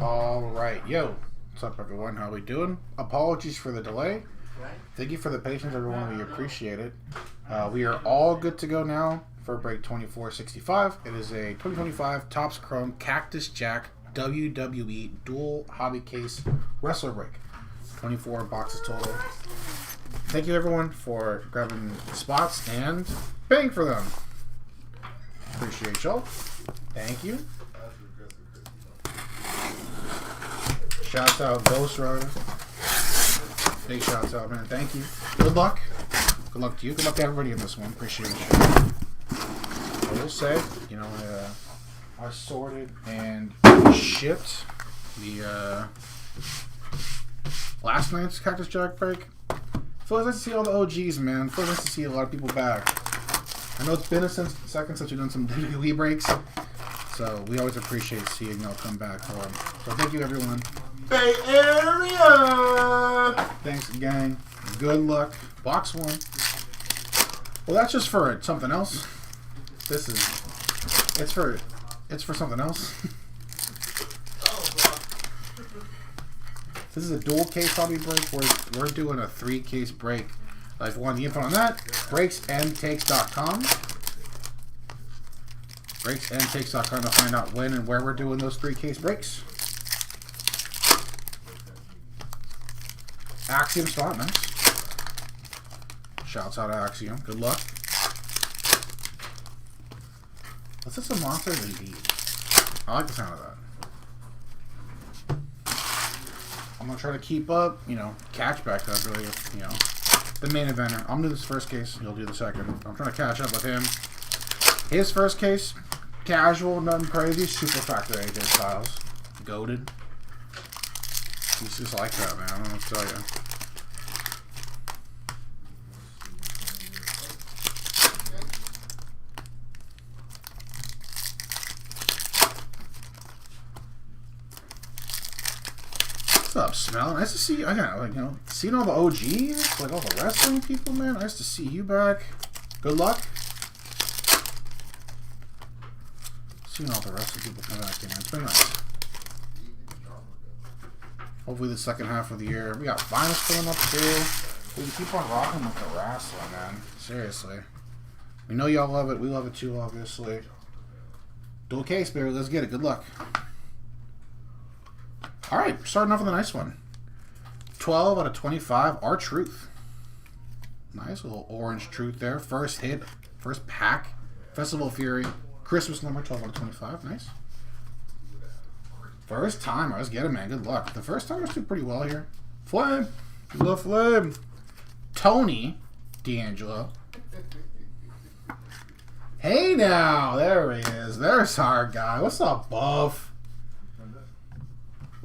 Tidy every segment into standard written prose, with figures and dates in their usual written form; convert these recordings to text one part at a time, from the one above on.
All right, yo, what's up, everyone? How we doing? Apologies for the delay. Thank you for the patience, everyone. We appreciate it. We are all good to go now for break 2465. It is a 2025 Topps Chrome Cactus Jack WWE Dual Hobby Case Wrestler break. 24 boxes total. Thank you, everyone, for grabbing spots and paying for them. Appreciate y'all. Thank you. Shouts out Ghost Rider. Big shouts out, man. Thank you. Good luck. Good luck to you. Good luck to everybody in this one. Appreciate you. I will say, you know, I sorted and shipped the last night's Cactus Jack break. Feels nice to see all the OGs, man. Feels nice to see a lot of people back. I know it's been a second since we've done some WWE breaks, so we always appreciate seeing y'all come back for them. So thank you, everyone. Bay Area! Thanks, gang. Good luck. Box one. Well, that's just for something else. This is... It's for something else. This is a dual case hobby break. We're doing a 3-case break. If you want the info on that, breaksandtakes.com. Breaksandtakes.com to find out when and where we're doing those 3-case breaks. Axiom spot, nice. Shouts out to Axiom. Good luck. What's this, a monster? Indeed. I like the sound of that. I'm gonna try to keep up, you know, catch back up really, you know. The main eventer. I'm gonna do this first case, he'll do the second. I'm trying to catch up with him. His first case, casual, nothing crazy, super factor AJ Styles. Goated. He's just like that, man. I don't know what to tell you. What's up, Smell? Nice to see you. I got, like, you know, seeing all the OGs, like all the wrestling people, man. Nice to see you back. Good luck. Seeing all the wrestling people come back in. It's been nice. Hopefully the second half of the year. We got finals coming up too. We can keep on rocking with the wrestling, man. Seriously. We know y'all love it. We love it too, obviously. Dual case, baby. Let's get it. Good luck. Alright, starting off with a nice one. 12 out of 25, R-Truth. Nice little orange truth there. First hit, first pack. Festival of Fury. Christmas number, 12 out of 25. Nice. First timer. Let's get it, man. Good luck. The first timers do pretty well here. Flame. The Flame. Tony D'Angelo. Hey now. There he is. There's our guy. What's up, Buff?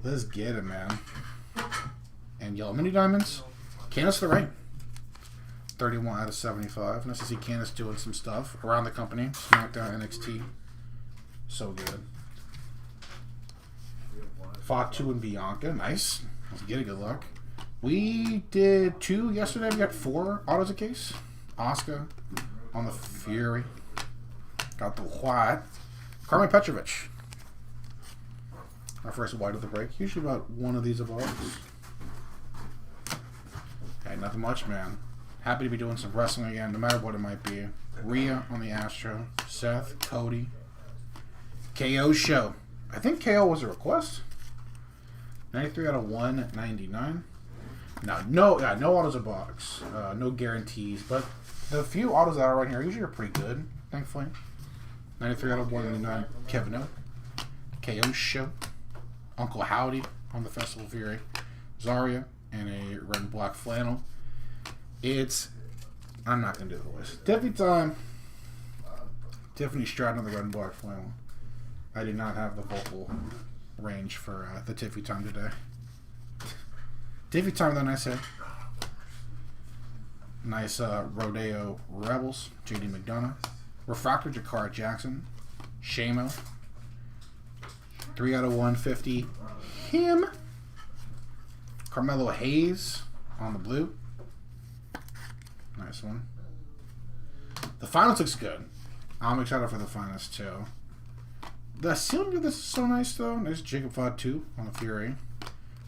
Let's get it, man. And yellow mini diamonds. Candace LeRae. 31 out of 75. Nice to see Candace doing some stuff around the company. SmackDown, NXT. So good. Fatu and Bianca. Nice. Let's get it. Good luck. We did 2 yesterday. We got 4 autos a case. Asuka on the Fury. Got the white. Carmen Petrovich. Our first white of the break. Usually about one of these of ours. Okay, nothing much, man. Happy to be doing some wrestling again, no matter what it might be. Rhea on the Astro. Seth, Cody. KO show. I think KO was a request. 93 out of 199. No autos a box. No guarantees, but the few autos that are right here usually are pretty good, thankfully. 93 out of 199. Kevin O. KO show. Uncle Howdy on the Festival of Fury. Zarya and a red and black flannel. I'm not going to do the list. Tiffany time. Tiffany Stratton on the red and black flannel. I do not have the vocal range for the Tiffy time today. Tiffy time, then, I say. Nice Rodeo Rebels. JD McDonough. Refractor Jakara Jackson. Shamo. 3 out of 150. Him. Carmelo Hayes on the blue. Nice one. The finals looks good. I'm excited for the finals too. The cylinder, this is so nice though. Nice Jacob Fod 2 on the Fury.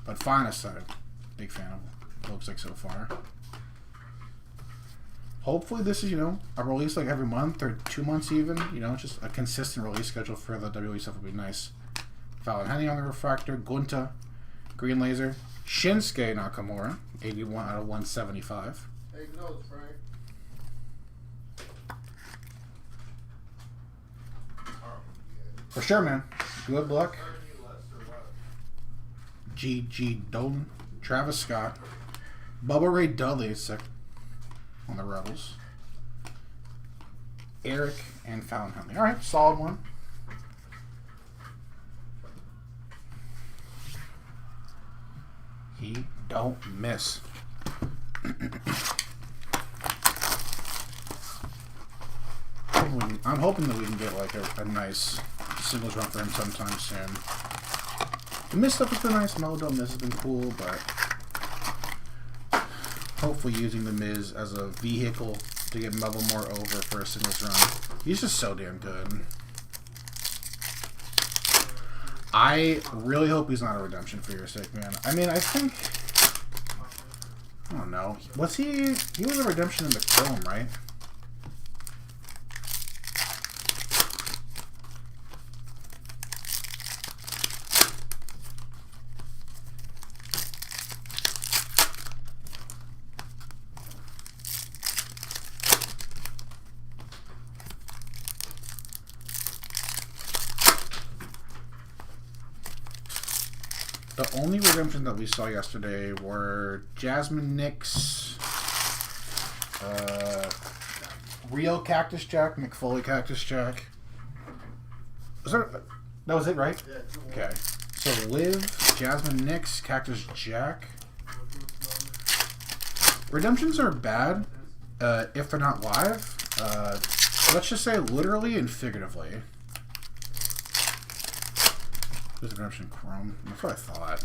But finest side, big fan of it. Looks like so far. Hopefully this is, you know, a release like every month or 2 months even. You know, just a consistent release schedule for the WWE stuff would be nice. Fallon Henley on the refractor. Gunta, green laser. Shinsuke Nakamura, 81 out of 175. Take notes, Frank. For sure, man. Good luck. G.G. Dolan, Travis Scott, Bubba Ray Dudley is sick on the Rebels. Eric and Fallon Henley. All right, solid one. He don't miss. I'm hoping that we can get like a nice singles run for him sometime soon. The Miz stuff has been nice. Mo Don't Miss has been cool, but hopefully using the Miz as a vehicle to get Melville more over for a singles run. He's just so damn good. I really hope he's not a redemption for your sake, man. I mean, I think... I don't know. Was he... He was a redemption in the Chrome, right? The only redemptions that we saw yesterday were Jasmine Nix, Rio Cactus Jack, McFoley Cactus Jack. That was it, right? Okay. So Liv, Jasmine Nix, Cactus Jack. Redemptions are bad if they're not live. Let's just say literally and figuratively. There's a redemption Chrome. That's what I thought.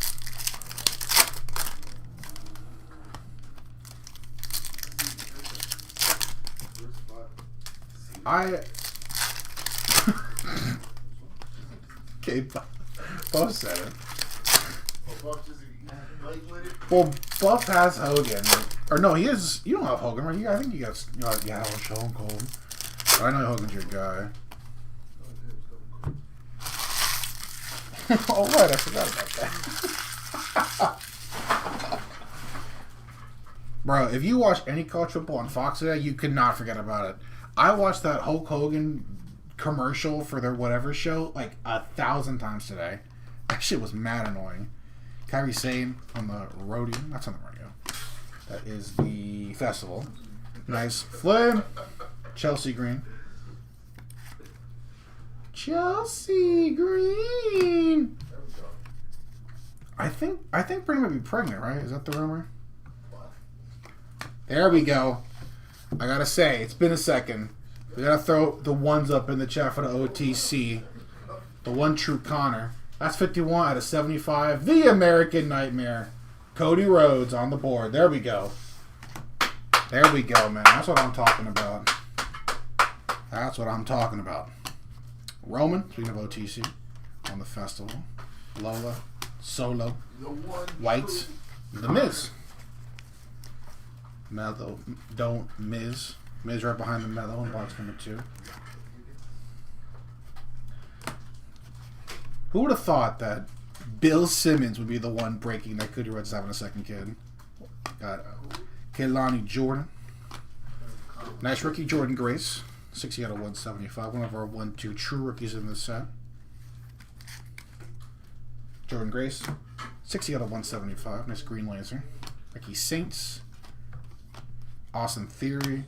Okay, Buff said it. Well, Buff has Hogan. Or no, he is. You don't have Hogan, right? I think you got. You have a Stone Cold. I know Hogan's your guy. Oh, right, I forgot about that. Bro, if you watch any college football on Fox today, you could not forget about it. I watched that Hulk Hogan commercial for their whatever show like 1,000 times today. That shit was mad annoying. Kyrie Sane on the rodeo. That's on the rodeo. That is the festival. Nice flame. Chelsea Green. Chelsea Green. I think Brittany might be pregnant, right? Is that the rumor? There we go. I gotta say, it's been a second. We gotta throw the ones up in the chat for the OTC. The one true Connor. That's 51 out of 75. The American Nightmare. Cody Rhodes on the board. There we go. There we go, man. That's what I'm talking about. That's what I'm talking about. Roman, speaking of OTC, on the festival. Lola, Solo, White, The Miz. Mello, Don't Miz. Miz right behind the Mello in box number 2. Who would have thought that Bill Simmons would be the one breaking that Cody Rhodes having a second kid? Got Kehlani Jordan. Nice rookie, Jordan Grace. 60 out of 175. One of our 1-2 true rookies in this set. Jordan Grace. 60 out of 175. Nice green laser. Ricky Saints. Austin Theory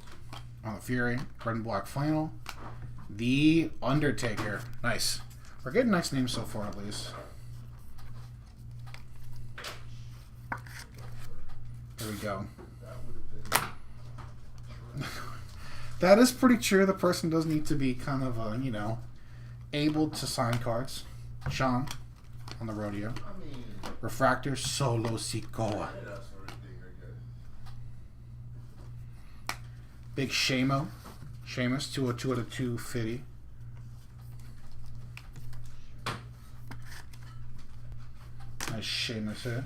on the Fury. Red and black flannel. The Undertaker. Nice. We're getting nice names so far, at least. There we go. That is pretty true. The person does need to be kind of, you know, able to sign cards. Sean on the rodeo. Refractor, Solo Sikoa. Big Shamo. Sheamus, 202 out of 250. Sheamus here.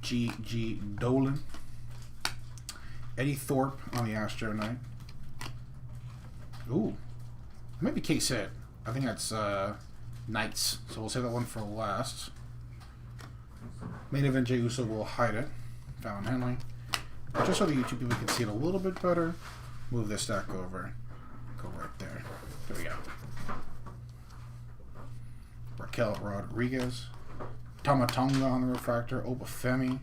G. Dolan. Eddie Thorpe on the Astro Knight. Ooh. Maybe case hit. I think that's Knights. So we'll save that one for last. Main event Jey Uso will hide it. Fallon Henley. Just so the YouTube people can see it a little bit better, move this stack over. Go right there. There we go. Raquel Rodriguez. Tamatonga on the refractor. Obafemi.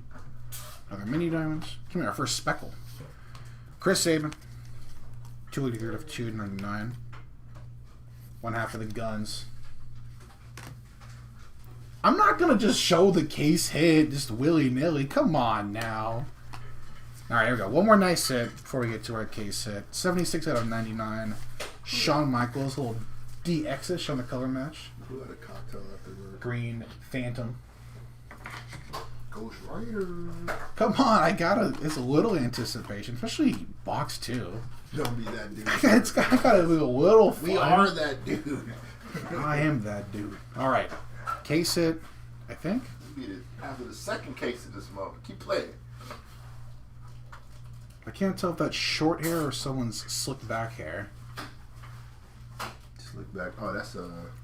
Another mini diamonds. Come here, our first speckle. Chris Sabin. 283 of 299. One half of the guns. I'm not going to just show the case hit just willy-nilly. Come on now. Alright, here we go. One more nice hit before we get to our case hit. 76 out of 99. Shawn Michaels, a little DX-ish on the color match. Who had a cocktail afterward? Green Phantom. Ghost Rider. Come on, it's a little anticipation, especially box 2. Don't be that dude. It's gotta be a little fun. We are that dude. I am that dude. Alright. Case hit, I think. You beat it after the second case of this moment. Keep playing. I can't tell if that's short hair or someone's slick back hair. Slick back. Oh, that's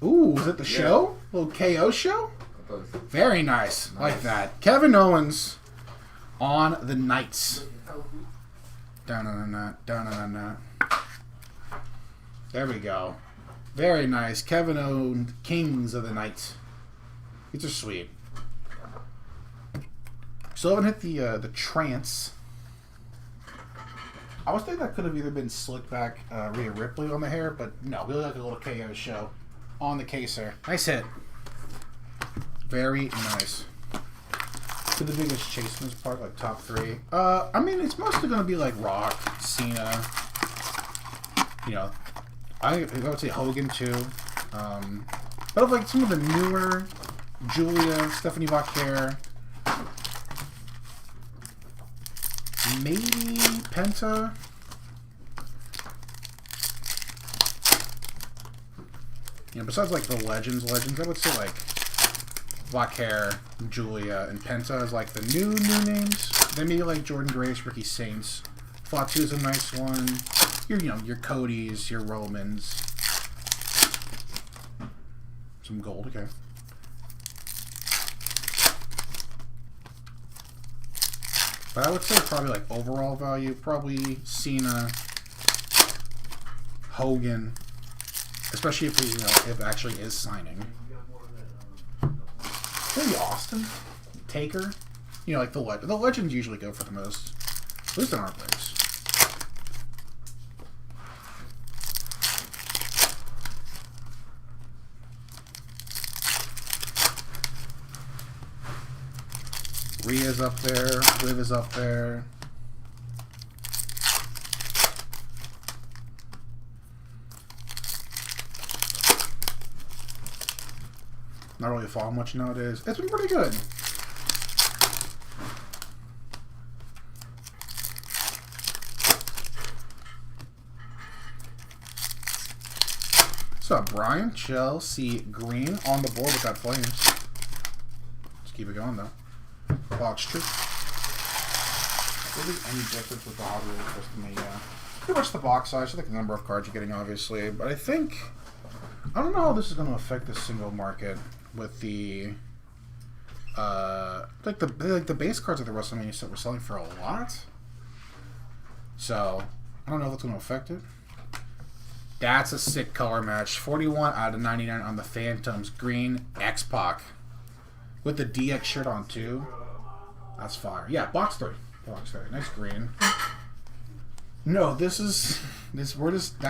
Ooh, is it the show? A little KO show? Very nice. Like that. Kevin Owens on the Knights. Down on that. There we go. Very nice. Kevin Owens, Kings of the Knights. These are sweet. Still haven't hit the trance. I was thinking that could have either been slick back Rhea Ripley on the hair, but no, we look like a little KO show on the case there. Nice hit. Very nice. To the biggest chase in this part, like top 3. I mean, it's mostly going to be like Rock, Cena. You know, I would say Hogan too. But of like some of the newer, Julia, Stephanie Vaquer, maybe Penta. You know, besides like the legends, I would say like Vaquer, Julia, and Penta is like the new names. Then maybe like Jordan Grace, Ricky Saints. Fatu is a nice one. Your Codys, your Romans. Some gold, okay. But I would say probably like overall value, probably Cena, Hogan, especially if if it actually is signing. Maybe Austin, Taker, like the legends usually go for the most, at least in our place. Rhea's up there, Liv is up there. Not really fall much nowadays. It's been pretty good. So Brian, Chelsea, Green on the board with that Flames. Let's keep it going though. Box tree. Really any difference with the Hot Wheels just to me? Pretty much the box size. I think the number of cards you're getting, obviously, but I don't know how this is going to affect the single market with the like the base cards of the WrestleMania set were selling for a lot. So I don't know if it's going to affect it. That's a sick color match. 41 out of 99 on the Phantoms. Green X-Pac with the DX shirt on too. That's fire. Yeah, box 3. Box 3. Nice green. No, that's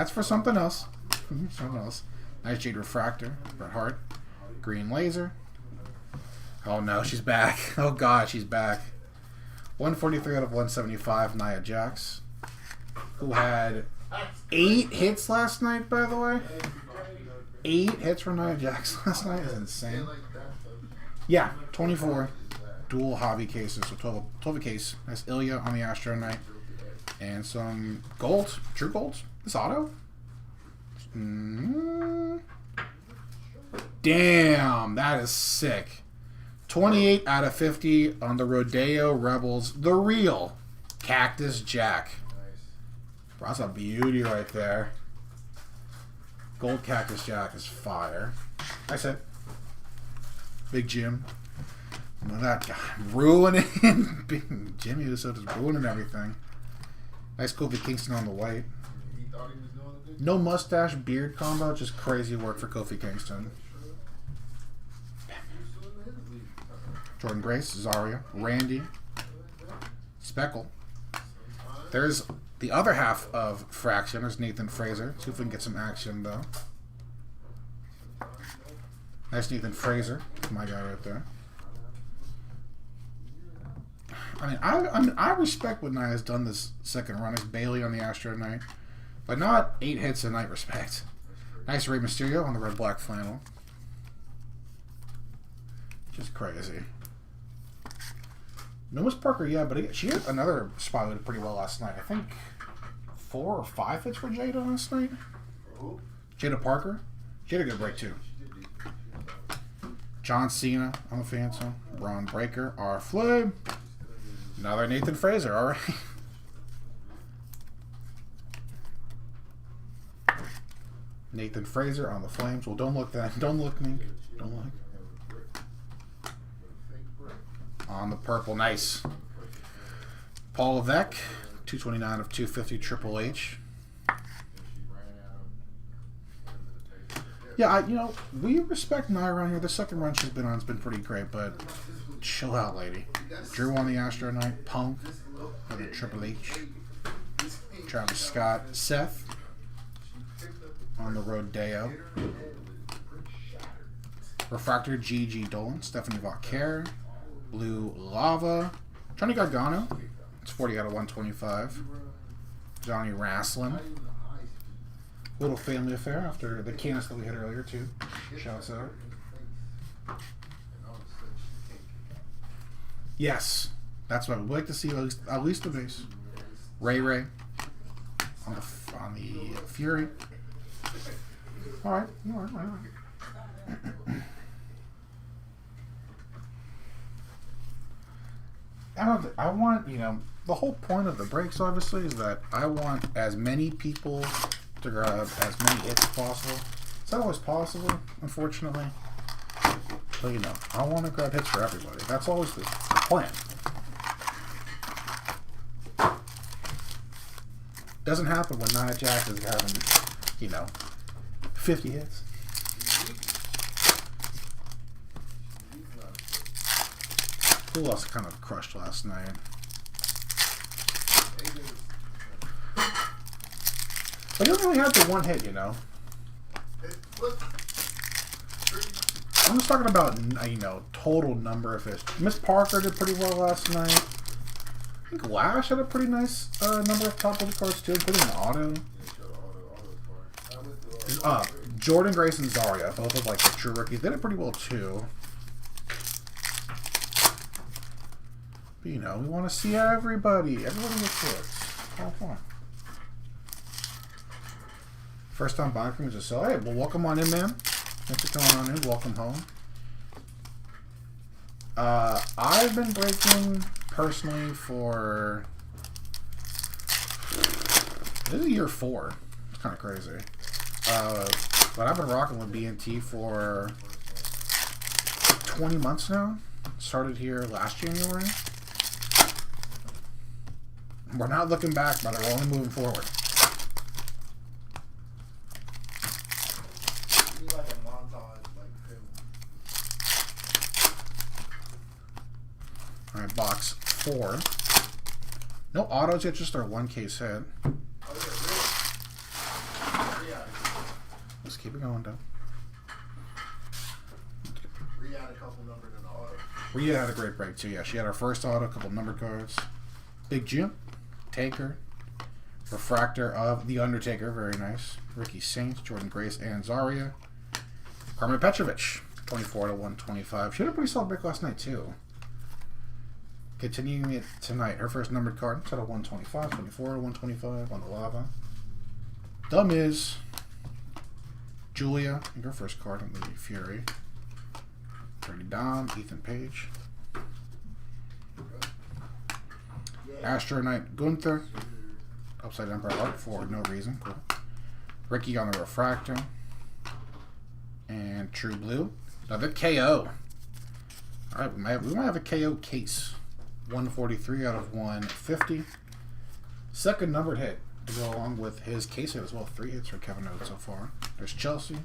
for something else. Something else. Nice Jade Refractor. Bret Hart. Green Laser. Oh no, she's back. Oh god, she's back. 143 out of 175, Nia Jax. Who had 8 hits last night, by the way. 8 hits for Nia Jax last night is insane. Yeah, 24 dual hobby cases, so 12 a case. Nice Ilya on the Astro Knight. And some gold, true golds. This auto? Damn, that is sick. 28 out of 50 on the Rodeo Rebels. The real Cactus Jack. Bro, that's a beauty right there. Gold Cactus Jack is fire. I said, Big Jim. Look at that guy ruining. Big Jimmy Uso just ruining everything. Nice Kofi Kingston on the white. No mustache beard combo, just crazy work for Kofi Kingston. Jordan Grace, Zarya, Randy, Speckle. There's the other half of Fraction. There's Nathan Fraser. See if we can get some action, though. Nice Nathan Fraser. My guy right there. I mean, I respect what Nia's done this second run. It's Bailey on the Astro Knight. But not 8 hits a night respect. Nice Rey Mysterio on the red-black flannel. Just crazy. No Miss Parker, yeah, but she had another spot that did pretty well last night. I think 4 or 5 hits for Jada last night. Jada Parker. She had a good break, too. John Cena on the Phantom. Braun Breaker. R. Flame. Another Nathan Fraser, alright. Nathan Fraser on the Flames. Well, don't look that. Don't look me. Don't look. On the purple. Nice. Paul Levesque. 229 of 250 Triple H. Yeah, you know, we respect Nia around here. The second run she's been on has been pretty great, but chill out, lady. Drew on the Astro Knight. Punk on the Triple H. Travis Scott. Seth on the Rodeo. Refractor Gigi Dolan. Stephanie Vauquer. Blue Lava. Johnny Gargano. It's 40 out of 125. Johnny Wrestling. Little family affair after the Candace that we had earlier, too. Shouts out. Yes. That's what I would like to see, at least the base. Ray Ray on the Fury. All right. I want, you know, the whole point of the breaks, obviously, is that I want as many people to grab as many hits as possible. It's not always possible, unfortunately. But, you know, I want to grab hits for everybody. That's always the plan. Doesn't happen when Nia Jax is having, you know, 50 hits. Who else kind of crushed last night? But you don't really have the one hit, you know. I'm just talking about, you know, total number of hits. Miss Parker did pretty well last night. I think Lash had a pretty nice number of top loaded cards too, including an auto. Jordan Grace and Zarya, both of like the true rookies, they did pretty well too. But you know, we want to see everybody gets hits. All fun. First time buying from me, just say, hey, well, welcome on in, man. Thanks for coming on in. Welcome home. I've been breaking personally for this is year 4. It's kind of crazy. But I've been rocking with BNT for 20 months now. Started here last January. We're not looking back, brother. We're only moving forward. Alright, box 4. No autos yet, just our 1 case hit. Let's keep it going, though. Rhea had a couple numbered in the auto. Rhea had a great break, too. Yeah, she had our first auto, a couple numbered cards. Big Jim, Taker, Refractor of The Undertaker, very nice. Ricky Saints, Jordan Grace, and Zarya. Carmen Petrovich, 24 to 125. She had a pretty solid break last night, too. Continuing it tonight, her first numbered card, set of 125, 24 to 125 on the lava. Dumb is Julia, your first card on the Fury. Dirty Dom, Ethan Page. Astro Knight Gunther. Upside Emperor Art for no reason. Cool. Ricky on the Refractor. And True Blue. Another KO. Alright, we might have a KO case. 143 out of 150. Second numbered hit to go along with his case hit as well. 3 hits for Kevin Oates so far. There's Chelsea.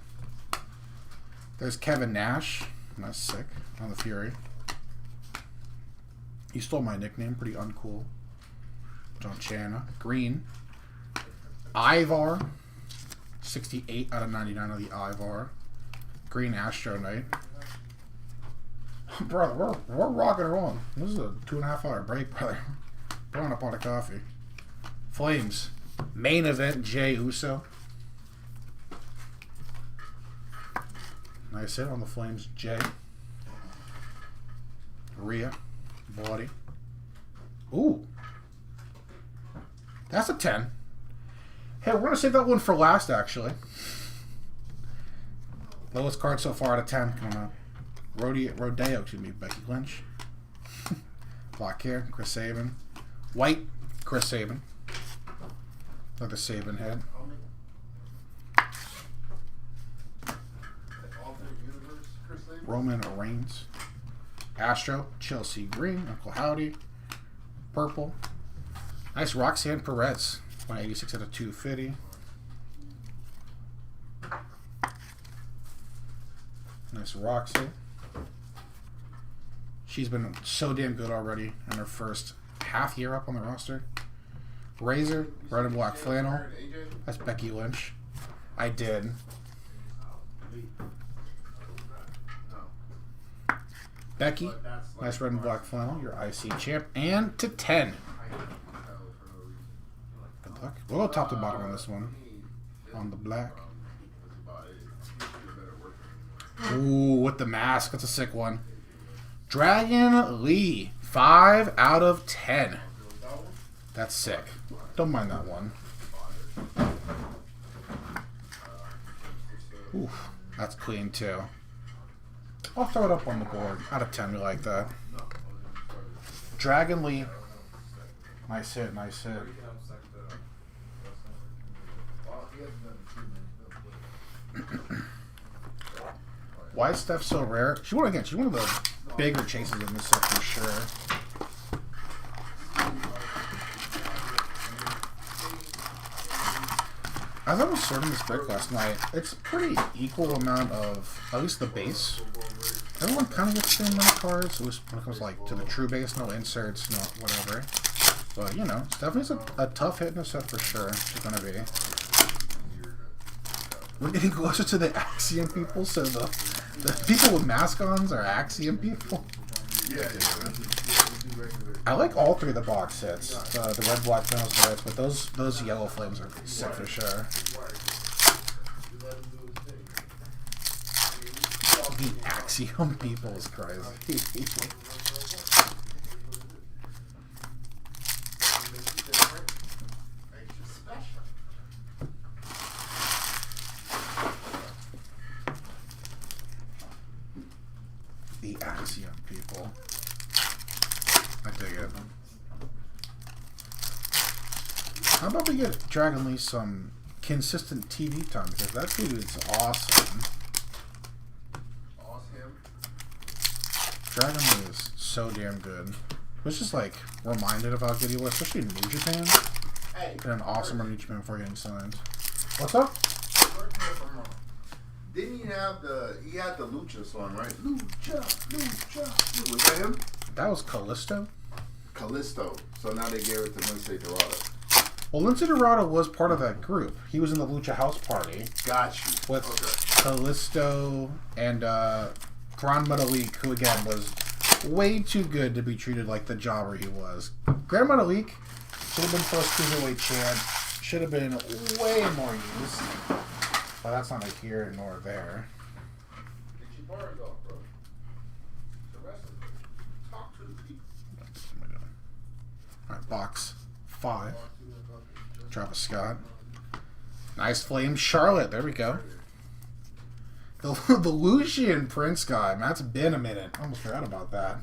There's Kevin Nash. That's sick. On the Fury. He stole my nickname. Pretty uncool. John Chana. Green. Ivar. 68 out of 99 of the Ivar. Green Astro Knight. Brother, we're rocking and rolling. This is a 2.5 hour break, brother. Pouring a pot of coffee. Flames. Main event, Jey Uso. Nice hit on the Flames, Jey. Rhea. Body. Ooh. That's a 10. Hey, we're going to save that one for last, actually. Lowest card so far out of 10 coming up. Rodeo, excuse me, Becky Lynch. Black hair, Chris Sabin. White, Chris Sabin. Another Sabin head. Roman Reigns. Astro, Chelsea Green, Uncle Howdy. Purple. Nice Roxanne Perez. 186 out of 250. Nice Roxy. She's been so damn good already in her first half year up on the roster. Razor, red and black flannel. That's Becky Lynch. I did. Becky, nice red and black flannel. Your IC champ. And to 10. Good luck. We'll go top to bottom on this one. On the black. Ooh, with the mask. That's a sick one. Dragon Lee. 5 out of 10. That's sick. Don't mind that one. Oof, that's clean too. I'll throw it up on the board. Out of 10, we like that. Dragon Lee. Nice hit, nice hit. Why is Steph so rare? She's one of the bigger chases in this set for sure. As I was sorting this break last night, it's a pretty equal amount of, at least the base. Everyone kind of gets the same amount of cards, at least when it comes like to the true base, no inserts, no whatever. But you know, Stephanie's a tough hit in this set for sure. She's gonna be. We're getting closer to the Axiom people, so the people with mask-ons are Axiom people. Yeah. I like all 3 of the box hits. The red, black, flannels, the reds, but those yellow flames are sick for sure. The Axiom people is crazy. The Axiom people. I dig it. How about we get Dragon Lee some consistent TV time, because that dude is awesome. Dragon Lee is so damn good. I was just like reminded of how good he was, especially in New Japan. Been an awesome run in New Japan before getting signed. What's up? Didn't he have he had the Lucha song, right? Lucha. Was that him? That was Callisto. Callisto. So now they gave it to Lince Dorado. Well, Lince Dorado was part of that group. He was in the Lucha House Party. Got you. With Callisto and Grand Metalik, who again was way too good to be treated like the jobber he was. Grand Metalik should have been first cruiserweight champ. Should have been way more used. But that's not here nor there. Alright, box 5. Travis Scott. Nice flame. Charlotte. There we go. The Lucian Prince guy, man, that's been a minute. I almost forgot about that.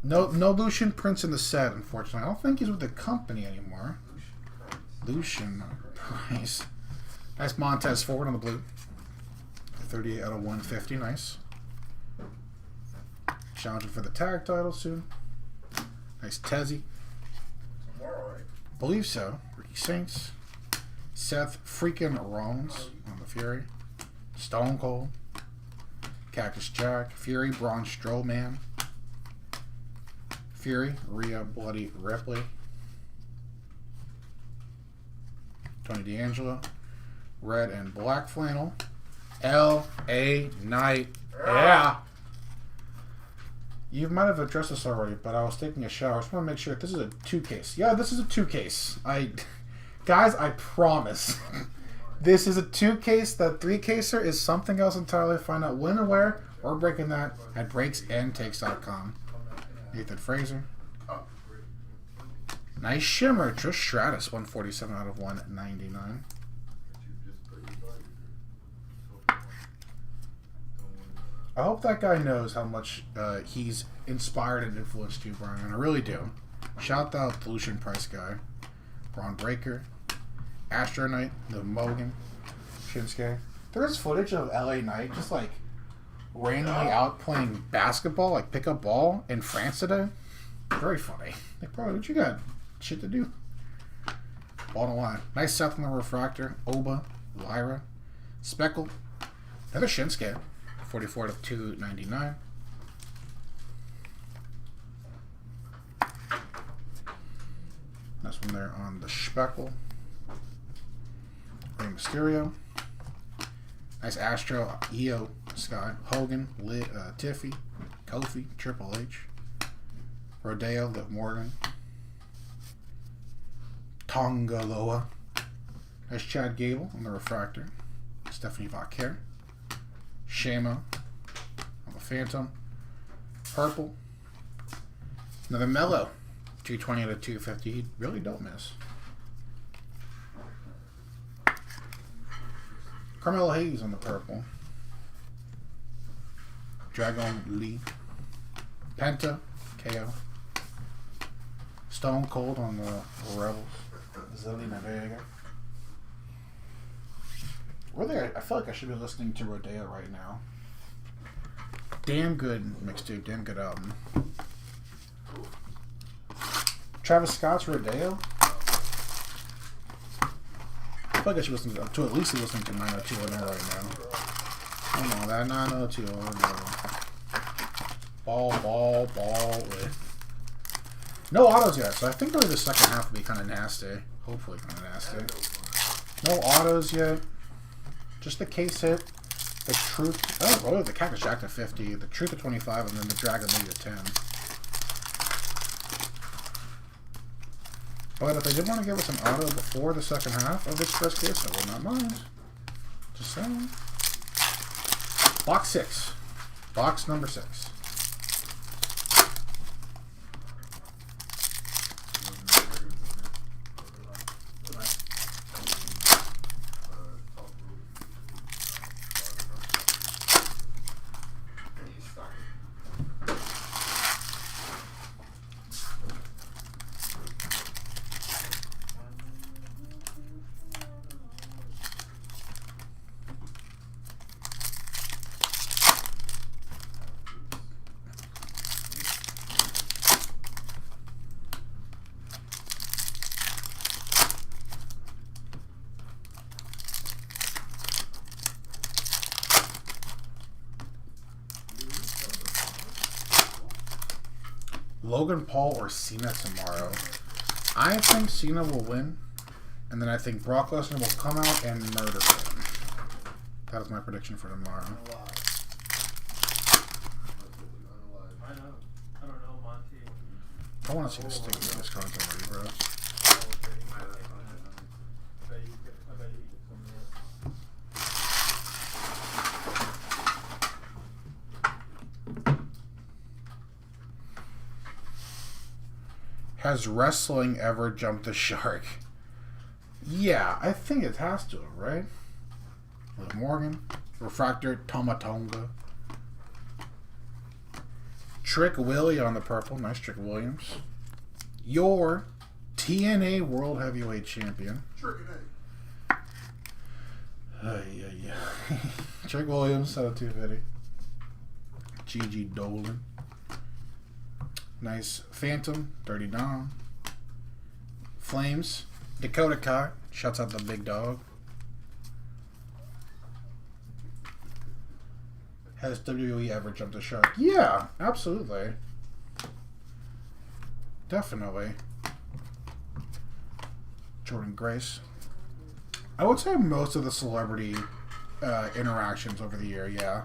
No Lucian Prince in the set, unfortunately. I don't think he's with the company anymore. Lucian Price. Nice Montez forward on the blue. 38 out of 150, nice. Challenging for the tag title soon. Nice Tezzy. Believe so. Ricky Saints. Seth freaking Rollins on the Fury. Stone Cold. Cactus Jack. Fury, Braun Strowman. Fury, Rhea Bloody Ripley. Tony D'Angelo. Red and black flannel. L.A. Knight. Yeah. You might have addressed this already, but I was taking a shower. I just want to make sure this is a 2 case. Yeah, this is a 2 case. Guys, I promise. This is a 2 case. That 3 caser is something else entirely. Find out when and where we're breaking that at breaksandtakes.com. Nathan Fraser. Nice shimmer. Trish Stratus, 147 out of 199. I hope that guy knows how much he's inspired and influenced you, Brian. I really do. Shout out the Lucian Price guy. Braun Breaker. Astro Knight. The Mogan. Shinsuke. There is footage of LA Knight just like randomly out playing basketball, like pickup ball, in France today. Very funny. Like, bro, what you got? Shit to do. Bottom line. Nice Seth on the refractor. Oba. Lyra. Speckle. Another Shinsuke. 44 to 299. Nice one there on the Speckle. Rey Mysterio. Nice Astro, Io, Sky, Hogan, Tiffy, Kofi, Triple H. Rodeo, Liv Morgan. Tongaloa. Nice Chad Gable on the refractor. Stephanie Vaquer. Shayma on the Phantom. Purple. Another Mellow. 220 out of 250. He really don't miss. Carmelo Hayes on the purple. Dragon Lee. Penta. KO. Stone Cold on the Rebels. Zelina Vega. Really, I feel like I should be listening to Rodeo right now. Damn good mixtape, damn good album. Travis Scott's Rodeo. I feel like I should listen to at least listening to 90210 right now. Come on, that 90210. Ball with. No autos yet, so I think really the second half will be kind of nasty. Hopefully kind of nasty. No autos yet. Just the case hit, the truth. Oh, really? The Cactus Jack to 50, the truth to 25, and then the Dragon League to 10. But if they did want to give us an auto before the second half of this first case, I will not mind. Just saying. Box 6. Box number 6. Logan Paul or Cena tomorrow. I think Cena will win, and then I think Brock Lesnar will come out and murder him. That is my prediction for tomorrow. I want to see the stick of this card already, bro. Has wrestling ever jumped the shark? Yeah, I think it has to, right? Liv Morgan, Refractor Tomatonga. Trick Willie on the purple. Nice Trick Williams. Your TNA World Heavyweight Champion. Yeah. Trick Williams out of 250. Gigi Dolan. Nice Phantom. Dirty Dom. Flames. Dakota Kai. Shouts out the big dog. Has WWE ever jumped a shark? Yeah, absolutely. Definitely. Jordan Grace. I would say most of the celebrity interactions over the year, yeah.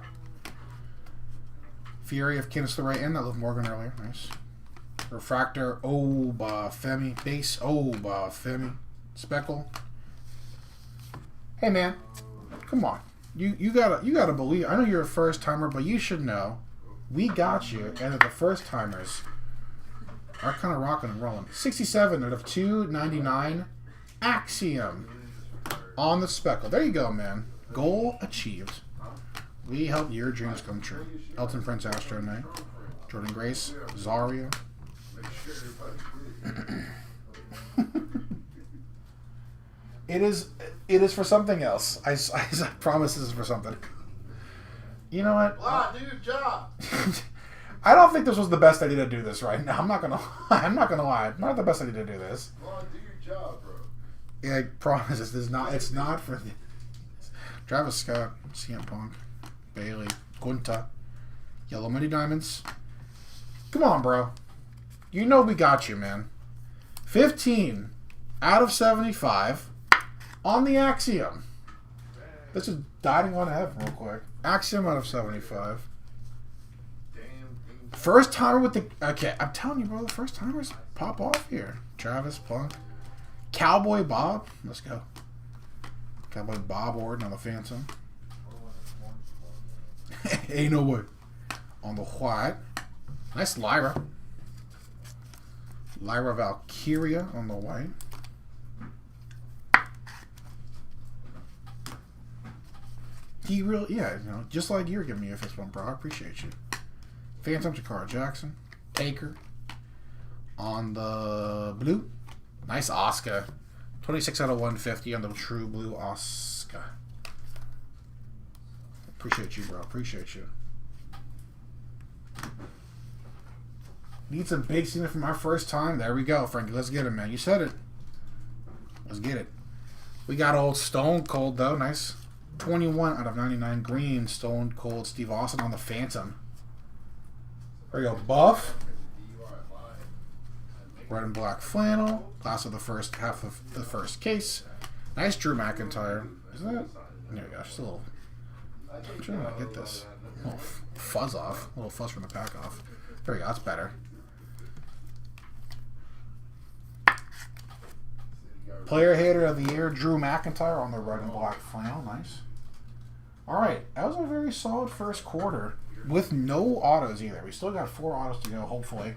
Fury of Candice LeRae and that Liv Morgan earlier. Nice. Refractor Oba Femi. Base Oba Femi. Speckle. Hey man, come on. You gotta believe. I know you're a first timer, but you should know we got you, and the first timers are kind of rocking and rolling. 67 out of 299. Axiom on the Speckle. There you go, man. Goal achieved. We helped your dreams come true. Elton Prince, Astro Knight. Jordan Grace, Zaria. It is for something else. I promise this is for something. You know what? Wow, do your job. I don't think this was the best idea to do this right now. I'm not gonna lie. Not the best idea to do this. Wow, do your job, bro. Yeah, I promise this is not. It's not for the. Travis Scott, CM Punk, Bailey, Gunta, Yellow Money Diamonds. Come on, bro. You know we got you, man. 15 out of 75 on the Axiom. Let's just diving on ahead real quick. Axiom out of 75. First timer with the... Okay, I'm telling you, bro, the first timers pop off here. Travis, Punk. Cowboy Bob. Let's go. Cowboy Bob Orton on the Phantom. Ain't no way. On the white. Nice Lyra. Lyra Valkyria on the white. He really... Yeah, you know, just like you're giving me a fist bump, bro. I appreciate you. Phantom Jakara Jackson. Taker. On the blue. Nice Oscar. 26 out of 150 on the true blue Oscar. Appreciate you, bro. Appreciate you. Need some big Cena for my first time. There we go, Frankie. Let's get it, man. You said it. Let's get it. We got old Stone Cold, though. Nice. 21 out of 99 green. Stone Cold Steve Austin on the Phantom. There we go. Buff. Red and black flannel. Class of the first half of the first case. Nice Drew McIntyre. Is that? There we go. Just a little. I'm trying to get this. A little fuzz off. A little fuzz from the pack off. There we go. That's better. Player Hater of the Year, Drew McIntyre on the red and black flannel. Nice. Alright. That was a very solid first quarter. With no autos either. We still got 4 autos to go, hopefully,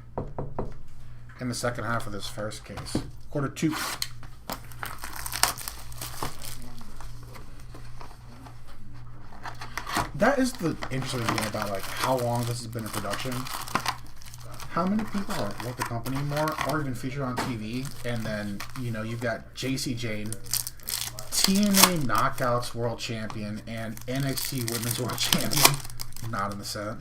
in the second half of this first case. Quarter 2. That is the interesting thing about like how long this has been in production. How many people aren't with the company anymore or even featured on TV? And then, you know, you've got JC Jane, TNA Knockouts World Champion, and NXT Women's World Champion. Not in the set.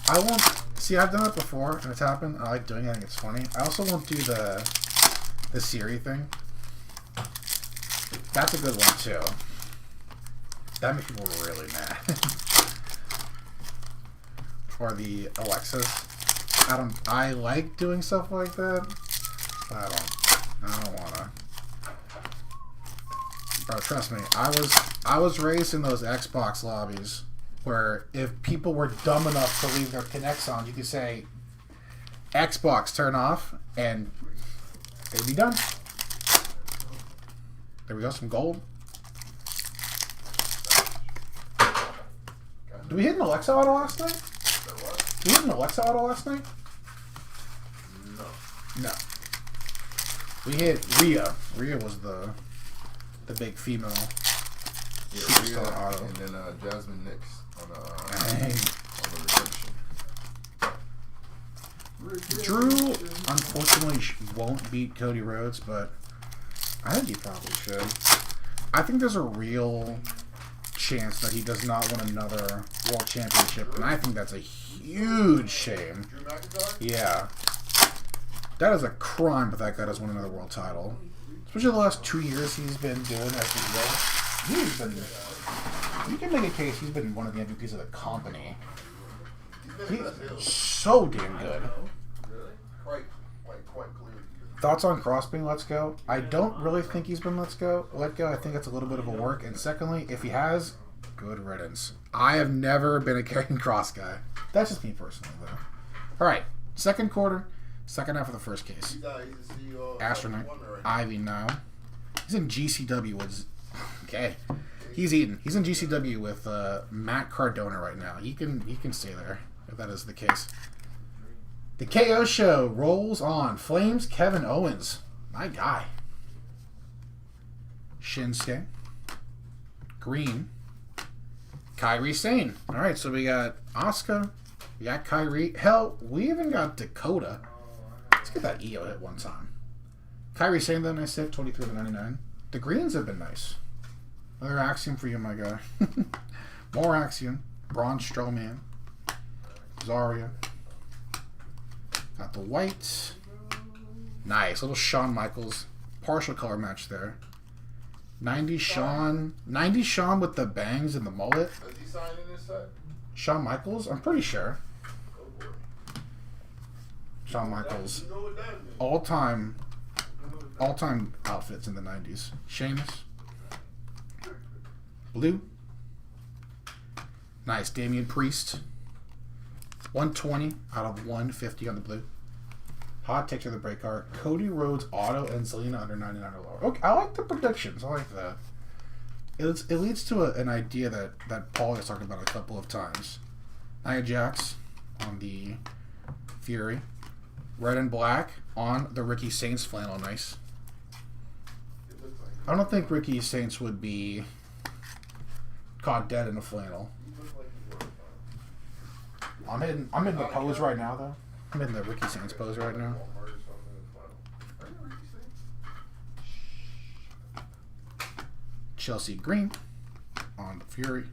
I won't... See, I've done it before, and it's happened. I like doing it. I think it's funny. I also won't do the Siri thing. That's a good one, too. That makes people really mad. Or the Alexas. I like doing stuff like that. I don't wanna. Bro, trust me. I was raised in those Xbox lobbies where if people were dumb enough to leave their Kinects on, you could say Xbox turn off and they'd be done. There we go, some gold. Did we hit an Alexa auto last night? Did we hit an Alexa auto last night? No. No. We hit Rhea. Rhea was the big female superstar auto. And then Jasmine Nix on the redemption. Drew, unfortunately, won't beat Cody Rhodes, but I think he probably should. I think there's a real chance that he does not win another world championship, and I think that's a huge shame. Yeah. That is a crime, but that guy doesn't win another world title. Especially the last 2 years he's been doing as the He's been... You can make a case he's been one of the MVPs of the company. He's so damn good. Quite clear. Thoughts on Cross being Let's Go? I don't really think he's been let go. I think it's a little bit of a work. And secondly, if he has, good riddance. I have never been a Karrion Cross guy. That's just me personally, though. All right, second quarter, second half of the first case. Astronaut, Ivy now. He's in GCW. Okay, he's eating. He's in GCW with Matt Cardona right now. He can stay there if that is the case. The KO show rolls on. Flames Kevin Owens. My guy. Shinsuke. Green. Kairi Sane. Alright, so we got Asuka. We got Kairi. Hell, we even got Dakota. Let's get that EO hit one time. Kairi Sane, then I said 23/99. The greens have been nice. Another Axiom for you, my guy. More Axiom. Braun Strowman. Zarya. Got the white. Nice. Little Shawn Michaels. Partial color match there. 90 Shawn. 90 Shawn with the bangs and the mullet. Does he sign in this set? Shawn Michaels? I'm pretty sure. Shawn Michaels. All-time outfits in the 90s. Sheamus. Blue. Nice. Damian Priest. 120 out of 150 on the blue. Hot takes of the break art. Cody Rhodes auto and Zelina under 99 or lower. Okay, I like the predictions. I like that. It leads to an idea that Paul has talked about a couple of times. Nia Jax on the Fury. Red and black on the Ricky Saints flannel. Nice. I don't think Ricky Saints would be caught dead in a flannel. I'm in the pose right now, though. I'm in the Ricky Saints pose right now. Chelsea Green on the Fury.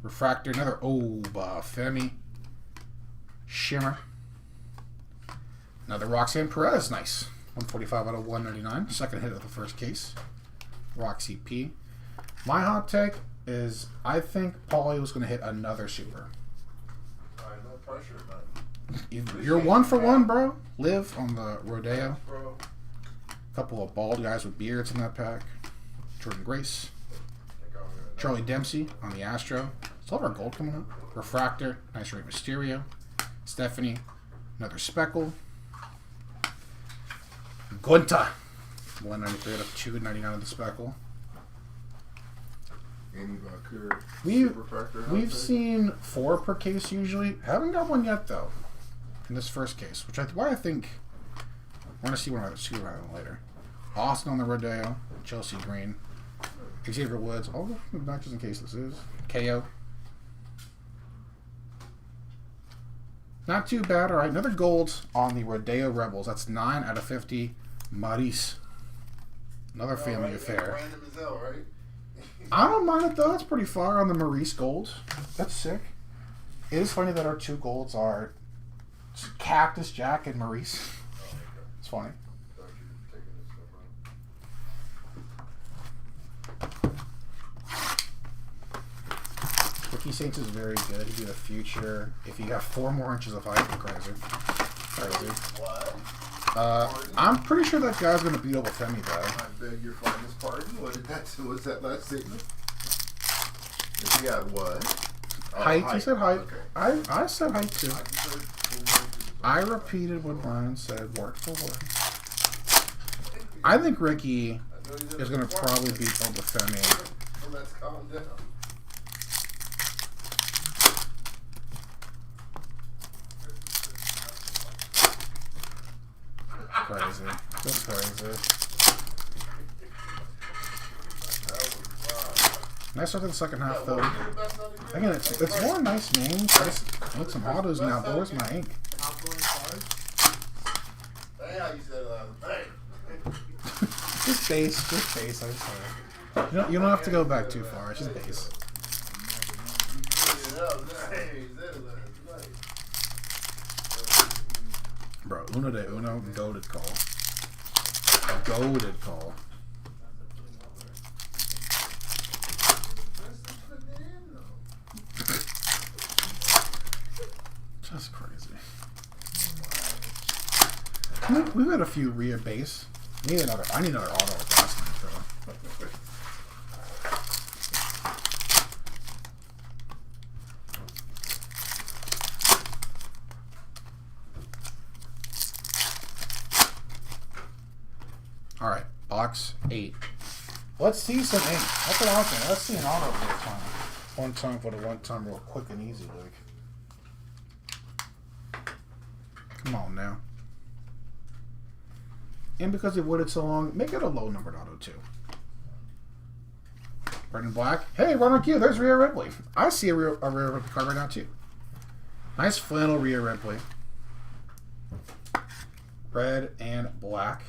Refractor, another Femi. Shimmer. Another Roxanne Perez, nice. 145 out of 199. Second hit of the first case. Roxy P. My hot take is I think Paulie was going to hit another super. No pressure, You're 1 for 1, bro. Liv on the Rodeo. Couple of bald guys with beards in that pack. Jordan Grace. Charlie Dempsey on the Astro. Silver gold coming up. Refractor. Nice Rey Mysterio. Stephanie. Another Speckle. Gunta. 193 out of 299 of the Speckle. We've seen 4 per case usually. Haven't got one yet though. In this first case, which I think I want to see one later. Austin on the Rodeo, Chelsea Green, Xavier Woods. All the matches in case this is KO. Not too bad. All right, another gold on the Rodeo Rebels. That's 9 out of 50. Maurice, another family affair. Random as hell, right? I don't mind it though. That's pretty far on the Maurice gold. That's sick. It is funny that our 2 golds are Cactus Jack and Maurice. It's funny. Ricky Saints is very good. He'd be the future. If he got 4 more inches of height, crazy. What? I'm pretty sure that guy's gonna beat up with Femi though. I beg your finest pardon. What did that? Was that last statement? If he got what? Height. You said height. Okay. I said height too. I repeated what Brian said, word for word. I think Ricky is gonna probably beat Boba Femi. Well, let's calm down. Crazy. That's crazy. Nice start to the second half, though. What was the best of the year? Again, it's more nice names. I just need some autos now, but where's my ink? Outgoing cards? Hey, how you said hey. Just base, I'm sorry. You don't have to go back too far, it's just base. Bro, uno de uno, goated call. Goated call. Just crazy. We've got a few Rhea base. I need another auto with last time, though. Alright, box 8. Let's see some ink. That's what I'm saying. Let's see an auto real time. One time for the one time real quick and easy, like. Come on now. And because it waited so long, make it a low numbered auto too. Red and black. Hey, Ronald Q, there's Rhea Ripley. I see a Rhea Ripley card right now too. Nice flannel Rhea Ripley. Red and black.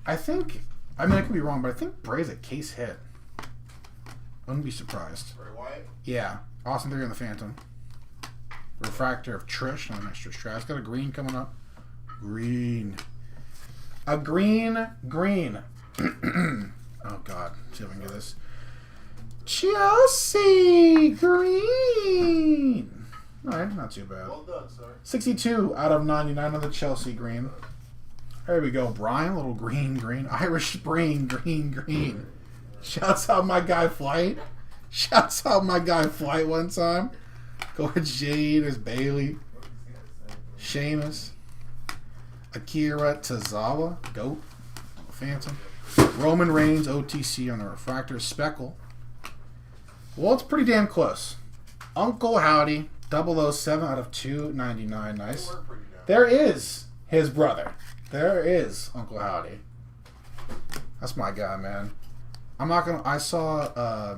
I could be wrong, but I think Bray's a case hit. Wouldn't be surprised. Bray Wyatt? Yeah. Austin 3 on the Phantom. Refractor of Trish. An extra Strass. Got a green coming up. Green. A green. Oh, God. See if I can get this. Chelsea green. All right, not too bad. Well done, sir. 62 out of 99 on the Chelsea green. There we go. Brian, little green. Irish Spring, green. Shouts out my guy Flight. One time. Go with Jade. There's Bailey. Sheamus. Akira Tozawa. Goat. Phantom. Roman Reigns. OTC on the refractor. Speckle. Well, it's pretty damn close. Uncle Howdy. 007 out of 299. Nice. There is his brother. There is Uncle Howdy. That's my guy, man. I saw,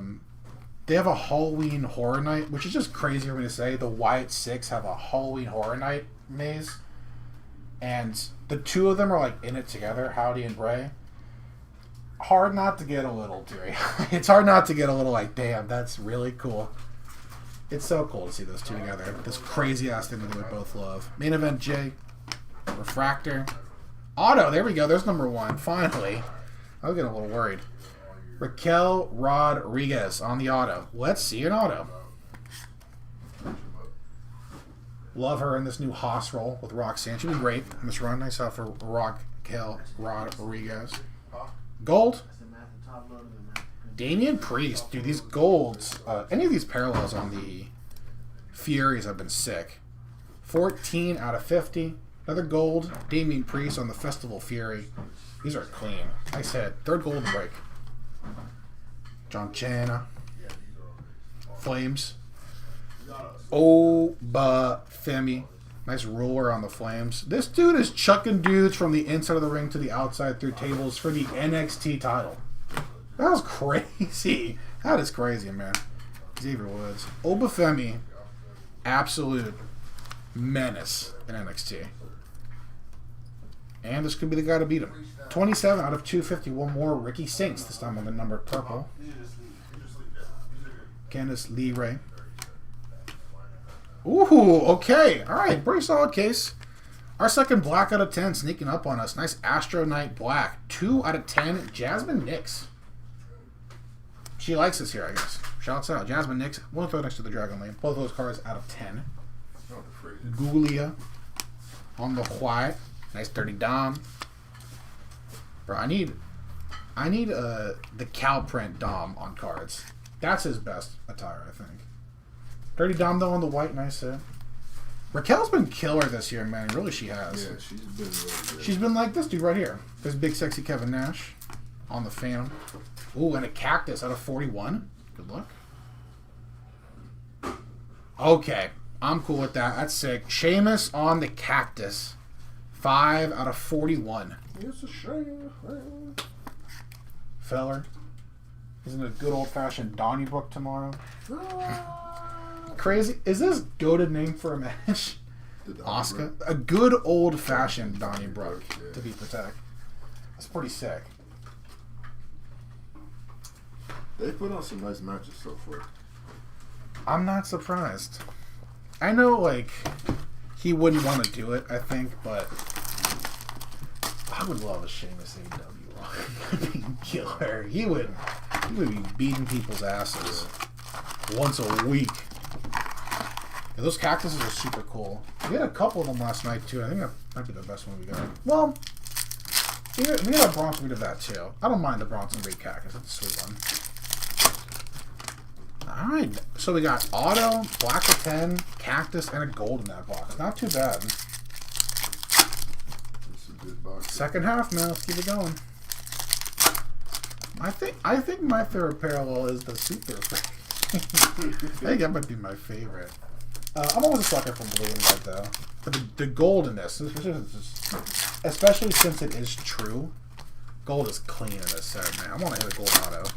they have a Halloween Horror Night, which is just crazy for me to say. The Wyatt Six have a Halloween Horror Night maze. And the two of them are, like, in it together, Howdy and Bray. Hard not to get a little teary. It's hard not to get a little like, damn, that's really cool. It's so cool to see those two together. This crazy-ass thing that we both love. Main event, Jay. Refractor. Auto, there we go. There's number 1. Finally. I was getting a little worried. Raquel Rodriguez on the auto. Let's see an auto. Love her in this new Haas role with Roxanne. She was great in this run. Nice out for Raquel Rodriguez. Gold. Damian Priest. Dude, these golds. Any of these parallels on the Furies have been sick. 14 out of 50. Another gold. Damian Priest on the Festival Fury. These are clean. Nice hit. Third golden break. John Cena. Flames. Femi. Nice roller on the Flames. This dude is chucking dudes from the inside of the ring to the outside through tables for the NXT title. That was crazy. That is crazy, man. Xavier Woods. Femi. Absolute menace in NXT. And this could be the guy to beat him. 27 out of 250. One more. Ricky Sinks, this time on the number purple. Candice LeRae. Ooh, okay. All right, pretty solid case. Our second black out of 10 sneaking up on us. Nice Astro Knight black. 2 out of 10. Jasmine Nix. She likes us here, I guess. Shouts out. Jasmine Nix. We'll throw it next to the Dragon Lane. Both of those cards out of 10. Gulia on the white. Nice dirty Dom. Bro, I need the cow print Dom on cards. That's his best attire, I think. Dirty Dom though on the white, nice hit. Raquel's been killer this year, man. Really, she has. Yeah, she's been really good. She's been like this dude right here. There's big sexy Kevin Nash on the Phantom. Ooh, and a Cactus out of 41. Good luck. Okay, I'm cool with that. That's sick. Sheamus on the Cactus. 5 out of 41. It's a shame. Feller. Isn't it a good old-fashioned Donnybrook tomorrow? Crazy. Is this goated name for a match? Oscar? A good old-fashioned Donnybrook, to be protect. That's pretty sick. They put on some nice matches so far. I'm not surprised. I know, like, he wouldn't want to do it, I think, but I would love a Sheamus AEW. That'd be killer. He would be beating people's asses once a week. And those cactuses are super cool. We had a couple of them last night, too. I think that might be the best one we got. Well, we had a Bronson Reed of that, too. I don't mind the Bronson Reed cactus. That's a sweet one. Alright, so we got auto, black of 10, cactus, and a gold in that box. Not too bad. It's a good box. Second half, man. Let's keep it going. I think my favorite parallel is the super. I think that might be my favorite. I'm always a sucker for blue and red, though. But the goldenness, especially since it is true, gold is clean in this set, man. I want to hit a gold auto.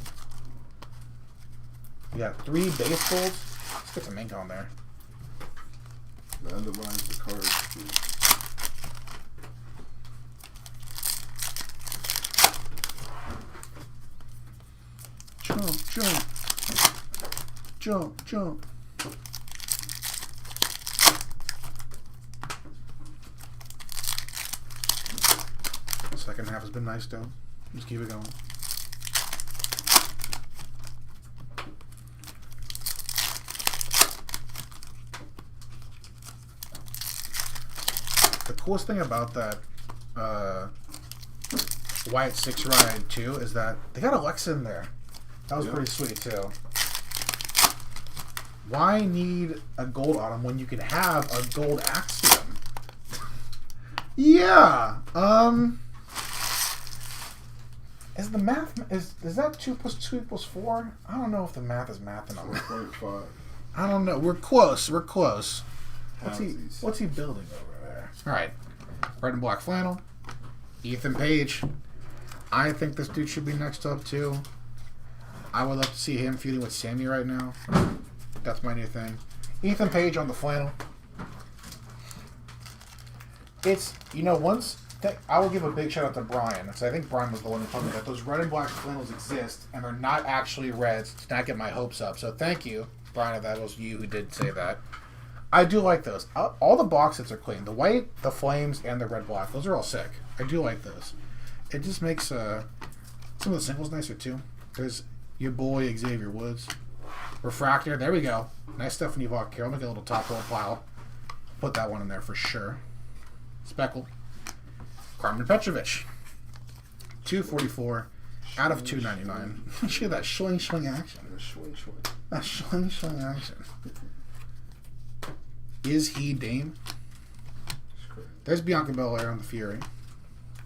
You got 3 base golds. Let's get some ink on there. Randomize the cards, too. Jump, jump. Jump, jump. Second half has been nice, though. Just keep it going. The coolest thing about that White 6 ride, too, is that they got Alexa in there. That was pretty sweet, too. Why need a gold autumn when you can have a gold axiom? Yeah. Is the math is that 2 + 2 = 4? I don't know if the math is mathing on 4.5. I don't know. We're close. We're close. Housies. What's he building over there? All right. Red and black flannel. Ethan Page. I think this dude should be next up too. I would love to see him feuding with Sammy right now. That's my new thing. Ethan Page on the flannel. It's, once... I will give a big shout out to Brian. So I think Brian was the one who told me that those red and black flannels exist, and they're not actually reds to not get my hopes up. So thank you, Brian, if that was you who did say that. I do like those. All the box sets are clean. The white, the flames, and the red-black. Those are all sick. I do like those. It just makes some of the singles nicer, too. There's your boy, Xavier Woods. Refractor. There we go. Nice Stephanie Vaughn here. I'll make a little top roll pile. Put that one in there for sure. Speckle. Carmen Petrovich. 244 out of 299. Look at that shling action. That shling action. Is he Dame? There's Bianca Belair on the Fury.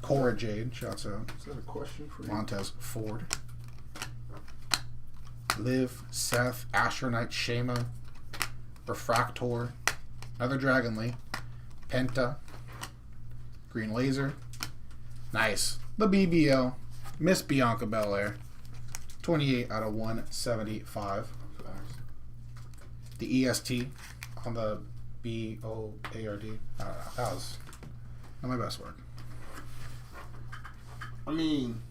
Cora Jade, shouts out. Is that a question for you? Montez Ford. Liv, Seth, Astronite, Shayma, Refractor, another Dragon Lee, Penta, Green Laser. Nice. The BBL. Miss Bianca Belair. 28 out of 175. The EST on the BOARD. I don't know. That was not my best work. I mean,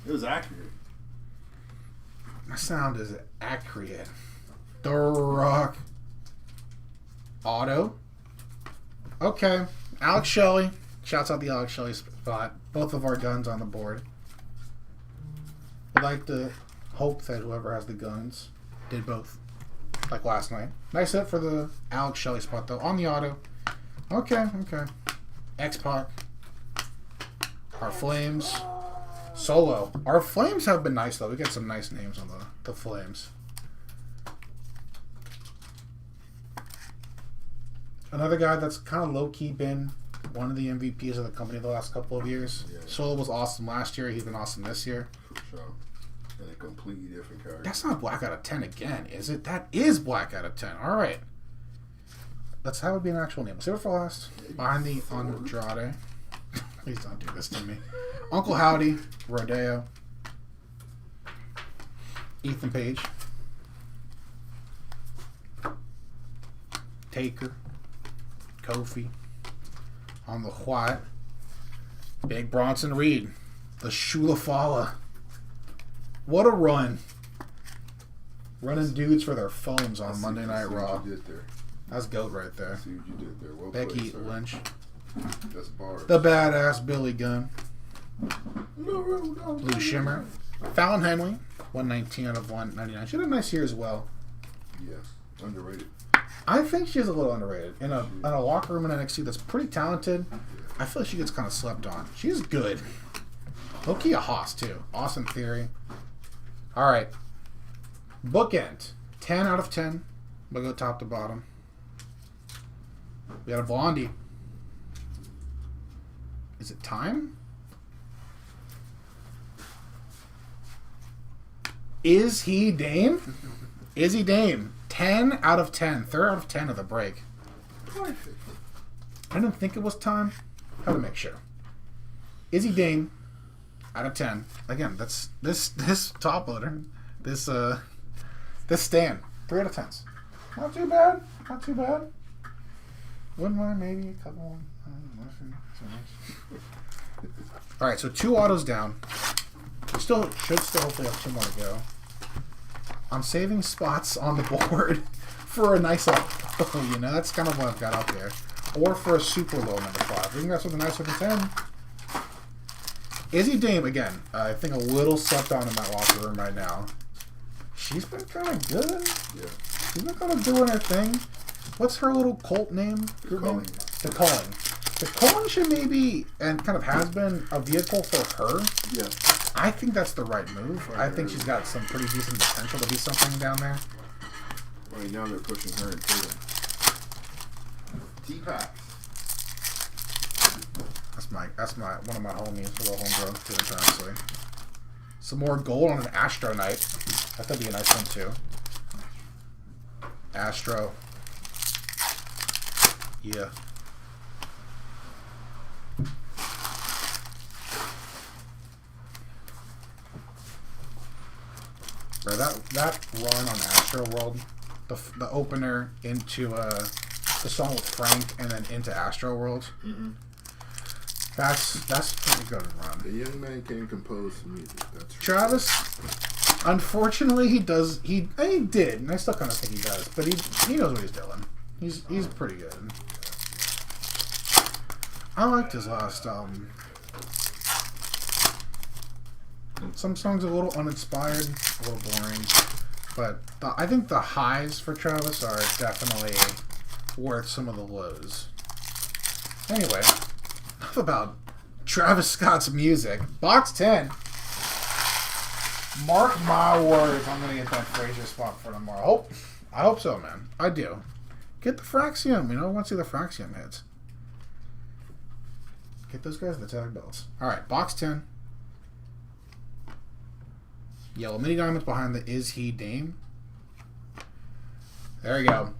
it was accurate. My sound is accurate. The Rock. Auto. Okay. Alex Shelley. Shouts out the Alex Shelley spot. Both of our guns on the board. I'd like to hope that whoever has the guns did both. Like last night. Nice hit for the Alex Shelley spot, though. On the auto. Okay. X-Pac. Our Flames. Solo. Our Flames have been nice, though. We got some nice names on the Flames. Another guy that's kind of low-key been one of the MVPs of the company the last couple of years. Yeah. Solo was awesome last year. He's been awesome this year. For sure. And a completely different character. That's not Black out of 10 again, is it? That is Black out of 10. All right. Let's have it be an actual name. Save it for last. Behind the Andrade. Please don't do this to me. Uncle Howdy. Rodeo. Ethan Page. Taker. Kofi. On the white. Big Bronson Reed. The Shulafala. What a run. Running dudes for their phones on Monday Night Raw. You did there. That's GOAT right there. See what you did there. Well Becky played, sir. Lynch. That's bars. The badass Billy Gunn. Blue Shimmer. Fallon Henley. 119 out of 199. She had a nice year as well. Yeah. Underrated. I think she's a little underrated. In a locker room in NXT that's pretty talented, I feel like she gets kind of slept on. She's good. Low-key a Haas, too. Awesome Theory. All right. Bookend. 10 out of 10. We'll go top to bottom. We got a Blondie. Is it time? Is he Dame? Is he Dame? 10 out of 10. 3rd out of 10 of the break. Perfect. I didn't think it was time. How to make sure. Is he Dame? Out of 10. Again, that's this top loader. This stand. 3 out of 10s. Not too bad. Not too bad. Wouldn't mind maybe a couple. All right, so 2 autos down. We should still hopefully have 2 more to go. I'm saving spots on the board for a nice auto. You know, that's kind of what I've got out there. Or for a super low number 5. We can get something nice with a 10. Izzy Dame, again, I think a little slept on in that locker room right now. She's been kind of good. Yeah. She's been kind of doing her thing. What's her little cult name? The Calling. The Calling. The Calling should maybe, and kind of has been, a vehicle for her. Yeah. I think that's the right move. I think she's got some pretty decent potential to be something down there. Right now they're pushing her and Tatum. T-Pax. That's my one of my homies, a little homegrown too, honestly. Some more gold on an Astro Knight. That could be a nice one too. Astro. Yeah. Bro, that run on Astro World, the opener into the song with Frank and then into Astro World. Mm-hmm. That's a pretty good run. The young man can compose some music. That's Travis, unfortunately, he did, and I still kind of think he does, but he knows what he's doing. He's pretty good. I liked his last album. Some songs are a little uninspired, a little boring, but I think the highs for Travis are definitely worth some of the lows. Anyway, enough about Travis Scott's music. Box 10. Mark my words, I'm gonna get that Frazier spot for tomorrow. I hope so, man. I do. Get the Fraxium. I want to see the Fraxium hits. Get those guys the tag belts. All right, box 10. Yellow mini diamonds behind the Is He Dame. There you go.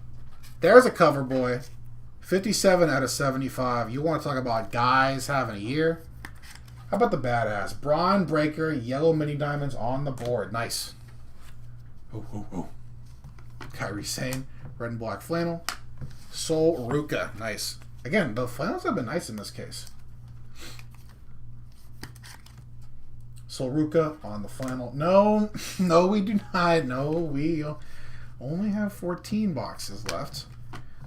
There's a cover boy. 57 out of 75. You want to talk about guys having a year? How about the badass? Braun Breaker, yellow mini diamonds on the board. Nice. Ooh, ooh, ooh. Kairi Sane, red and black flannel. Sol Ruka. Nice. Again, the flannels have been nice in this case. Sol Ruka on the flannel. No, we do not. No, we only have 14 boxes left.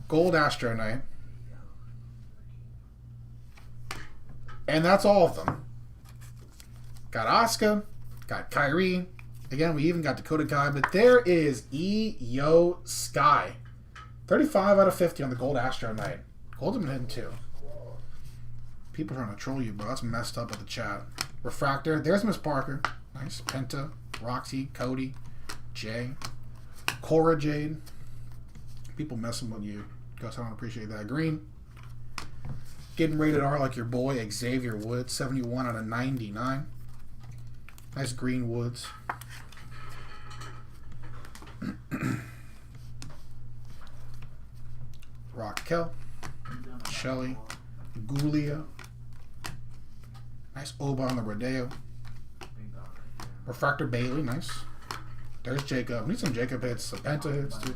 Gold Astro Knight. And that's all of them. Got Asuka. Got Kairi. Again, we even got Dakota Kai. But there is Io Sky. 35 out of 50 on the Gold Astro Knight. Gold's been hitting too. People trying to troll you, bro. That's messed up with the chat. Refractor. There's Miss Parker. Nice. Penta. Roxy. Cody. Jay. Cora Jade. People messing with you. Guys, I don't appreciate that. Green. Getting rated R like your boy Xavier Woods. 71 out of 99. Nice green Woods. Raquel. Shelly. Gulia. Nice Oba on the Rodeo. Refractor Bailey, nice. There's Jacob. We need some Jacob hits, some Penta hits too.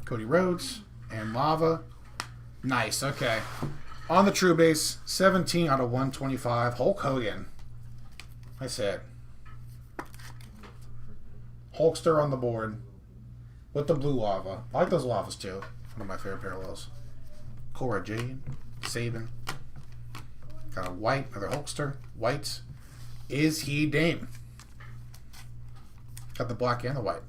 Cody Rhodes and Lava. Nice, okay. On the true base, 17 out of 125. Hulk Hogan. Nice hit. Hulkster on the board with the blue lava. I like those lavas too. One of my favorite parallels. Cora Jade, Sabin. Got a white, another Hulkster. White. Is he Dame? Got the black and the white.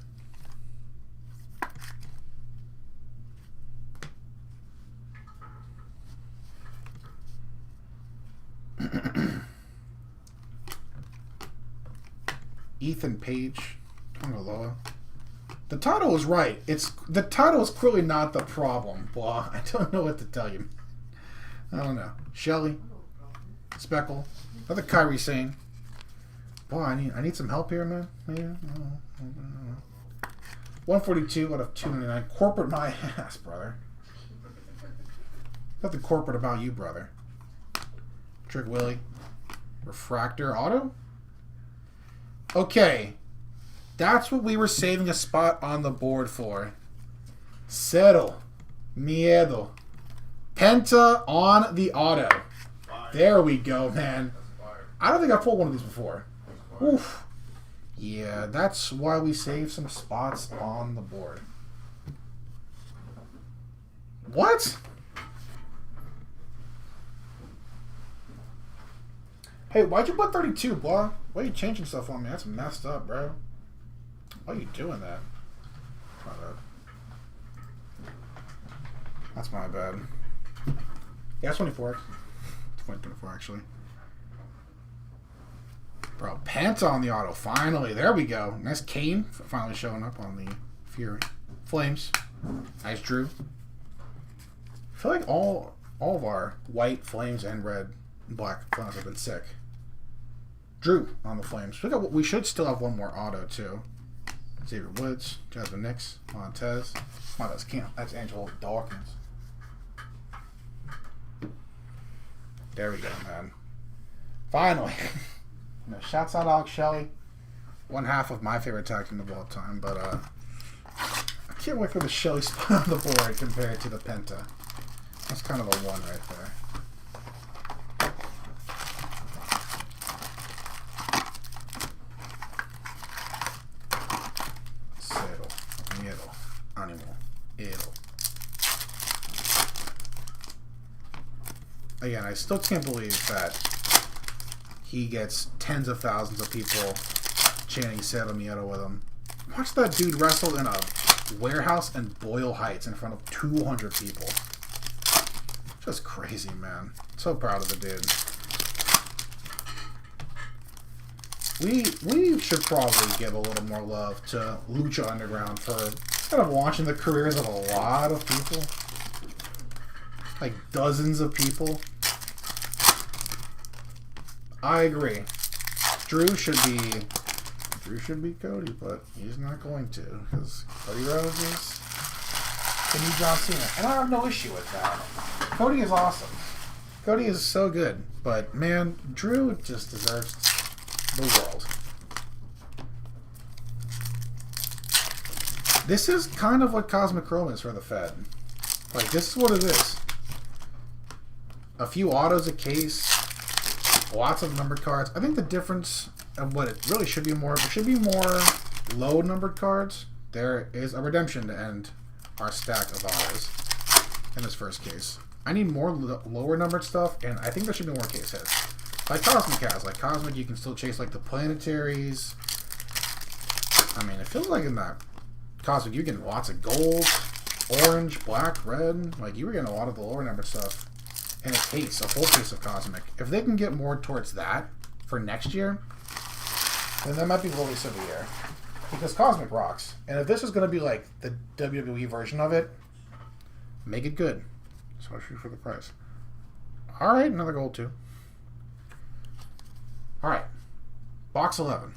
Ethan Page, Tongaloa. The title is right. The title is clearly not the problem. Blah. I don't know what to tell you. I don't know. Shelly, Speckle, another Kyrie Sane. Boy, I need some help here, man. Yeah. 142 out of 299. Corporate my ass, brother. Nothing corporate about you, brother. Trick Willie. Refractor auto. Okay. That's what we were saving a spot on the board for. Cero. Miedo. Penta on the auto. There we go, man. I don't think I pulled one of these before. Oof. Yeah, that's why we saved some spots on the board. What? Hey, why'd you put 32, boy? Why are you changing stuff on me? That's messed up, bro. Why are you doing that? My bad. That's my bad. Yeah, it's 24. 24, actually. Bro, Panta on the auto. Finally. There we go. Nice Kane finally showing up on the Fury. Flames. Nice Drew. I feel like all of our white, flames, and red and black flames have been sick. Drew on the Flames. We should still have one more auto, too. Xavier Woods, Jasmine Nix, Montez. Montez can't. That's Angelo Dawkins. There we go, man. Finally. Shouts out Alex Shelley. One half of my favorite tag team of all time, but I can't wait for the Shelley spot on the board compared to the Penta. That's kind of a one right there. Again, I still can't believe that he gets tens of thousands of people chanting Cero Miedo with him. Watch that dude wrestle in a warehouse in Boyle Heights in front of 200 people. Just crazy, man. So proud of the dude. We should probably give a little more love to Lucha Underground for kind of launching the careers of a lot of people. Like dozens of people. I agree. Drew should be Cody, but he's not going to because Cody Rhodes is the new John Cena, and I have no issue with that. Cody is awesome. Cody is so good, but man, Drew just deserves the world. This is kind of what Cosmic Chrome is for the Fed. Like, this is what it is. A few autos a case. Lots of numbered cards. I think the difference of what it really should be more, there should be more low numbered cards. There is a redemption to end our stack of autos in this first case. I need more lower numbered stuff, and I think there should be more case hits. Like Cosmic has. Like Cosmic, you can still chase like the planetaries. I mean, it feels like in that Cosmic, you're getting lots of gold, orange, black, red. Like, you were getting a lot of the lower numbered stuff. In a case, a full case of Cosmic. If they can get more towards that for next year, then that might be release of the year. Because Cosmic rocks. And if this is going to be like the WWE version of it, make it good. Especially for the price. Alright, another gold too. Alright. Box 11.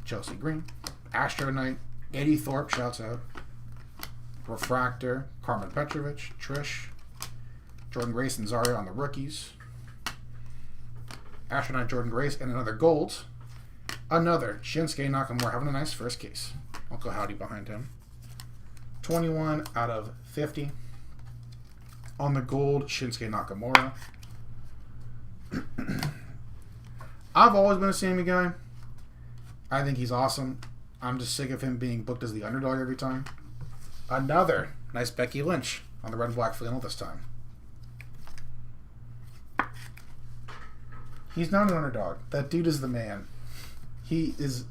Chelsea Green. Astro Knight. Eddie Thorpe, shouts out. Refractor. Carmen Petrovich. Trish. Jordan Grace and Zarya on the rookies. Astronaut Jordan Grace, and another gold. Another Shinsuke Nakamura having a nice first case. Uncle Howdy behind him. 21 out of 50. On the gold, Shinsuke Nakamura. I've always been a Sammy guy. I think he's awesome. I'm just sick of him being booked as the underdog every time. Another nice Becky Lynch on the red and black flannel this time. He's not an underdog. That dude is the man. He is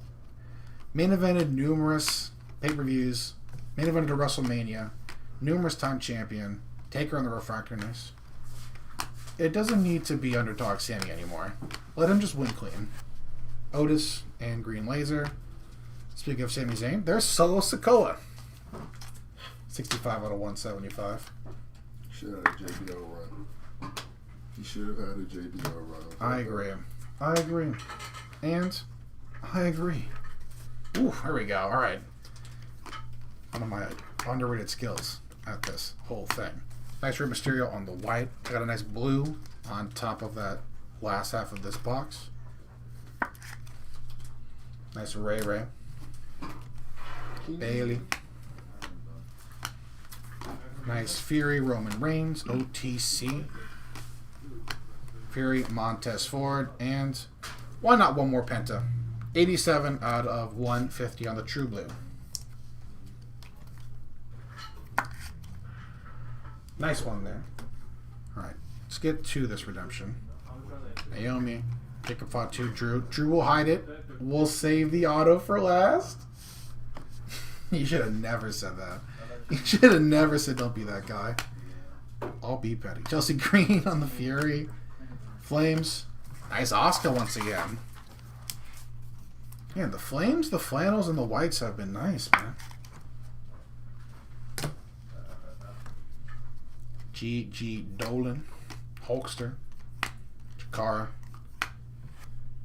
main evented numerous pay-per-views, main evented a WrestleMania, numerous time champion, Taker on the refractorness. It doesn't need to be underdog Sammy anymore. Let him just win clean. Otis and Green Laser. Speaking of Sami Zayn, there's Solo Sikoa. 65 out of 175. Should have had a JBL run. He should have had a JBL run. I agree. I agree. And I agree. Ooh, there we go. All right. One of my underrated skills at this whole thing. Nice Rey Mysterio on the white. I got a nice blue on top of that last half of this box. Nice Ray. Bailey. Nice Fury, Roman Reigns, OTC. Fury, Montez Ford, and why not one more Penta? 87 out of 150 on the True Blue. Nice one there. Alright, let's get to this redemption. Naomi, Jacob Fatu, Drew. Drew will hide it. We'll save the auto for last. You should have never said that. You should have never said don't be that guy. I'll be petty. Chelsea Green on the Fury. Flames. Nice Asuka once again. Man, the Flames, the flannels, and the whites have been nice, man. G. Dolan. Hulkster. Chikara.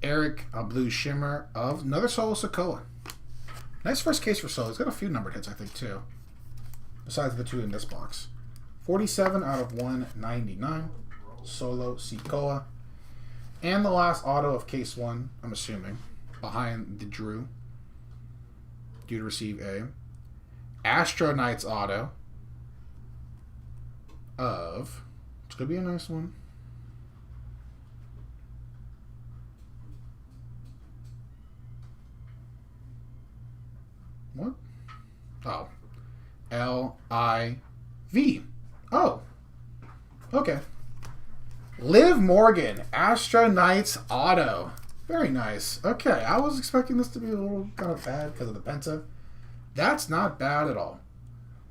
Eric, a blue shimmer of another Solo Sikoa. Nice first case for Solo. He's got a few numbered hits, I think, too. Besides the two in this box. 47 out of 199. Solo Sikoa. And the last auto of case 1, I'm assuming, behind the Drew. Due to receive a Astro Knights auto of, it's going to be a nice one. What? Oh. L-I-V. Oh. Okay. Liv Morgan, Astro Knights auto. Very nice. Okay, I was expecting this to be a little kind of bad because of the Penta. That's not bad at all.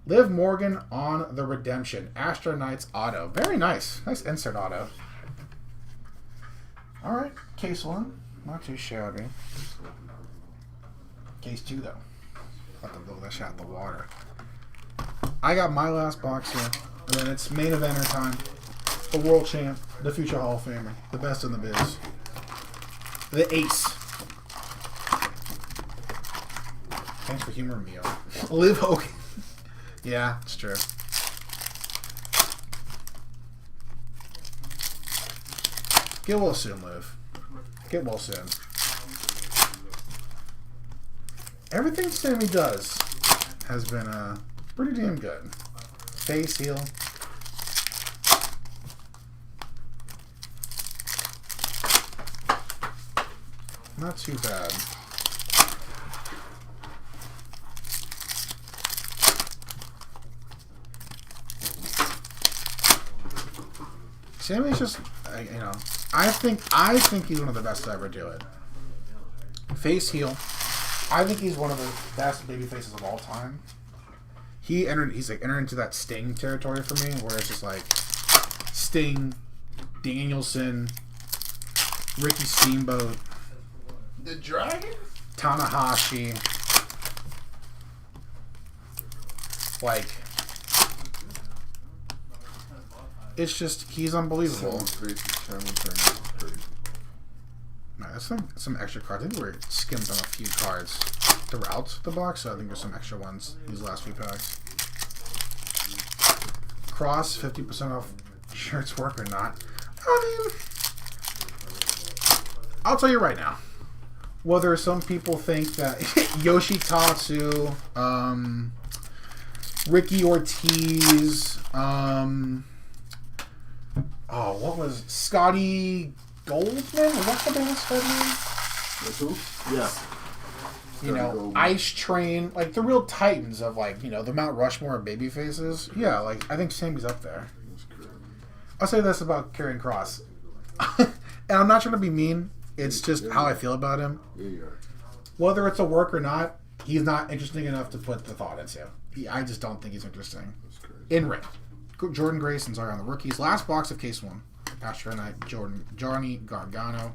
Liv Morgan on the redemption. Astro Knights auto. Very nice. Nice insert auto. Alright, case 1. Not too shabby. Case 2, though. Let them blow that shot in the water. I got my last box here. And then it's main eventer time. The world champ. The future Hall of Famer. The best in the biz. The ace. Thanks for humoring me out. Liv Hogan. Yeah, it's true. Get well soon, Liv. Get well soon. Everything Sammy does has been pretty damn good. Face, heel. Not too bad. Sammy's just, you know, I think he's one of the best to ever do it. Face, heel. I think he's one of the best baby faces of all time. He's like entered into that Sting territory for me, where it's just like Sting, Danielson, Ricky Steamboat, the Dragon, Tanahashi. Like, it's just, he's unbelievable. That's some extra cards. I think we're skimmed on a few cards throughout the box, so I think there's some extra ones these last few packs. Cross, 50% off shirts work or not. I mean, I'll tell you right now. Whether some people think that Yoshitatsu, Ricky Ortiz, what was Scotty Goldman? Was that the name of Scotty? That's who? Yeah. You know, Ice Train, like the real titans of like, you know, the Mount Rushmore of baby faces. Yeah, like I think Sammy's up there. I'll say this about Karrion Kross. And I'm not trying to be mean. It's just how I feel about him. Whether it's a work or not, he's not interesting enough to put the thought into. I just don't think he's interesting. In ring. Jordan Grayson's are on the rookies. Last box of case 1. Astro Knight, Johnny Gargano.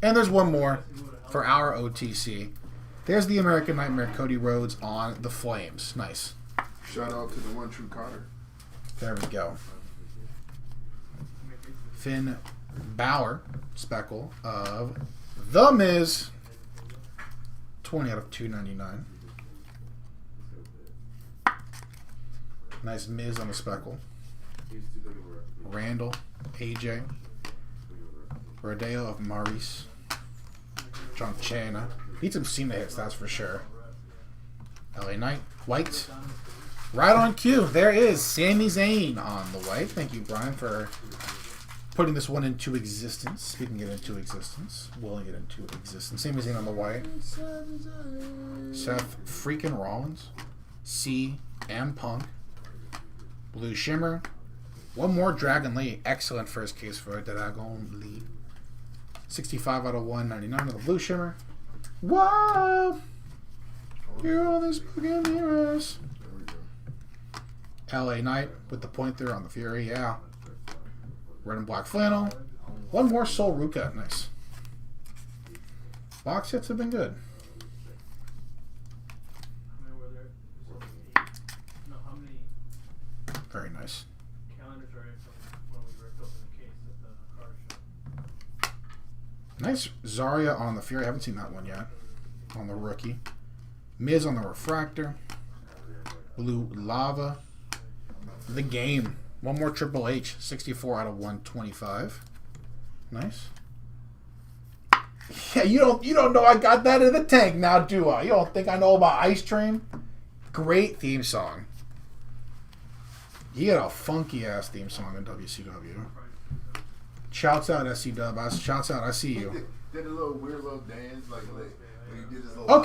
And there's one more for our OTC. There's the American Nightmare Cody Rhodes on the Flames. Nice. Shout out to the one true Connor. There we go. Finn Balor, speckle of The Miz. 20 out of 299. Nice Miz on the speckle. Randall, AJ. Rodeo of Maurice. John Chana. Need some Cena hits, that's for sure. LA Knight, white. Right on cue. There is Sami Zayn on the white. Thank you, Brian, for putting this one into existence. Speaking it into existence. Willing it into existence. Sami Zayn on the white. Seth freaking Rollins. CM Punk. Blue Shimmer. One more Dragon Lee. Excellent first case for Dragon Lee. 65 out of 199 of the Blue Shimmer. Whoa! You're all these fucking mirrors. LA Knight with the point there on the Fury. Yeah. Red and black flannel. One more Sol Ruka. Nice. Box hits have been good. Very nice. Nice Zarya on the Fury. I haven't seen that one yet. On the rookie. Miz on the Refractor. Blue Lava. The Game. One more Triple H. 64 out of 125. Nice. Yeah, you don't know I got that in the tank now, do I? You don't think I know about Ice Train? Great theme song. He had a funky ass theme song in WCW. Shouts out SC Dub. Shouts out. I see you. Did a little weird little dance like when he did his little.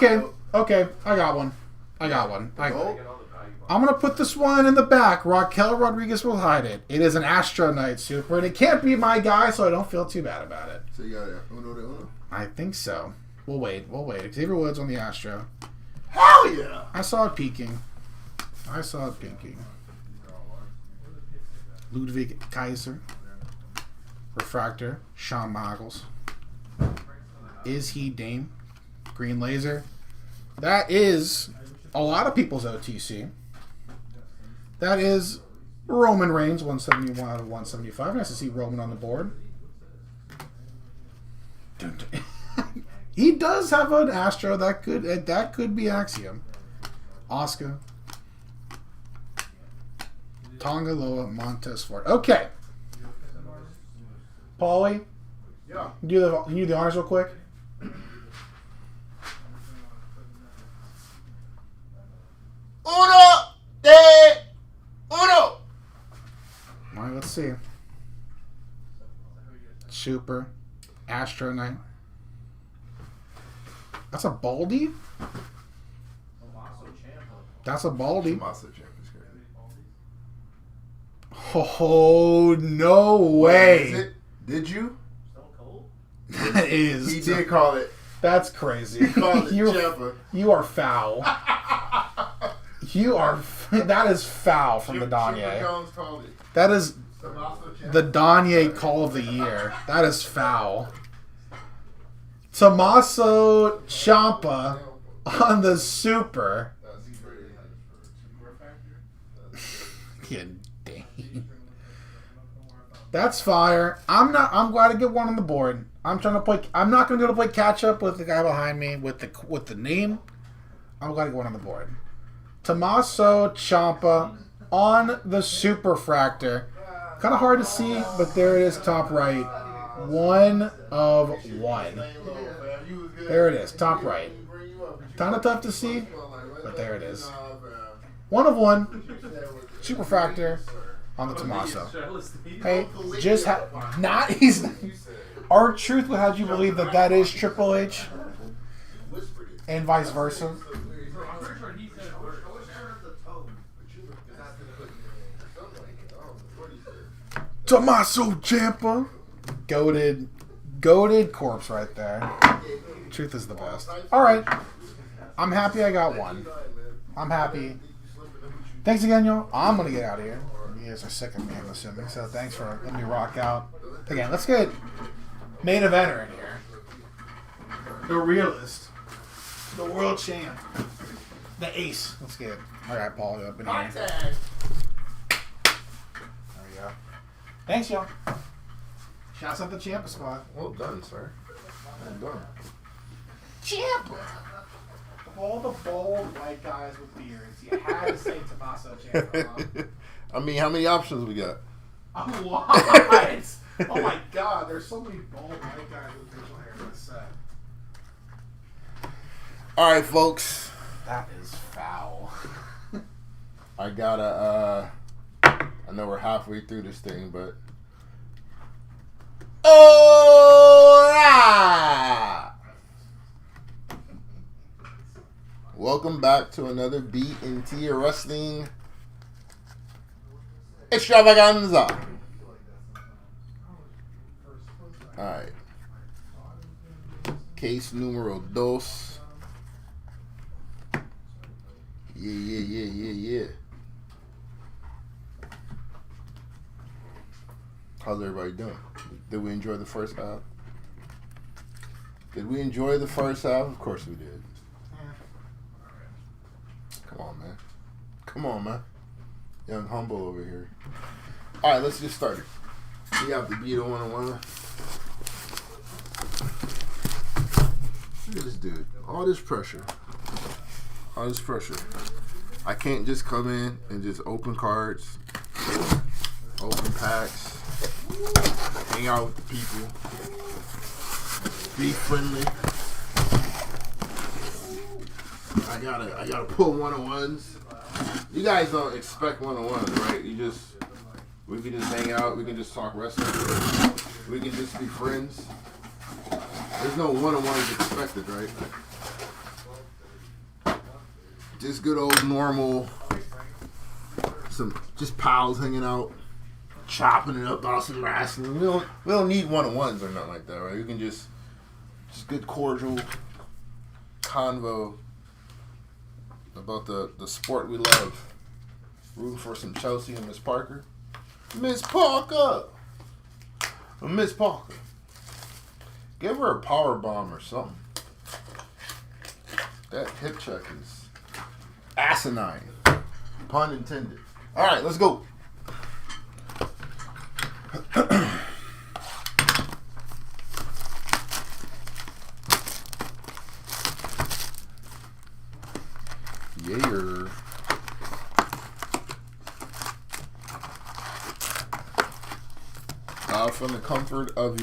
Okay. I got one. I'm gonna put this one in the back. Raquel Rodriguez will hide it. It is an Astro Knight Super, and it can't be my guy, so I don't feel too bad about it. So you got Uno de Uno? I think so. We'll wait. Xavier Woods on the Astro. Hell yeah! I saw it peeking. Ludwig Kaiser. Refractor. Shawn Michaels. Is he Dame? Green Laser. That is a lot of people's OTC. That is Roman Reigns, 171 out of 175. Nice to see Roman on the board. He does have an Astro that could be Axiom. Oscar. Tongaloa Montez Ford. Okay. Paulie? Yeah. Can you do the honors real quick? Uno de Uno! Alright, let's see. Super. Astro Knight. That's a Baldy? That's a Baldy. Oh, no way. Is it? Did you? That is. He did call it. That's crazy. He called it Champa. You are foul. That is foul from the Danye. That is the Danye call of the year. That is foul. Tommaso Ciampa on the Super. Good dang. That's fire. I'm glad to get one on the board. I'm not going to be able to play catch up with the guy behind me with the name. I'm glad to get one on the board. Tommaso Ciampa on the Superfractor. Kind of hard to see, but there it is, top right. 1 of 1. There it is, top right. Kind of tough to see, but there it is. 1 of 1. Super Factor on the Tommaso. Hey, just not he's. Our truth would have you believe that that is Triple H, and vice versa. Tommaso Ciampa. Goated corpse right there. Truth is the best. Alright. I'm happy I got one. I'm happy. Thanks again, y'all. I'm going to get out of here. You guys are sick of me, I'm assuming. So thanks for letting me rock out. Again, let's get main eventer in here. The realist. The world champ. The ace. Let's get it. Alright, Paul, up in here. There we go. Thanks, y'all. Shouts out the Ciampa spot. Well done, sir. Well done. Ciampa! Of all the bald white guys with beards, you had to say Tommaso Ciampa. Huh? I mean, how many options we got? What? Oh my god, there's so many bald white guys with facial hair in this set. Alright, folks. That is foul. I gotta, I know we're halfway through this thing, but. Hola! Welcome back to another B&T Wrestling Extravaganza. Alright. Case numero dos. Yeah. How's everybody doing? Did we enjoy the first half? Did we enjoy the first half? Of course we did. Come on, man. Young Humble over here. Alright, let's get started. We have to beat a one-on-one. Look at this dude. All this pressure. I can't just come in and just open cards, open packs, hang out with the people, be friendly. I gotta pull one-on-ones. You guys don't expect one-on-ones, right? We can just hang out, we can just talk wrestling, we can just be friends. There's no one-on-ones expected, right? Just good old normal, just pals hanging out, chopping it up about some wrestling. We don't need one-on-ones or nothing like that, right? We can just good cordial convo about the sport we love. Rooting for some Chelsea and Miss Parker. Miss Parker! Give her a power bomb or something. That hip check is asinine. Pun intended. Alright, let's go. Yeah. From the comfort of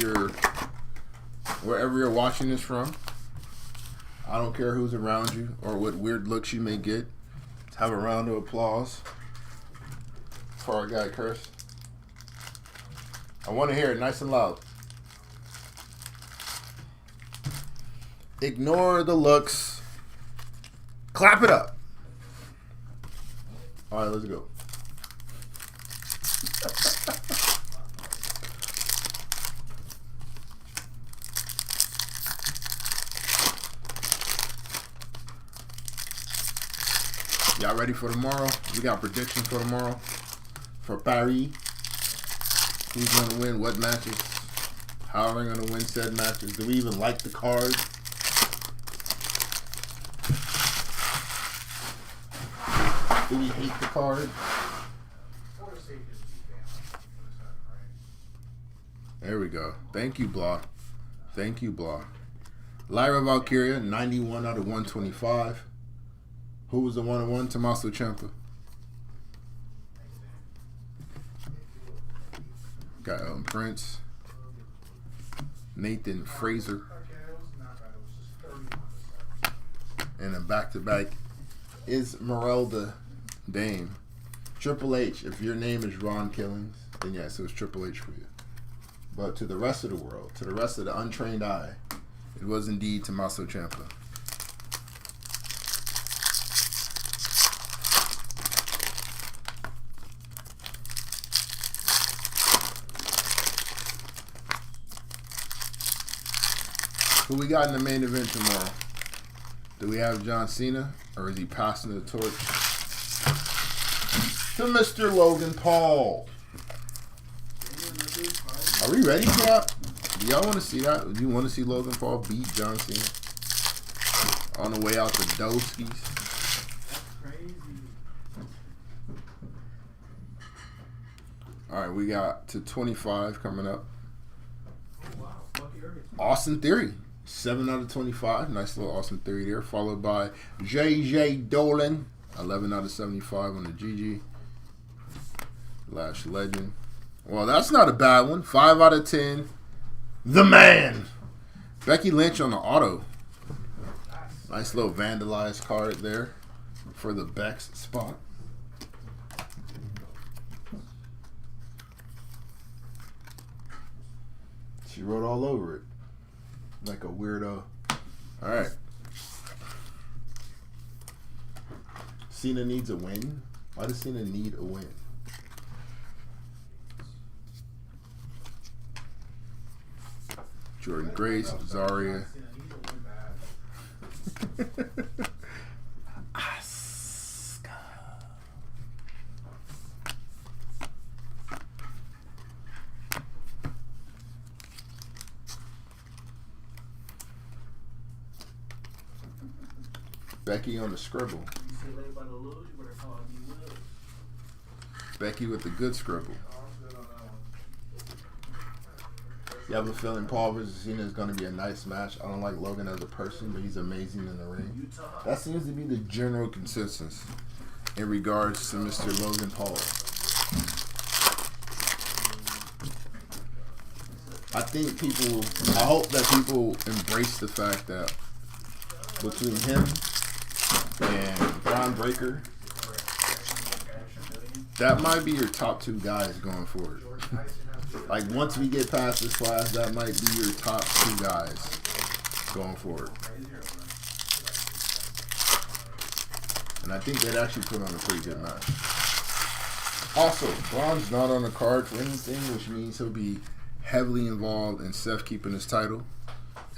wherever you're watching this from. I don't care who's around you or what weird looks you may get. Let's have a round of applause for our guy, Curse. I want to hear it nice and loud. Ignore the looks. Clap it up. All right, let's go. Y'all ready for tomorrow? We got predictions for tomorrow. For Paris. Who's going to win what matches? How are we going to win said matches? Do we even like the card? Do we hate the card? There we go. Thank you, Blah. Lyra Valkyria, 91 out of 125. Who was the one-on-one? Tommaso Ciampa. Got Prince. Nathan Fraser. And then back-to-back is Merelda Dame. Triple H, if your name is Ron Killings, then yes, it was Triple H for you. But to the rest of the world, to the rest of the untrained eye, it was indeed Tommaso Ciampa. Who we got in the main event tomorrow? Do we have John Cena, or is he passing the torch to Mr. Logan Paul? Are we ready for that? Do y'all want to see that? Do you want to see Logan Paul beat John Cena on the way out the Doskies? That's crazy. All right, we got to 25 coming up. Oh, wow. Austin Theory, 7 out of 25. Nice little Austin Theory there. Followed by J.J. Dolan, 11 out of 75 on the GG. Lash Legend. Well, that's not a bad one. 5 out of 10. The man. Becky Lynch on the auto. Nice little vandalized card there for the Bex spot. She wrote all over it. Like a weirdo. Alright. Cena needs a win? Why does Cena need a win? Jordan Grace, Zarya. Becky on the scribble. Becky with the good scribble. You have a feeling Paul versus Cena is going to be a nice match. I don't like Logan as a person, but he's amazing in the ring. That seems to be the general consensus in regards to Mr. Logan Paul. I hope that people embrace the fact that between him and Braun Breaker, that might be your top 2 guys going forward. Like, once we get past this class, that might be your top 2 guys going forward. And I think they'd actually put on a pretty good match. Also, Braun's not on the card for anything, which means he'll be heavily involved in Seth keeping his title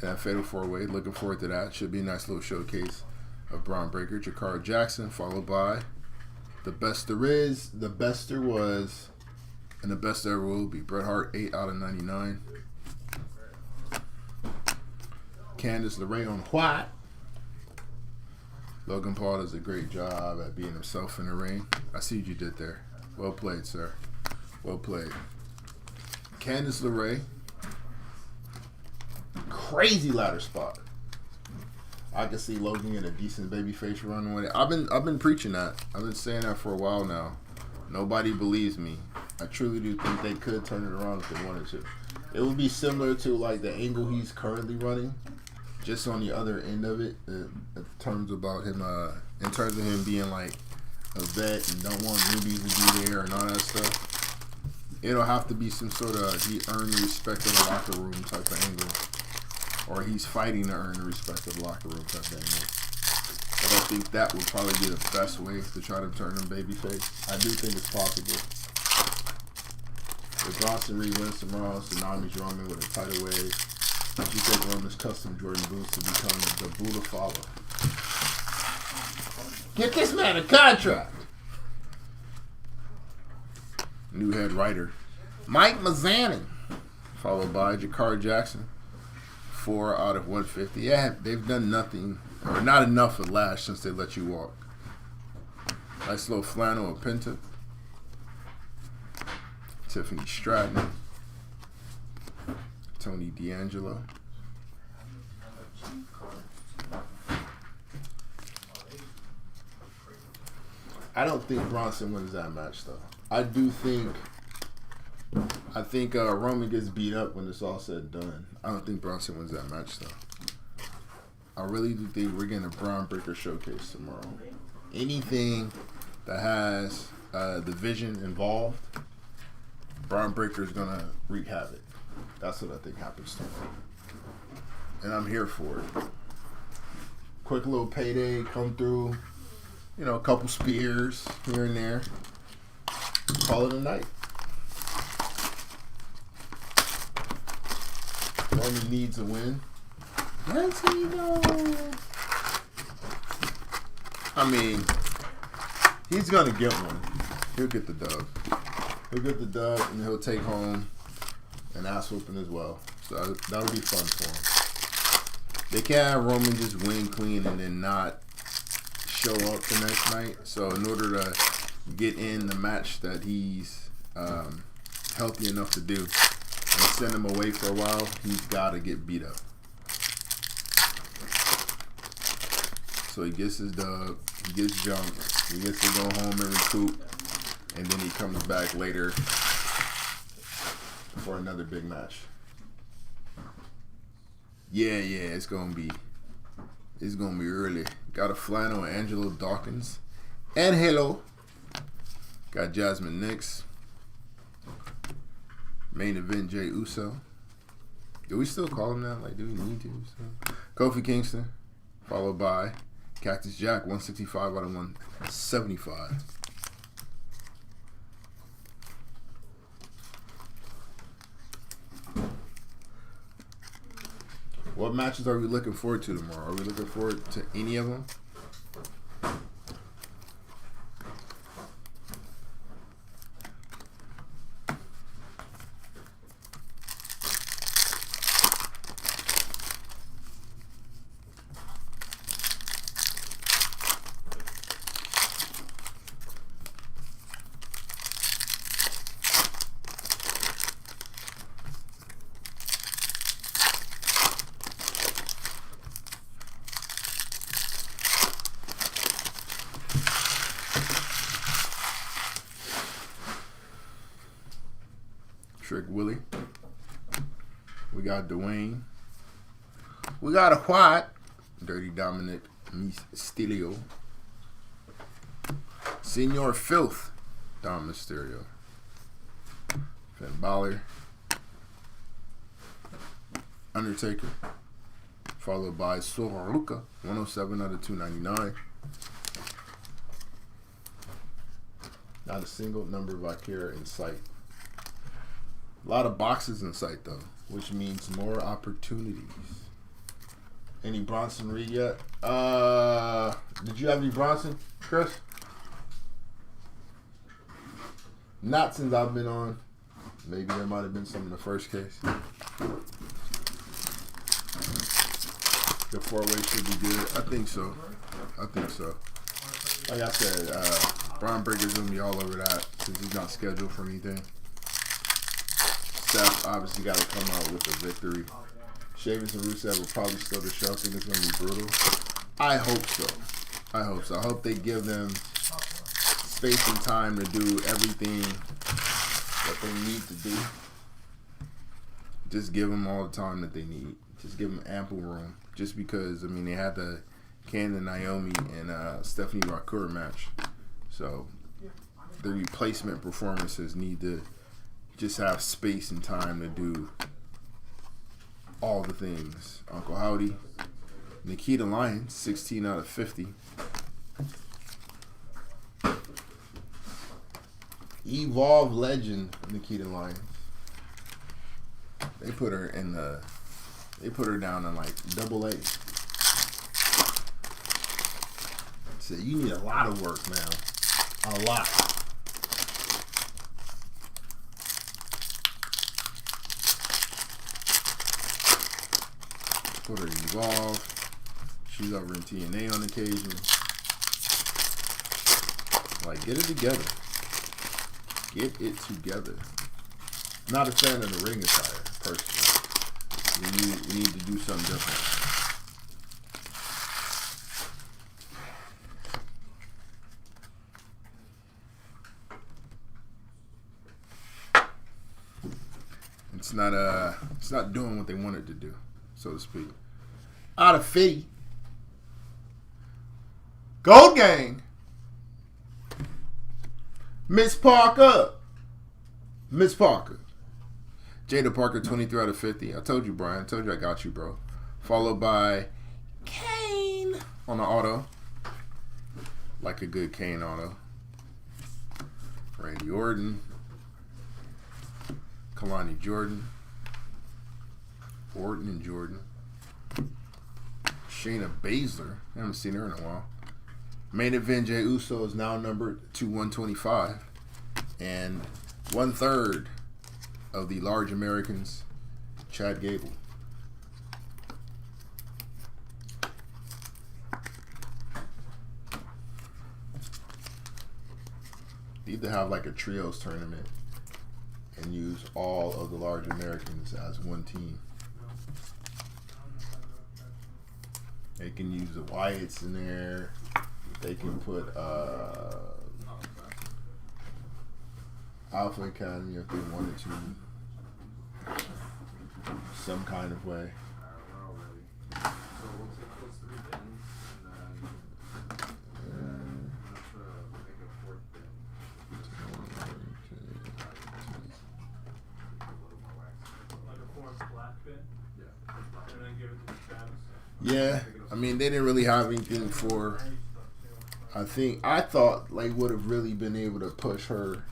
in that Fatal 4-Way. Looking forward to that. Should be a nice little showcase of Braun Breaker. Jakara Jackson, followed by the best there is, the best there was, and the best ever will be Bret Hart, 8 out of 99. Candice LeRae on white. Logan Paul does a great job at being himself in the ring. I see what you did there. Well played, sir. Well played. Candice LeRae. Crazy ladder spot. I can see Logan in a decent babyface run with it. I've been preaching that. I've been saying that for a while now. Nobody believes me. I truly do think they could turn it around if they wanted to. It would be similar to like the angle he's currently running, just on the other end of it. In terms of him being like a vet and don't want newbies to be there and all that stuff. It'll have to be some sort of he earned the respect of the locker room type of angle, or he's fighting to earn the respect of the locker room type of angle. But I think that would probably be the best way to try to turn him babyface. I do think it's possible. If Bronson Reed wins tomorrow, Tsunami's Roman with a title wave. You take Roman's custom Jordan boots to become the Buddha follower. Get this man a contract. New head writer, Mike Mazzani, followed by Jakara Jackson, 4 out of 150. Yeah, they've done nothing, or not enough for Lash since they let you walk. Nice little flannel and Penta. Tiffany Stratton. Tony D'Angelo. I don't think Bronson wins that match, though. I do think I think Roman gets beat up when it's all said and done. I don't think Bronson wins that match, though. I really do think we're getting a Braun Breaker showcase tomorrow. Anything that has the Vision involved, Braun Breaker is going to wreak havoc. That's what I think happens tomorrow. And I'm here for it. Quick little payday, come through. You know, a couple spears here and there. Call it a night. Roman needs a win. Does he know? I mean, he's going to get one. He'll get the dub. He'll get the dub and he'll take home an ass whooping as well. So that'll be fun for him. They can't have Roman just win clean and then not show up the next night. So in order to get in the match that he's healthy enough to do and send him away for a while, he's got to get beat up. So he gets his dub, he gets jumped, he gets to go home and recoup, and then he comes back later for another big match. Yeah, it's gonna be early. Got a flannel Angelo Dawkins and Halo. Got Jasmine Nix. Main event Jey Uso. Do we still call him that? Like, do we need to? So. Kofi Kingston, followed by Cactus Jack, 165 out of 175. What matches are we looking forward to tomorrow? Are we looking forward to any of them? Trick Willie. We got Dwayne. We got a White. Dirty Dominic Mysterio. Senor Filth. Dom Mysterio. Finn Balor. Undertaker. Followed by Soroka. 107 out of 299. Not a single number of Akira in sight. A lot of boxes in sight, though, which means more opportunities. Any Bronson Reed yet? Did you have any Bronson, Chris? Not since I've been on. Maybe there might have been some in the first case. The four-way should be good. I think so. Like I said, Braun Breaker's going to be all over that since he's not scheduled for anything. Seth obviously got to come out with a victory. Sheamus and Rusev will probably steal the show. I think it's going to be brutal. I hope so. I hope they give them space and time to do everything that they need to do. Just give them all the time that they need. Just give them ample room. Just because, I mean, they had the Candice Naomi and Stephanie Rakur match. So the replacement performances need to just have space and time to do all the things. Uncle Howdy. Nikita Lyons, 16 out of 50. Evolve legend Nikita Lyons. They put her down in like double A. So you need a lot of work now. A lot. Put her in Evolve. She's over in TNA on occasion. Like, get it together. Get it together. Not a fan of the ring attire, personally. We need to do something different. not doing what they wanted to do, so to speak. Out of 50. Gold Gang. Miss Parker. Jada Parker, 23 out of 50. I told you, Brian. I told you I got you, bro. Followed by Kane on the auto. Like a good Kane auto. Randy Orton. Kalani Jordan. Orton and Jordan. Shayna Baszler. I haven't seen her in a while. Main event, Jey Uso is now numbered to 125. And 1/3 of the large Americans, Chad Gable. Need to have like a trios tournament and use all of the large Americans as one team. They can use the Wyatts in there. They can put Alpha Academy if they wanted to, some kind of way. Yeah, I mean they didn't really have anything for. I thought like would have really been able to push her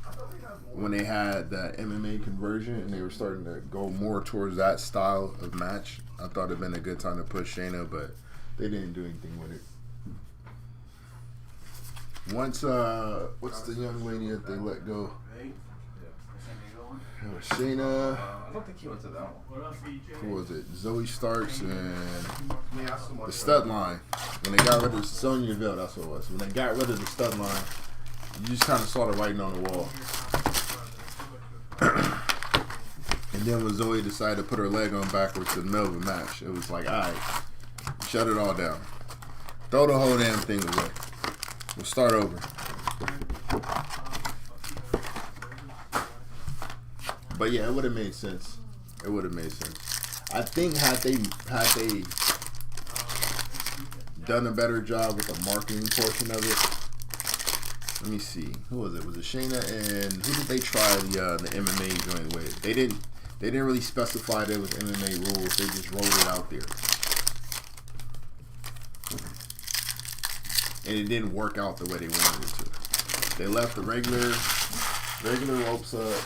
when they had that MMA conversion and they were starting to go more towards that style of match. I thought it'd been a good time to push Shayna, but they didn't do anything with it. Once what's the young lady that they let go? It was Shayna. I don't think he went to that one. Who was it? Zoe Starks and the stud line. When they got rid of Sonya Deville, that's what it was. When they got rid of the stud line, you just kind of saw the writing on the wall. And then when Zoe decided to put her leg on backwards in the middle of a match, it was like, alright, shut it all down. Throw the whole damn thing away. We'll start over. But yeah, it would have made sense. It would have made sense. I think had they done a better job with the marketing portion of it. Let me see. Who was it? Was it Shayna and who did they try the MMA joint with? They didn't really specify there was MMA rules. They just rolled it out there. And it didn't work out the way they wanted it to. They left the regular ropes up.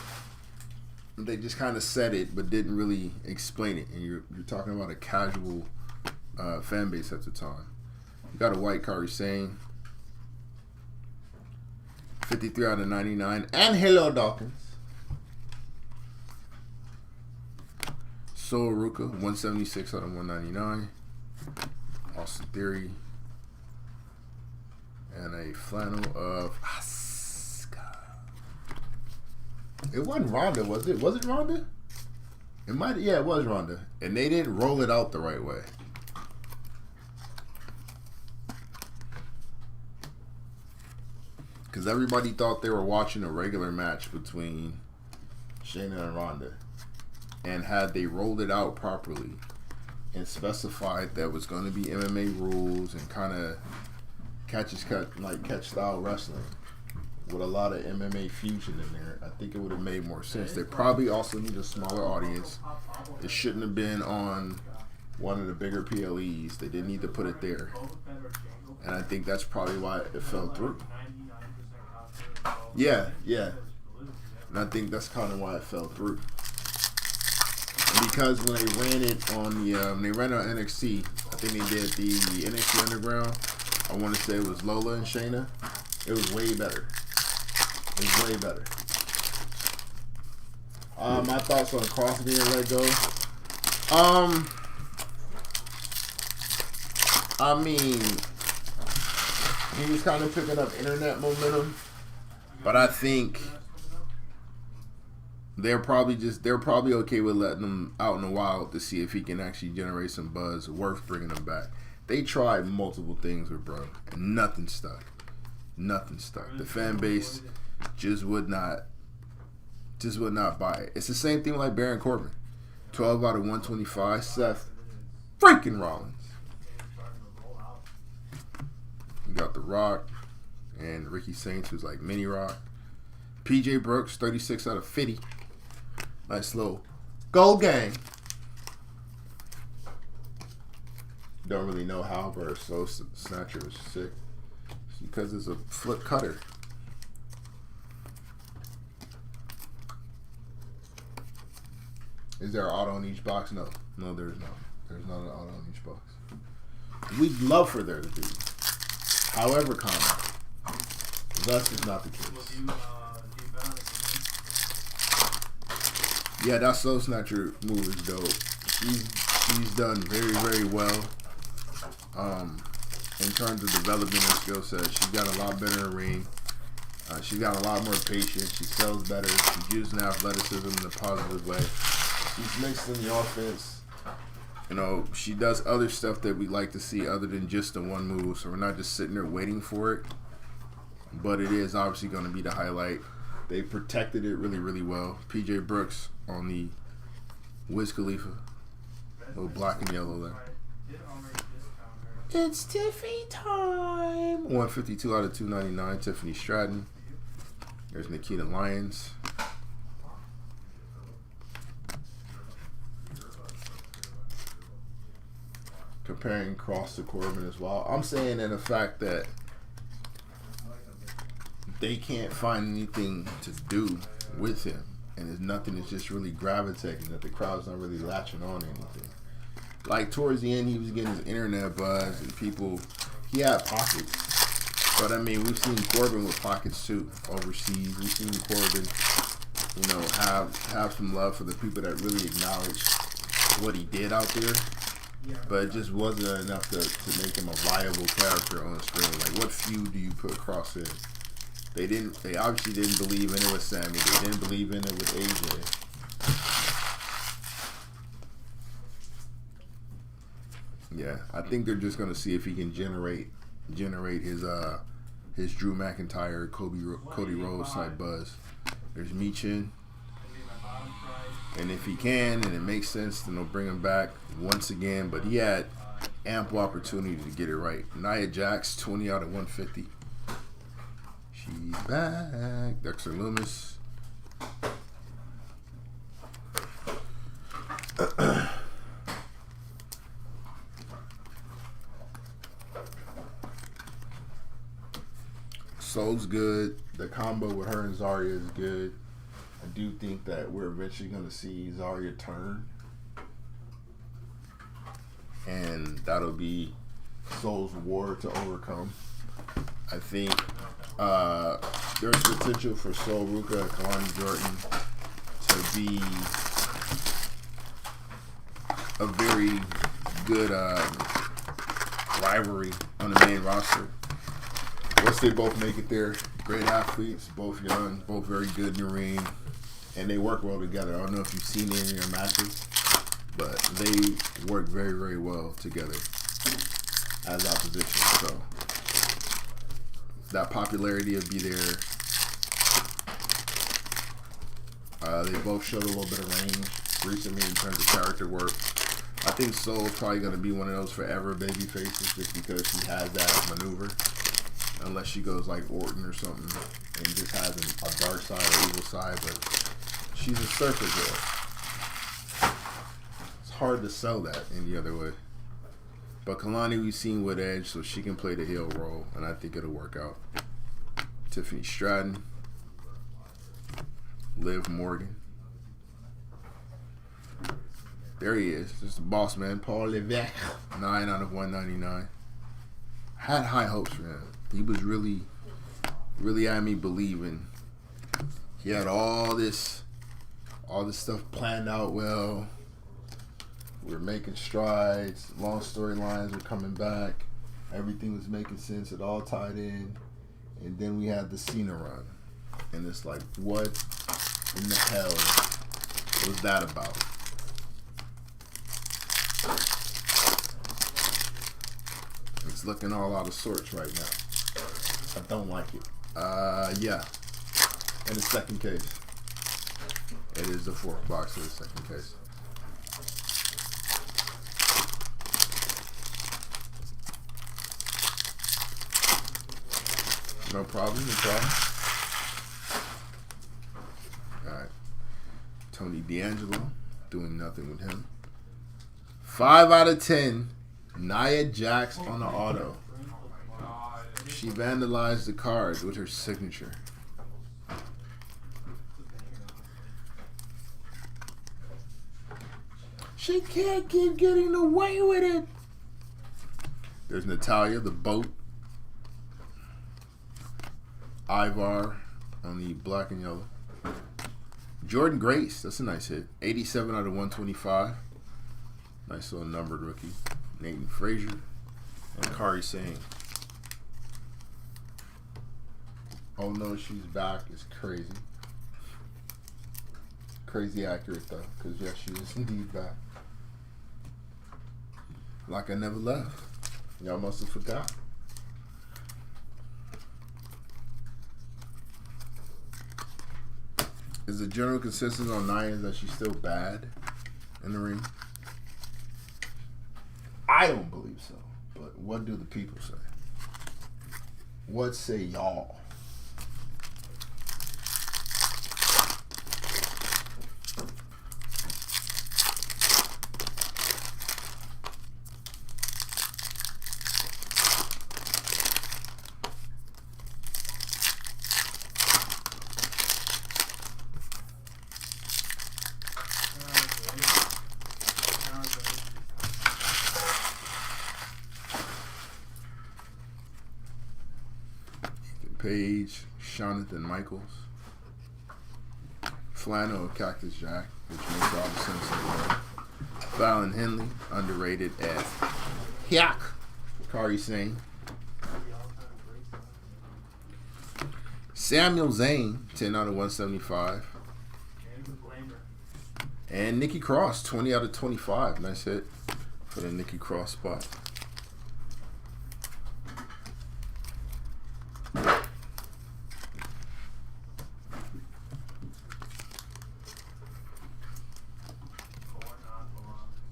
They just kind of said it, but didn't really explain it. And you're talking about a casual fan base at the time. You got a white Kairi Sane, 53 out of 99, and Hello Dawkins. Soul Ruka, 176 out of 199. Austin Theory, and a flannel of Asuka. It wasn't Ronda, was it? Was it Ronda? It might. Yeah, it was Ronda. And they didn't roll it out the right way. Because everybody thought they were watching a regular match between Shayna and Ronda. And had they rolled it out properly and specified that was going to be MMA rules and kind of catch style wrestling with a lot of MMA fusion in there, I think it would have made more sense. They probably also need a smaller audience. It shouldn't have been on one of the bigger PLEs. They didn't need to put it there. And I think that's probably why it fell through. Yeah. And I think that's kind of why it fell through. And because when they ran it on NXT, I think they did the NXT Underground. I want to say it was Lola and Shayna. It was way better. My thoughts on Cross being let go. I mean, he was kind of picking up internet momentum, but I think they're probably okay with letting him out in the wild to see if he can actually generate some buzz worth bringing him back. They tried multiple things with bro, and nothing stuck. The fan base just would not buy it. It's the same thing like Baron Corbin. 12 out of 125. Seth freaking Rollins. You got The Rock and Ricky Saints, who's like mini Rock. PJ Brooks, 36 out of 50. Nice little gold gang. Don't really know how, but Soul Snatcher is sick. It's because it's a flip cutter. Is there an auto in each box? No. No, there's not. There's not an auto in each box. We'd love for there to be. However, thus is not the case. Yeah, that Soul Snatcher move is dope. She's done very, very well. In terms of development and skill set, she's got a lot better in the ring. She's got a lot more patience. She sells better. She's using athleticism in a positive way. She's mixed in the offense. You know, she does other stuff that we like to see other than just the one move. So we're not just sitting there waiting for it. But it is obviously going to be the highlight. They protected it really, really well. PJ Brooks on the Wiz Khalifa. A little black and yellow there. It's Tiffy time. 152 out of 299. Tiffany Stratton. There's Nikita Lyons. Comparing Cross to Corbin as well. I'm saying in the fact that they can't find anything to do with him. And there's nothing that's just really gravitating, that the crowd's not really latching on to anything. Like, towards the end, he was getting his internet buzz, and people, he had pockets. But, I mean, we've seen Corbin with pockets, too, overseas. We've seen Corbin, you know, have some love for the people that really acknowledge what he did out there. But it just wasn't enough to make him a viable character on screen. Like, what feud do you put Cross in? They obviously didn't believe in it with Sammy. They didn't believe in it with AJ. Yeah, I think they're just gonna see if he can generate his Drew McIntyre, Cody Rhodes type buzz. There's Michin, and if he can and it makes sense, then they'll bring him back once again. But he had ample opportunity to get it right. Nia Jax, 20 out of 150. She's back. Dexter Lumis. Soul's good. The combo with her and Zarya is good. I do think that we're eventually going to see Zarya turn. And that'll be Soul's war to overcome. I think there's potential for Soul Ruka and Kalani Jordan to be a very good rivalry on the main roster. Once they both make it there, great athletes, both young, both very good in the ring, and they work well together. I don't know if you've seen any of their matches, but they work very, very well together as opposition. So that popularity will be there. They both showed a little bit of range recently in terms of character work. I think Soul's probably going to be one of those forever baby faces just because she has that maneuver. Unless she goes like Orton or something and just has a dark side or evil side, but she's a surfer girl. It's hard to sell that any other way. But Kalani we've seen with Edge, so she can play the heel role, and I think it'll work out. Tiffany Stratton. Liv Morgan. There he is. Just the boss man, Paul Levesque. 9 out of 199. Had high hopes for him. He was really had me believing. He had all this stuff planned out well. We were making strides. Long storylines were coming back. Everything was making sense. It all tied in. And then we had the Cena run. And it's like, what in the hell was that about? It's looking all out of sorts right now. I don't like it. Yeah. In the second case. It is the fourth box of the second case. problem, no problem. Alright. Tony D'Angelo, doing nothing with him. 5 out of 10. Nia Jax on the auto. She vandalized the card with her signature. She can't keep getting away with it. There's Natalia, the boat. Ivar on the black and yellow. Jordan Grace, that's a nice hit. 87 out of 125. Nice little numbered rookie. Nathan Frazier and Kari Sane. Oh no, she's back. It's crazy. Crazy accurate though, because yes, she is indeed back. Like I never left. Y'all must have forgot. Is the general consensus on Nia that she's still bad in the ring? I don't believe so. But what do the people say? What say y'all? Page, Jonathan Michaels, Flano, Cactus Jack, which makes all the sense in the world. Fallon Henley, underrated as Hyak, Kari Sane. Samuel Zane, 10 out of 175. And Nikki Cross, 20 out of 25. Nice hit for the Nikki Cross spot.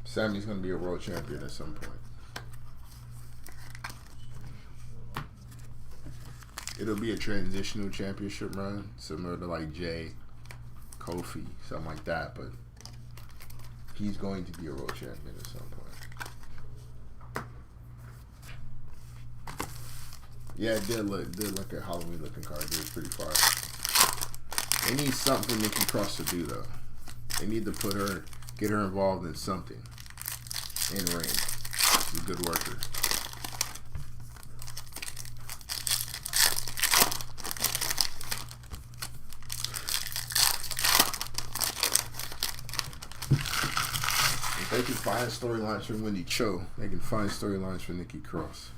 Sammy's going to be a world champion at some point. It'll be a transitional championship run, similar to like Jay, Kofi, something like that, but he's going to be a world champion at some point. Yeah, it did look a Halloween looking card. It was pretty fire. They need something for Nikki Cross to do though. They need to get her involved in something. In ring. She's a good worker. If they can find storylines for Wendy Cho, they can find storylines for Nikki Cross.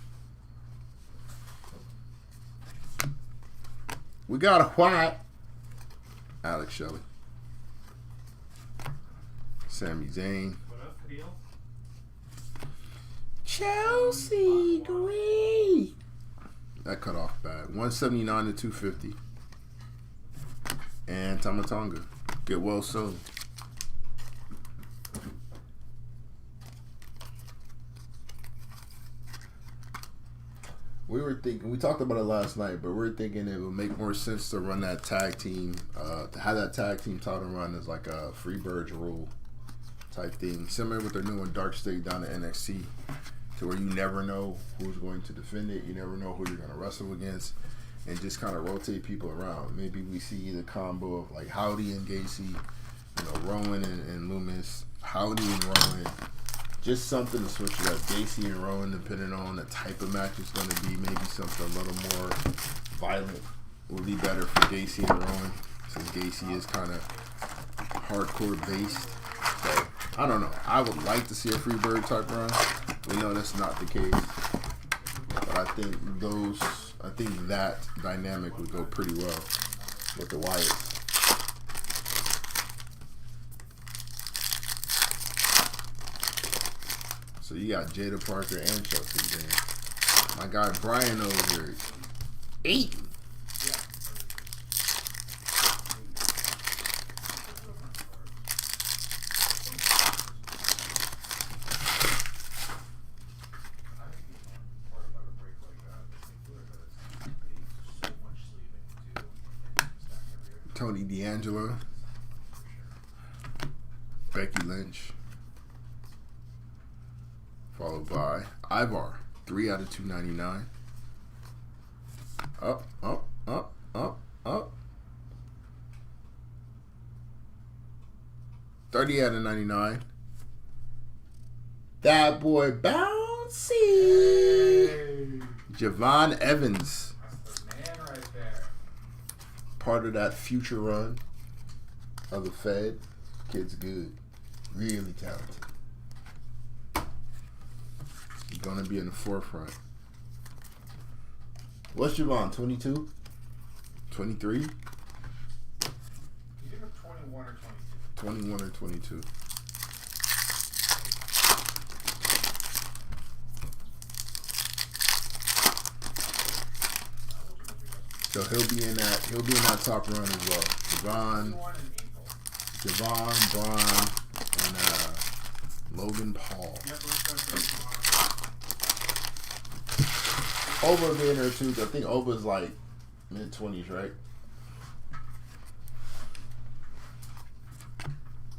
We got a white Alex Shelley. Sami Zayn. Chelsea Green. That cut off bad. 179 to 250. And Tamatonga. Get well soon. We were thinking, we talked about it last night, but we're thinking it would make more sense to run that tag team, to have that tag team title run as like a Freebirds rule type thing. Similar with their new one, Dark State down at NXT. To where you never know who's going to defend it, you never know who you're going to wrestle against, and just kind of rotate people around. Maybe we see the combo of like Howdy and Gacy, Rowan and Loomis, Howdy and Rowan. Just something to switch it up. Gacy and Rowan, depending on the type of match it's going to be, maybe something a little more violent would be better for Gacy and Rowan, since Gacy is kind of hardcore based. So I don't know. I would like to see a Freebird type run. We know that's not the case, but I think that dynamic would go pretty well with the Wyatts. So you got Jada Parker and Chelsea Green. My guy Brian over here, 8. D'Angelo. Becky Lynch. Followed by Ivar. 3 out of 299. Up, up, up, up, up. 30 out of 99. That boy Bouncy. Hey. Javon Evans. That's the man right there. Part of that future run of the Fed. Kid's good. Really talented. He's going to be in the forefront. What's Javon? 22? 23? You think of 21 or 22? 21 or 22. So he'll be in that top run as well. Javon, Braun, and Logan Paul. Yep, let's go. Ova being there too. I think Ova's like mid-20s, right?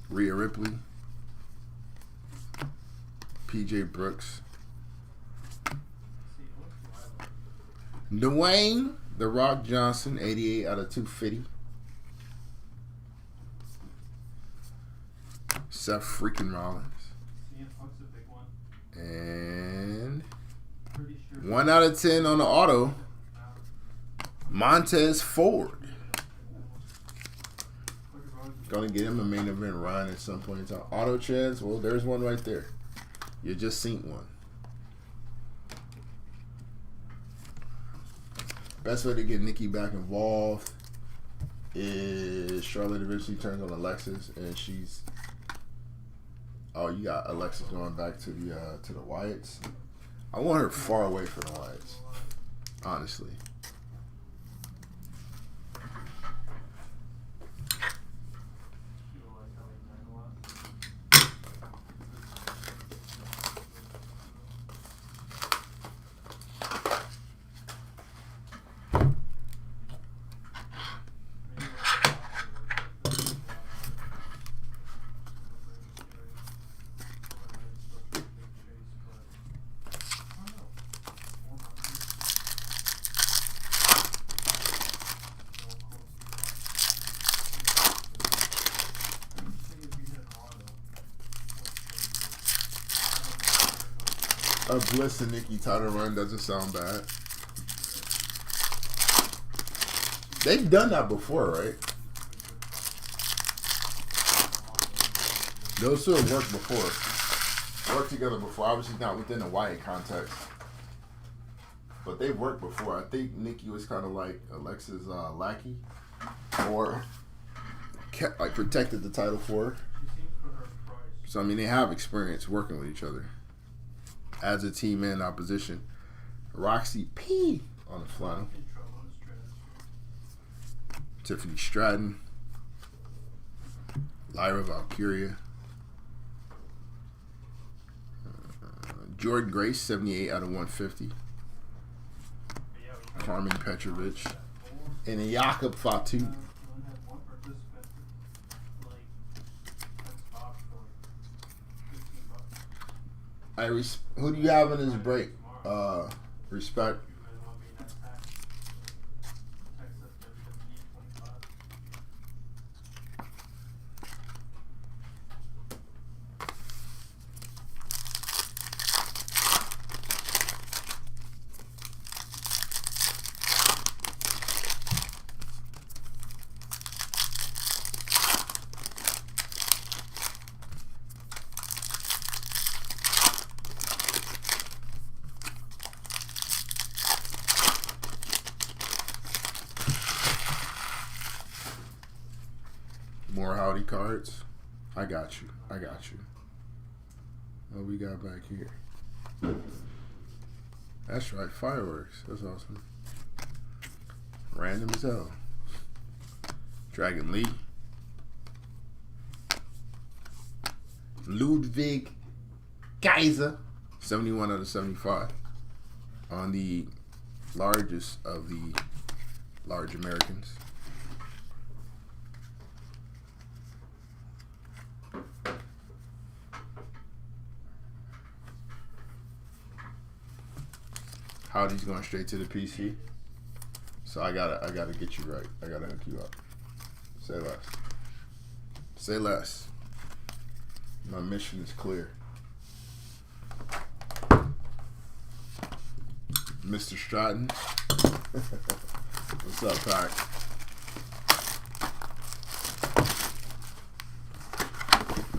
Rhea Ripley, PJ Brooks, Dwayne The Rock Johnson, 88 out of 250. Seth freaking Rollins. CM Punk's a big one. And Pretty sure. 1 out of 10 on the auto, Montez Ford. Gonna get him a main event run at some point in time. Auto Chance, well, there's one right there. You just seen one. Best way to get Nikki back involved is Charlotte eventually turns on Alexis, and she's. Oh, you got Alexis going back to the Wyatts. I want her far away from the Wyatts, honestly. A Bliss and Nikki title run doesn't sound bad. They've done that before, right? Those two have worked before. Worked together before. Obviously not within the Wyatt context. But they've worked before. I think Nikki was kind of like Alexa's lackey. Or kept, like, protected the title for her. So, I mean, they have experience working with each other. As a team in opposition. Roxy P on the flannel. Tiffany Stratton. Lyra Valkyria. Jordan Grace, 78 out of 150. Carmen Petrovic. And Jakob Fatu. Who do you have in this break? Respect. More Howdy cards. I got you. I got you. What we got back here? That's right. Fireworks. That's awesome. Random as hell. Dragon Lee. Ludwig Kaiser. 71 out of 75. On the largest of the large Americans. Howdy's going straight to the PC. So I gotta get you right. I gotta hook you up. Say less. Say less. My mission is clear. Mr. Stratton. What's up, Pac?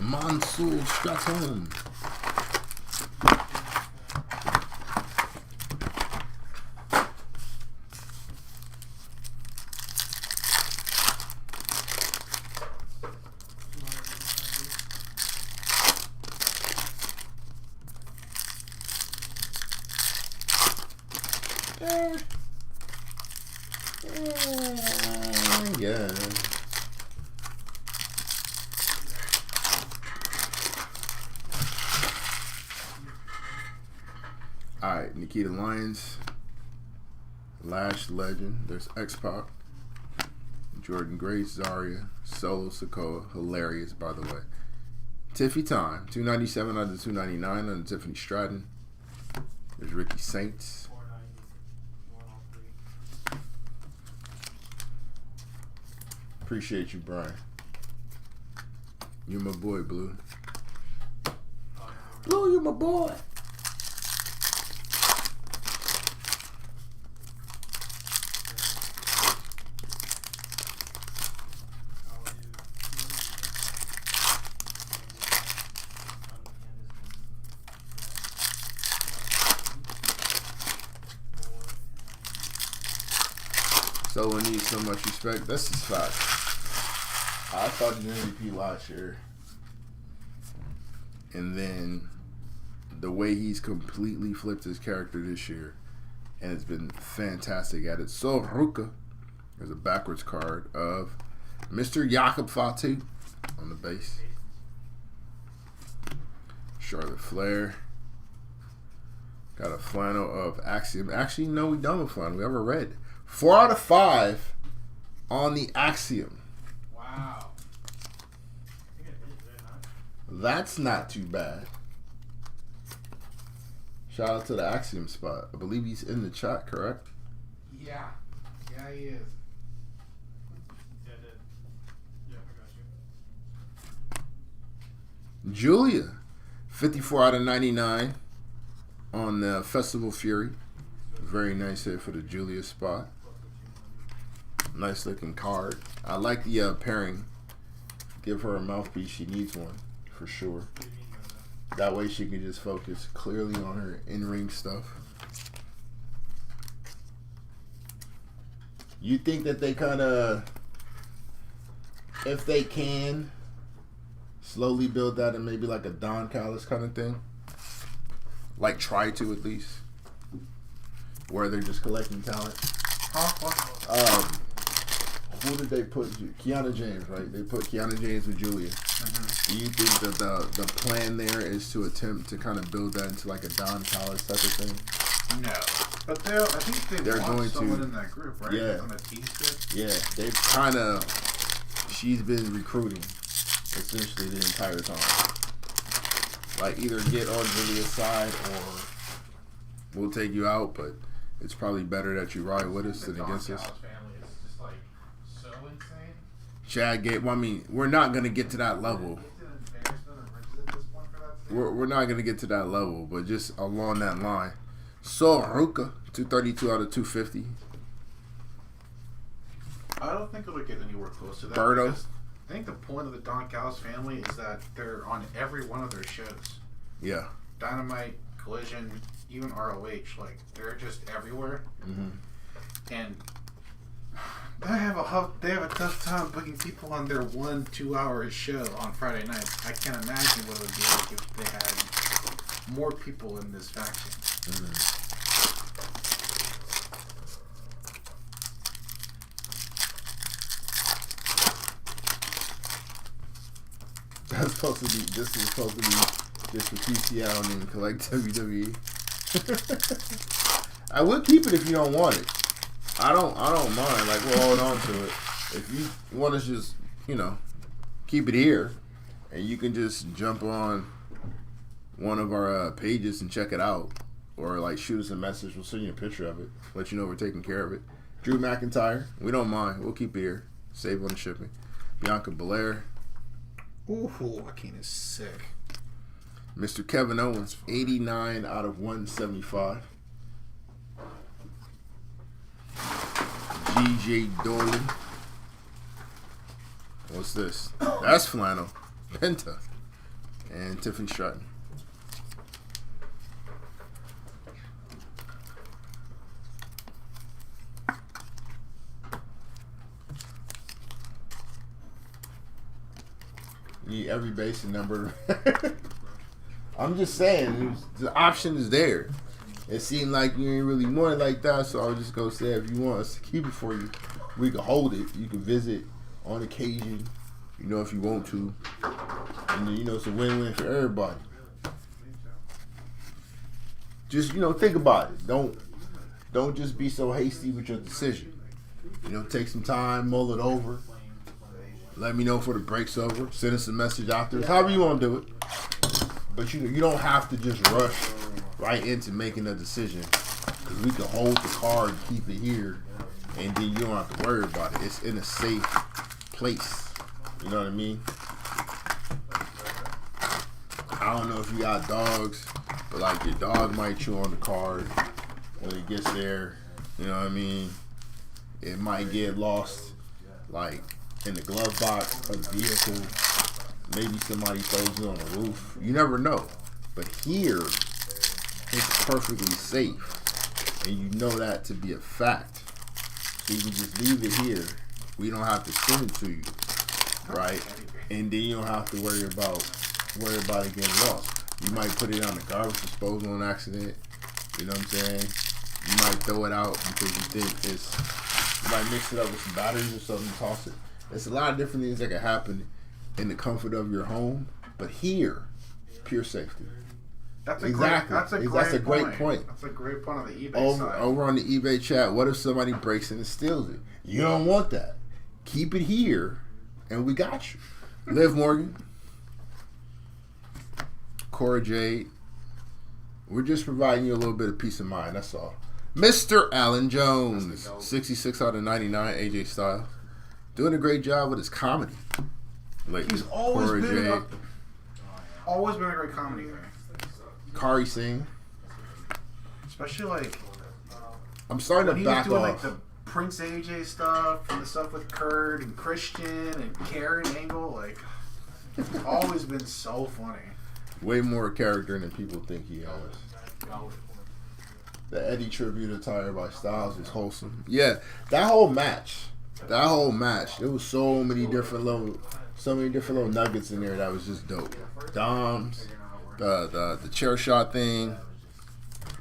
Mansoor Stratton. Yeah. Alright, Nikita Lyons, Lash Legend, there's X-Pac, Jordan Grace, Zarya, Solo Sikoa, hilarious by the way. Tiffy Time, 297 under 299 under Tiffany Stratton. There's Ricky Saints. 490. You want all three? Appreciate you, Brian. You're my boy, Blue. Blue, you my boy. Solo needs so much respect. That's his fact. I thought he was MVP last year. And then the way he's completely flipped his character this year, and it's been fantastic at it. So Ruka, there's a backwards card of Mr. Jakob Fatu on the base. Charlotte Flair. Got a flannel of Axiom. Actually, no, we done with flannel. We have a red. 4 out of 5 on the Axiom. Wow. I think I did today, not? That's not too bad. Shout out to the Axiom spot. I believe he's in the chat, correct? Yeah. Yeah, he is. Yeah, I did. Yeah, I got you. Julia, 54 out of 99 on the Festival Fury. Very nice hit for the Julia spot. Nice looking card. I like the pairing. Give her a mouthpiece. She needs one for sure. What do you mean by that? That way she can just focus clearly on her in-ring stuff. You think that they kind of, if they can, slowly build that in maybe like a Don Callis kind of thing? Like try to at least. Where they're just collecting talent. Who did they put? Kiana James, right? They put Kiana James with Julia. Mm-hmm. Do you think that the plan there is to attempt to kind of build that into like a Don Callis type of thing? No. But I think They're want going someone to- in that group, right? Yeah. On a tease it. Yeah, they've kind of. She's been recruiting essentially the entire time. Like either get on Julia's side or we'll take you out, but it's probably better that you ride with us than against us. Family is just like so insane. Chad gave. Well, I mean, we're not gonna get to that level. We're not gonna get to that level, but just along that line. So Ruka, 232 out of 250. I don't think it'll get anywhere close to that. Birdo. because I think the point of the Don Callis family is that they're on every one of their shows. Yeah. Dynamite, Collision, even ROH. Like they're just everywhere, Mm-hmm. and they have a tough time booking people on their 1-2 hour show on Friday nights. I can't imagine what it would be like if they had more people in this faction. Mm-hmm. That's supposed to be. This is supposed to be just for PCL and then collect WWE. I would keep it if you don't want it. I don't mind. Like we'll hold on to it. If you want to just keep it here, and you can just jump on one of our pages and check it out. or like shoot us a message. We'll send you a picture of it. Let you know we're taking care of it. Drew McIntyre, we don't mind. We'll keep it here. Save on the shipping. Bianca Belair. Ooh, Joaquin is sick. Mr. Kevin Owens, 89 out of 175. G.J. Dolan. What's this? That's Flannel. Penta. And Tiffany Stratton. Need every base and number. I'm just saying, the option is there. It seemed like you ain't really want it like that, so I was just going to say, if you want us to keep it for you, we can hold it. You can visit on occasion, if you want to. And then, it's a win-win for everybody. Just, think about it. Don't just be so hasty with your decision. Take some time, mull it over. Let me know before the break's over. Send us a message after. However you want to do it. But you don't have to just rush right into making a decision. Because we can hold the card, keep it here, and then you don't have to worry about it. It's in a safe place. You know what I mean? I don't know if you got dogs, but like your dog might chew on the card when it gets there. You know what I mean? It might get lost, like in the glove box of the vehicle. Maybe somebody throws it on the roof. You never know. But here, it's perfectly safe. And you know that to be a fact. So you can just leave it here. We don't have to send it to you. Right? And then you don't have to worry about it getting lost. You might put it on the garbage disposal on accident. You know what I'm saying? You might throw it out because you think you might mix it up with some batteries or something, toss it. There's a lot of different things that can happen in the comfort of your home, but here, pure safety. That's a exactly. That's a great point. That's a great point on the eBay side. Over on the eBay chat, what if somebody breaks in and steals it? You don't want that. Keep it here, and we got you. Liv Morgan, Cora Jade. We're just providing you a little bit of peace of mind. That's all. Mr. Alan Jones, 66 out of 99. AJ Styles, doing a great job with his comedy lately. He's always been a great comedy guy. Kari Singh. Especially I'm starting to back he was doing off. the Prince AJ stuff and the stuff with Kurt and Christian and Karen Angle. It's always been so funny. Way more character than people think he has. The Eddie tribute attire by Styles was wholesome. Yeah, that whole match. There was so many different little nuggets in there that was just dope. Dom's, the chair shot thing.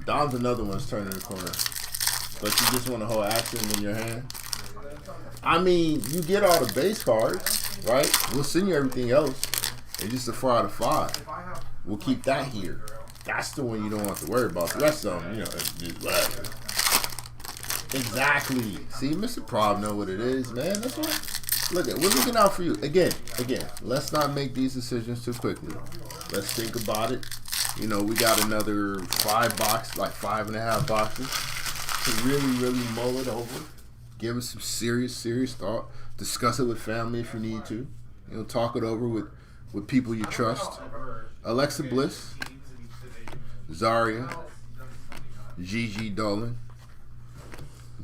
Dom's another one's turning the corner. But you just want to hold action in your hand. I mean, you get all the base cards, right? We'll send you everything else. It's just a 4 out of 5. We'll keep that here. That's the one you don't have to worry about. The rest of them, just whatever. Exactly. See, Mr. Prob know what it is, man. That's what. Look, we're looking out for you. Again. Let's not make these decisions too quickly. Let's think about it. We got another 5.5 boxes to really mull it over. Give it some serious thought. Discuss it with family if you need to. Talk it over with people you trust. Alexa Bliss, Zarya, Gigi Dolan,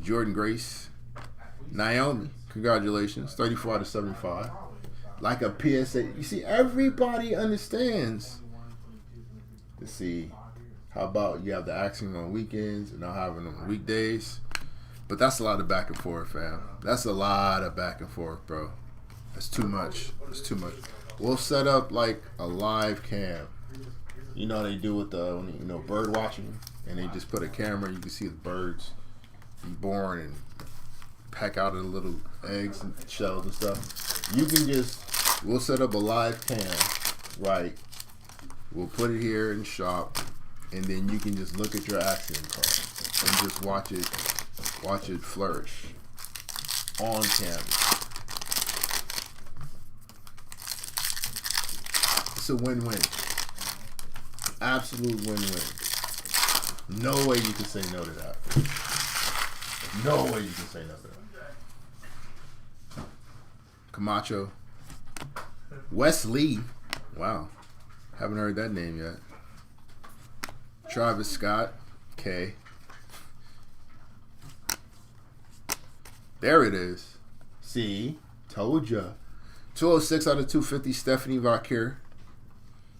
Jordan Grace, Naomi. Congratulations, 34 out of 75. Like a PSA. You see, everybody understands. To see, how about you have the action on weekends and not having them on weekdays? But that's a lot of back and forth, fam. That's a lot of back and forth, bro. That's too much. We'll set up like a live cam. You know how they do with the bird watching, and they just put a camera. You can see the birds born and peck out of the little eggs and shells and stuff. We'll set up a live cam, right? We'll put it here in shop, and then you can just look at your accident card and just watch it flourish on camera. It's a win-win. Absolute win-win. No way you can say no to that. No way you can say no to that. Camacho. Wesley. Wow. Haven't heard that name yet. Travis Scott. K. There it is. See? Told ya. 206 out of 250. Stephanie Vakir.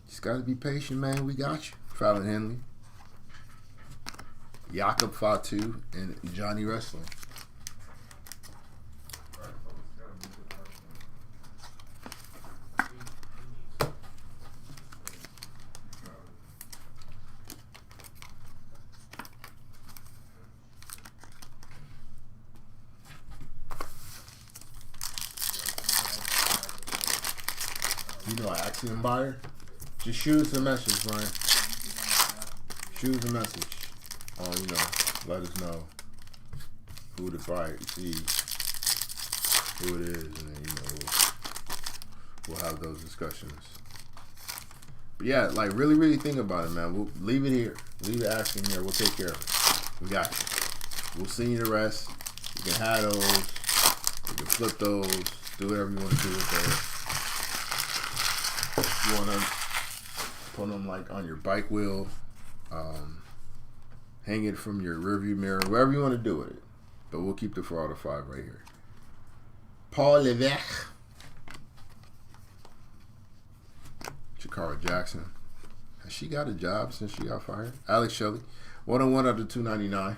Just got to be patient, man. We got you. Fallon Henley. Jakob Fatu and Johnny Wrestling. You know, Axiom buyer. Just shoot us a message, Brian. Shoot us a message. You know, let us know who to buy, see who it is, and then, you know, we'll have those discussions. But yeah, like, really think about it, man. We'll leave it here. Leave the asking here. We'll take care of it. We got you. We'll send you the rest. You can have those. You can flip those. Do whatever you want to do with those. You want to put them, like, on your bike wheel. Hang it from your rearview mirror, wherever you want to do with it. But we'll keep the 4 out of 5 right here. Paul Levesque. Jakara Jackson. Has she got a job since she got fired? Alex Shelley. 101 out of 299.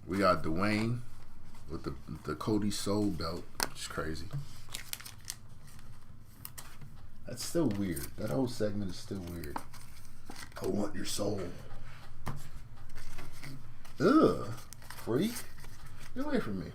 We got Dwayne with the Cody Soul belt, which is crazy. That's still weird. That whole segment is still weird. I want your soul. Ugh. Freak. Get away from me.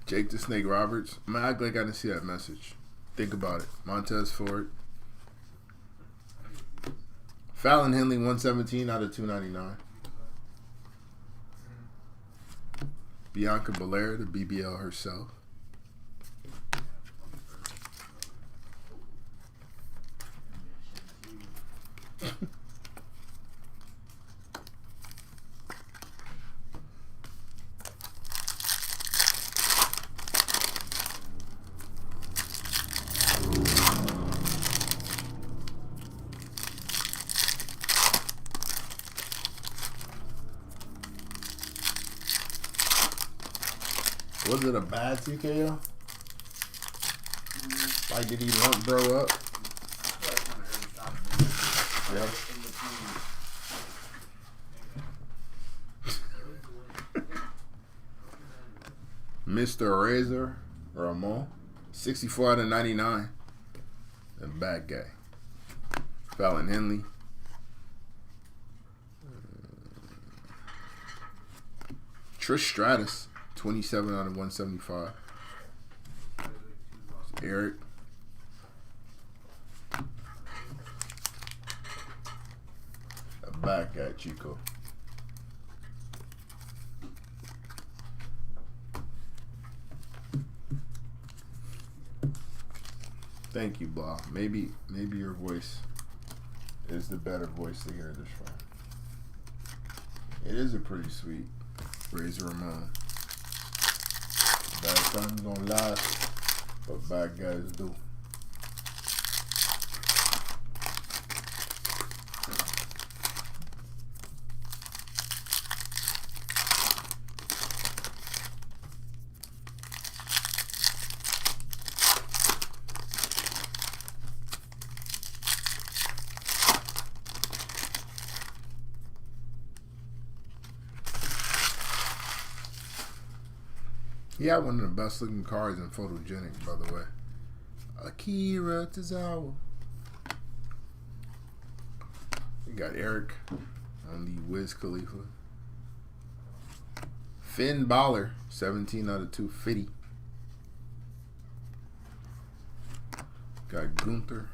Jake the Snake Roberts. I'm gonna act like I didn't see that message. Think about it. Montez Ford. Fallon Henley, 117 out of 299. Bianca Belair, the BBL herself. Was it a bad TKO? Like, did he lump bro up? Yeah. Mr. Razor Ramon, 64 out of 99. A bad guy. Fallon Henley. Trish Stratus. 27 out of 175. Eric. A bad guy, Chico. Thank you, Blah. Maybe your voice is the better voice to hear this from. It is a pretty sweet Razor Ramon. Bad times don't last, but bad guys do. He had one of the best looking cards in Photogenic, by the way. Akira Tozawa. We got Eric on the Wiz Khalifa. Finn Balor, 17 out of 250. Got Gunther.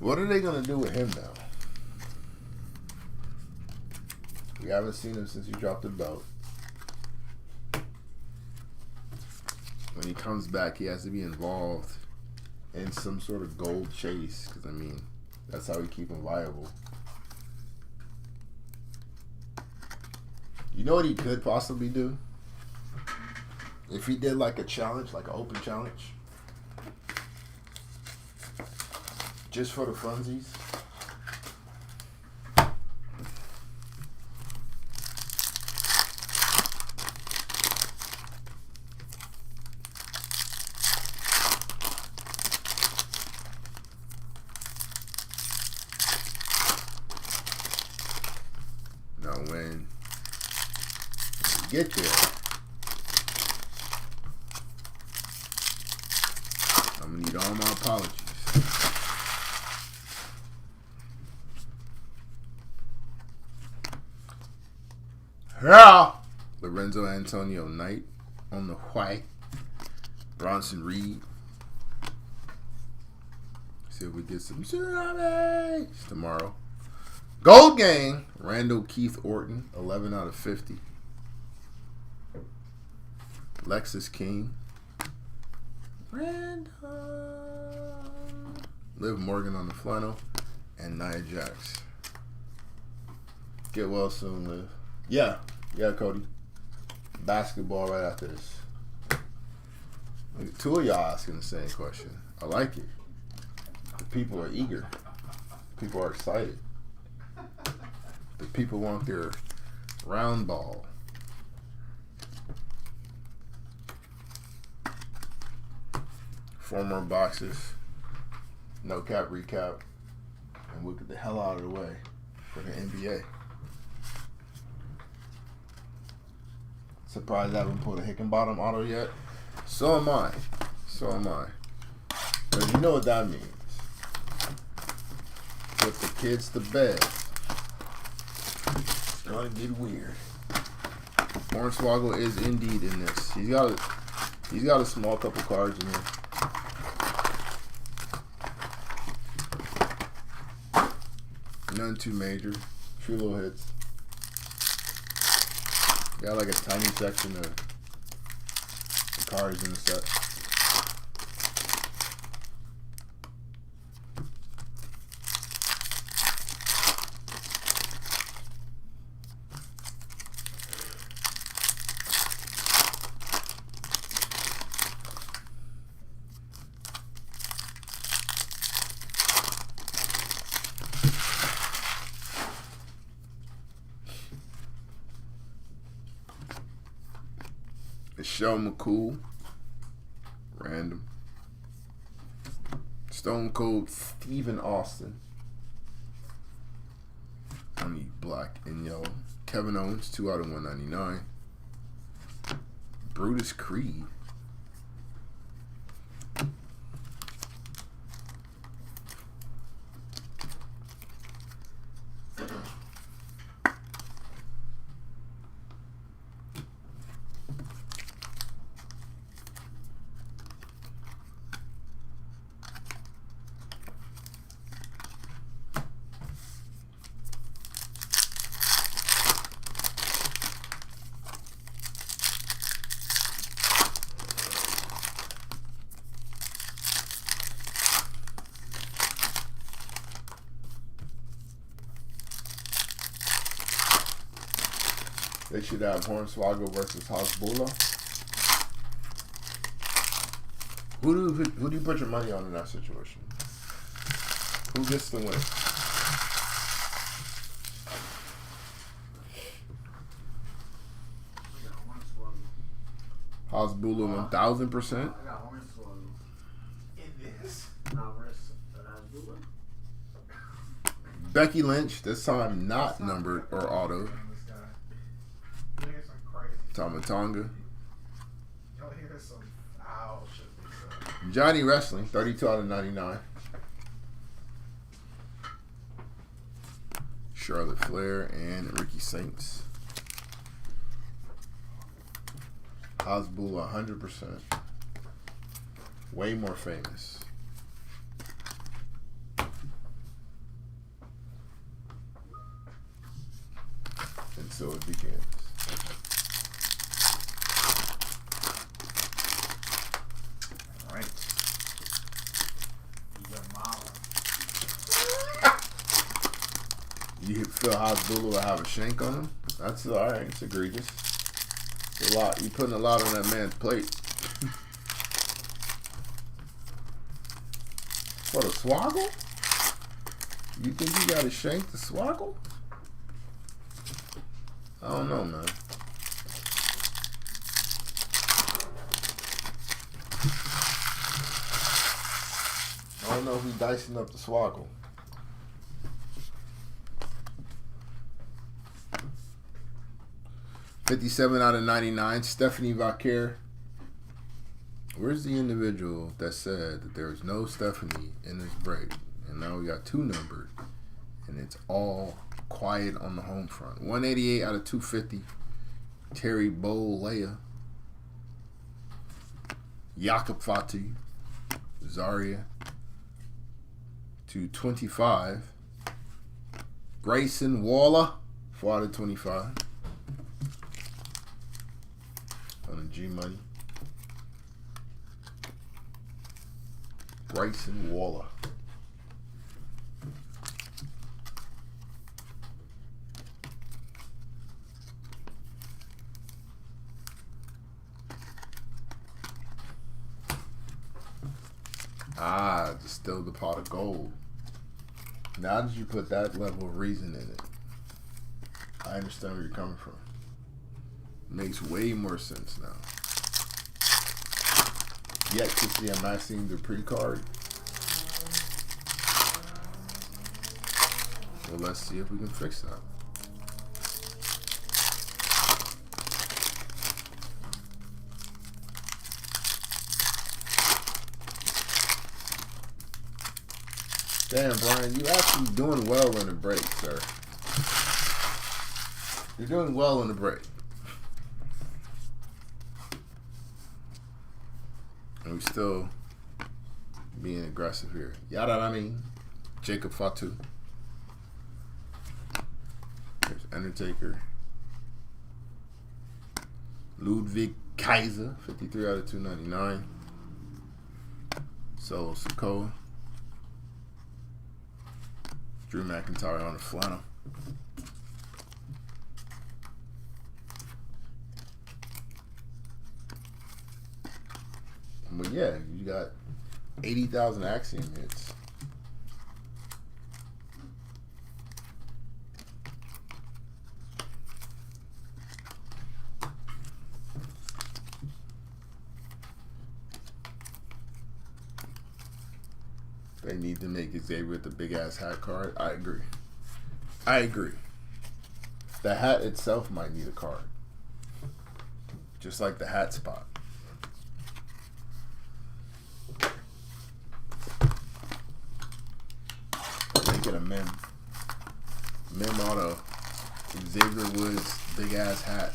What are they going to do with him now? We haven't seen him since he dropped the belt. When he comes back, he has to be involved in some sort of gold chase. Because, I mean, that's how we keep him viable. You know what he could possibly do? If he did like a challenge, like an open challenge. Just for the funsies. Now when we get there, I'm gonna need all my apologies. Yeah. Lorenzo Antonio Knight on the white. Bronson Reed. See if we get some tsunamis tomorrow. Gold Gang. Randall Keith Orton, 11 out of 50. Lexus King. Randall. Liv Morgan on the flannel. And Nia Jax. Get well soon, Liv. Yeah, Cody. Basketball right after this. Two of y'all asking the same question. I like it. The people are eager. People are excited. The people want their round ball. Four more boxes. No cap recap. And we'll get the hell out of the way for the NBA. Surprised I haven't pulled a Hickenbottom auto yet. So am I. Because you know what that means. Put the kids to bed. It's gonna get weird. Hornswoggle is indeed in this. He's got a small couple cards in here. None too major. Few little hits. Got like a tiny section of the cards in the set. Michelle McCool, random. Stone Cold Steven Austin. I need black and yellow. Kevin Owens, 2 out of 199. Brutus Creed. They should have Hornswoggle versus Hasbulla. Who do you put your money on in that situation? Who gets the win? Hasbulla 1000%. I got Hornswoggle. In this? Not versus Hasbulla. Becky Lynch, this time not numbered or auto. Look at some crazy Tomatonga. Y'all hear some foul shit. Johnny Wrestling, 32 out of 99. Charlotte Flair and Ricky Saints. Hasbulla, 100%. Way more famous. And so it begins. All right. Your mama. You feel Hasbulla will have a shank on him? That's all right. It's egregious. It's a lot. You're putting a lot on that man's plate. What, a swaggle? You think you got to shank the swaggle? I don't know, man. I don't know if he's dicing up the swaggle. $57 out of 99. Stephanie Vaquer. Where's the individual that said that there was no Stephanie in this break? And now we got 2 numbered. And it's all quiet on the home front. 188 out of 250. Terry Bollea. Jakob Fatu. Zaria. 225. Grayson Waller. 4 out of 25. On the G Money. Grayson Waller. Distilled the pot of gold. Now that you put that level of reason in it, I understand where you're coming from. Makes way more sense now. Yet to see a Maxime Dupree card. Well, let's see if we can fix that. Damn, Brian, you actually doing well in the break, sir. You're doing well in the break. And we still being aggressive here. Yada, I mean, Jacob Fatu. There's Undertaker. Ludwig Kaiser, 53 out of 299. Solo Sikoa. Drew McIntyre on the flannel. But yeah, you got 80,000 Axiom hits. They need to make Xavier with the big ass hat card. I agree. The hat itself might need a card. Just like the hat spot. Make it a mem auto. Xavier Woods big ass hat.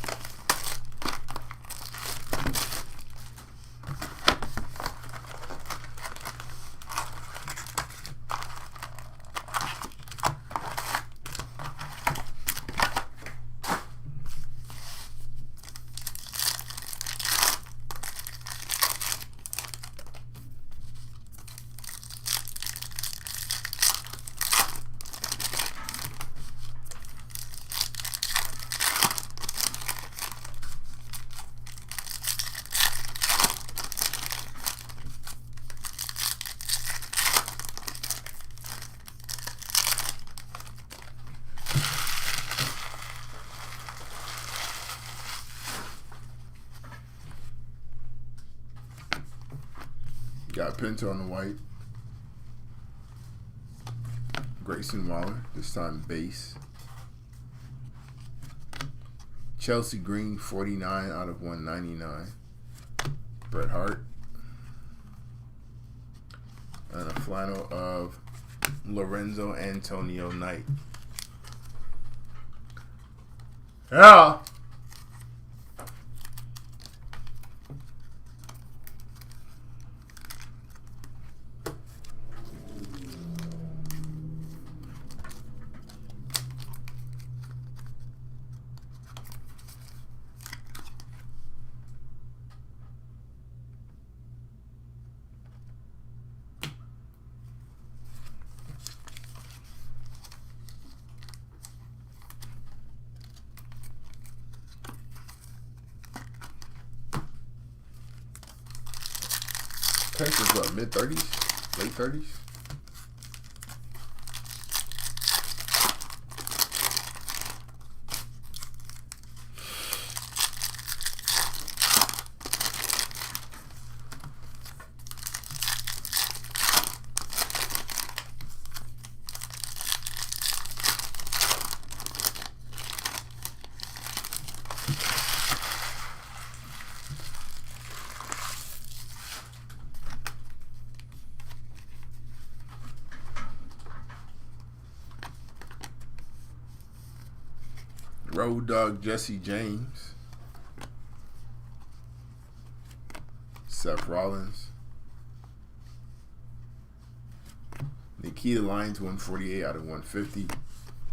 Got Pinto on the white. Grayson Waller, this time base. Chelsea Green, 49 out of 199. Bret Hart. And a flannel of Lorenzo Antonio Knight. Yeah. Cactus, what, mid-30s? Late 30s? Road Dogg Jesse James. Seth Rollins. Nikita Lyons, 148 out of 150.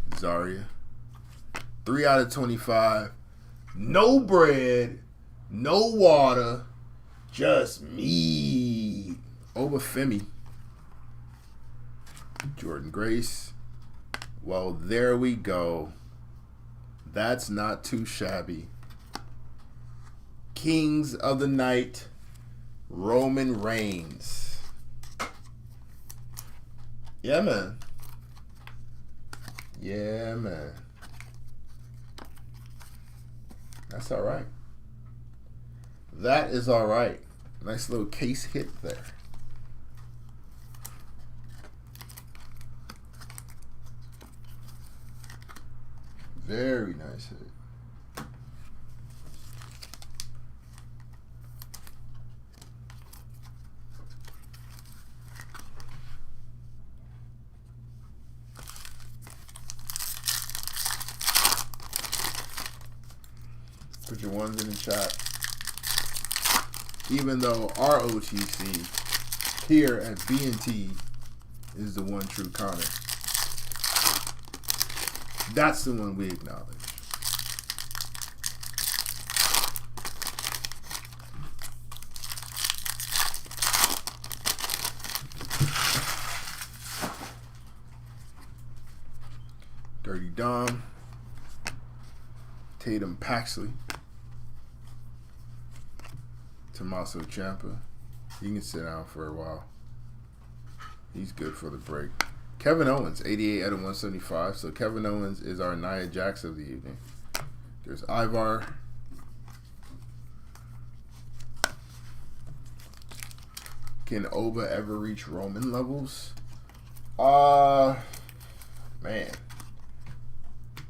Zarya. 3 out of 25. No bread. No water. Just meat. Obafemi. Jordan Grace. Well, there we go. That's not too shabby. Kings of the Night, Roman Reigns. Yeah, man. Yeah, man. That's all right. That is all right. Nice little case hit there. Very nice hit. Put your ones in the chat. Even though our OTC here at B&T is the one true Connor. That's the one we acknowledge. Dirty Dom. Tatum Paxley. Tommaso Ciampa. He can sit down for a while. He's good for the break. Kevin Owens, 88 out of 175. So Kevin Owens is our Nia Jax of the evening. There's Ivar. Can Oba ever reach Roman levels? Man.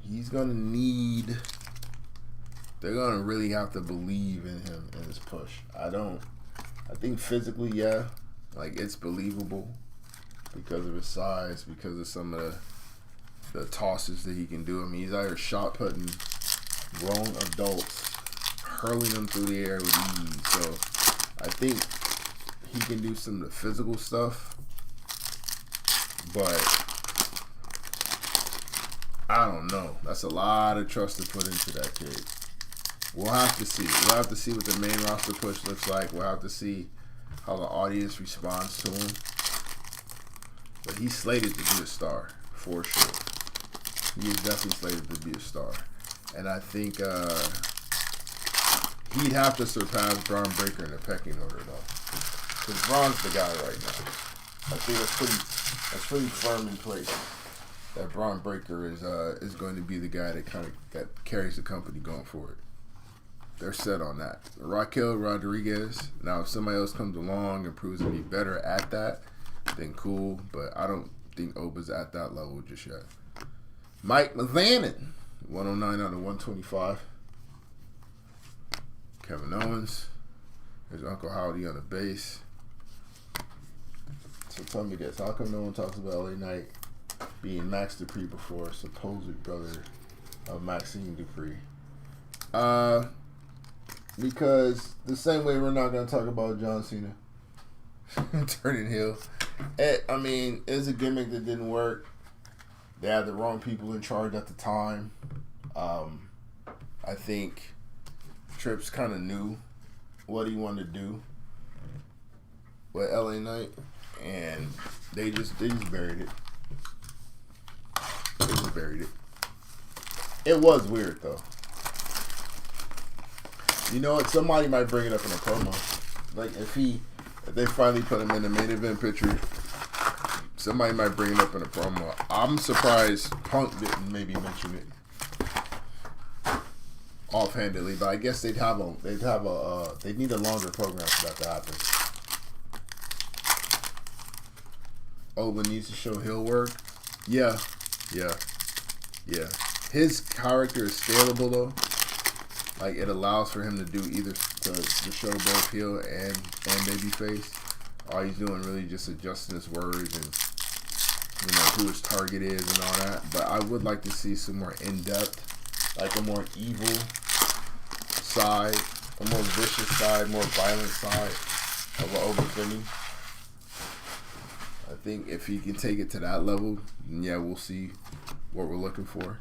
He's going to need... They're going to really have to believe in him in his push. I think physically, yeah. Like, it's believable. Because of his size, because of some of the tosses that he can do. I mean, he's either shot putting grown adults, hurling them through the air with ease. So I think he can do some of the physical stuff. But I don't know. That's a lot of trust to put into that kid. We'll have to see. We'll have to see what the main roster push looks like. We'll have to see how the audience responds to him. But he's slated to be a star, for sure. He is definitely slated to be a star. And I think he'd have to surpass Braun Breaker in the pecking order, though. Because Braun's the guy right now. I think that's pretty firm in place. That Braun Breaker is going to be the guy that carries the company going forward. They're set on that. Raquel Rodriguez. Now, if somebody else comes along and proves to be better at that, then cool, but I don't think Oba's at that level just yet. Mike Mizanin, 109 out of 125. Kevin Owens. There's Uncle Howdy on the bass. So tell me this. How come no one talks about LA Knight being Max Dupree before supposed brother of Maxine Dupree? Because the same way we're not going to talk about John Cena turning heel. I mean, it's a gimmick that didn't work. They had the wrong people in charge at the time. I think Trips kind of knew what he wanted to do with LA Knight, and they just buried it. They just buried it. It was weird though. You know what? Somebody might bring it up in a promo. Like if they finally put him in the main event picture, somebody might bring it up in a promo. I'm surprised Punk didn't maybe mention it offhandedly, but I guess they'd need a longer program for that to happen. Owen needs to show heel work. Yeah. His character is scalable though. Like it allows for him to do either to show both heel and babyface. All he's doing really just adjusting his words and who his target is and all that. But I would like to see some more in depth, like a more evil side, a more vicious side, more violent side of Obi Finney. I think if he can take it to that level, then yeah, we'll see what we're looking for.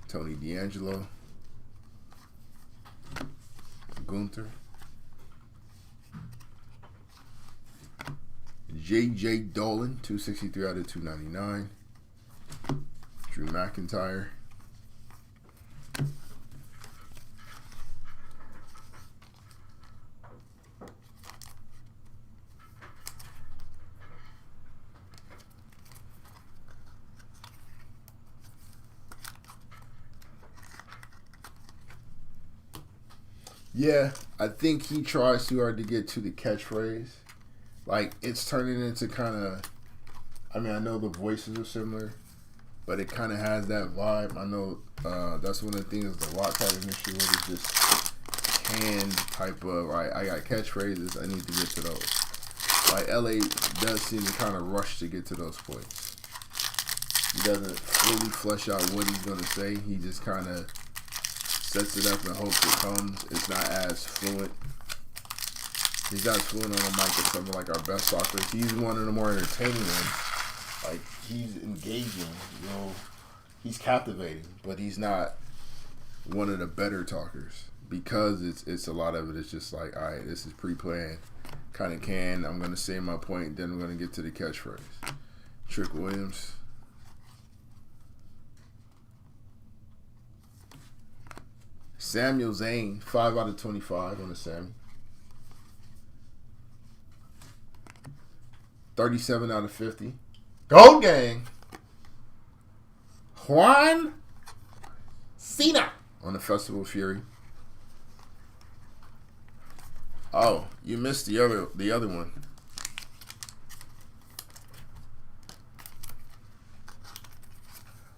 Tony D'Angelo. Gunther. J.J. Dolan, 263 out of 299. Drew McIntyre. Yeah, I think he tries too hard to get to the catchphrase. Like, it's turning into kind of... I mean, I know the voices are similar, but it kind of has that vibe. I know that's one of the things The Rock had an issue with, is just canned type of, I got catchphrases, I need to get to those. Like, LA does seem to kind of rush to get to those points. He doesn't fully flesh out what he's going to say. He just kind of sets it up and hopes it comes. It's not as fluent. He's not as fluent on the mic as some of like our best talkers. He's one of the more entertaining ones. Like, he's engaging, he's captivating, but he's not one of the better talkers because it's a lot of it. It's just like, all right, this is pre-planned, kind of canned. I'm going to say my point, then I'm going to get to the catchphrase. Trick Williams. Samuel Zane, 5 out of 25 on the Sammy. 37 out of 50. Gold Gang. Juan Cena on the Festival of Fury. Oh, you missed the other one.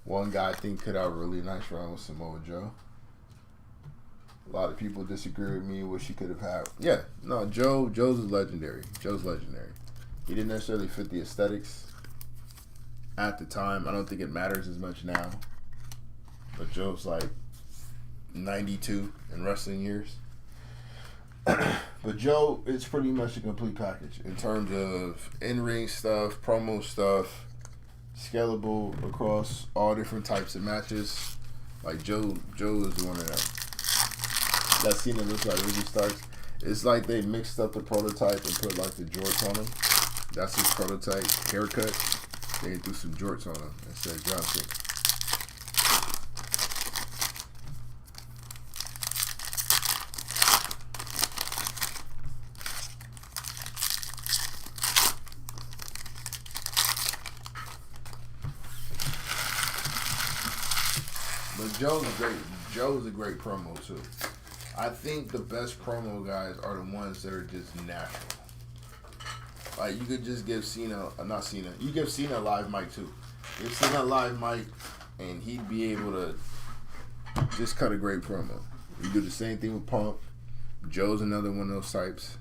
One guy I think could have a really nice run with Samoa Joe. A lot of people disagree with me. Wish he could have had. Yeah, no, Joe's legendary. Joe's legendary. He didn't necessarily fit the aesthetics at the time. I don't think it matters as much now. But Joe's like 92 in wrestling years. But Joe is pretty much a complete package in terms of in-ring stuff, promo stuff, scalable across all different types of matches. Like Joe is one of them. That scene that looks like Ricky Starks. It's like they mixed up the prototype and put like the jorts on him. That's his prototype haircut. They threw some jorts on him and said John Cena. But Joe's a great promo too. I think the best promo guys are the ones that are just natural. Like, you could just give you give Cena a live mic too. Give Cena a live mic and he'd be able to just cut a great promo. You do the same thing with Punk. Joe's another one of those types.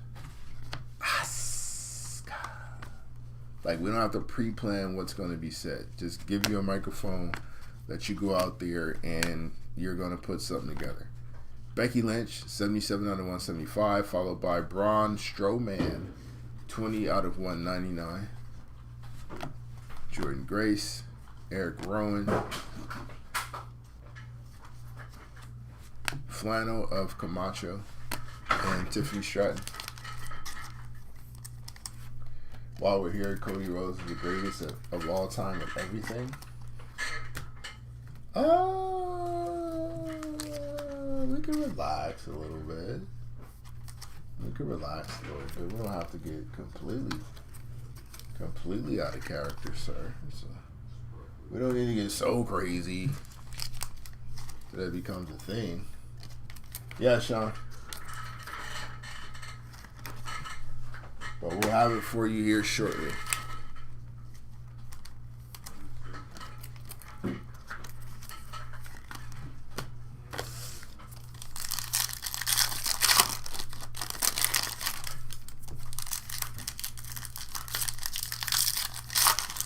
Like, we don't have to pre-plan what's going to be said. Just give you a microphone that you go out there and you're going to put something together. Becky Lynch, 77 out of 175, followed by Braun Strowman, 20 out of 199. Jordan Grace, Eric Rowan, Flannel of Camacho, and Tiffany Stratton. While we're here, Cody Rhodes is the greatest of all time at everything. We can relax a little bit. We don't have to get completely out of character, sir. We don't need to get so crazy that it becomes a thing. Yeah, Sean. But we'll have it for you here shortly.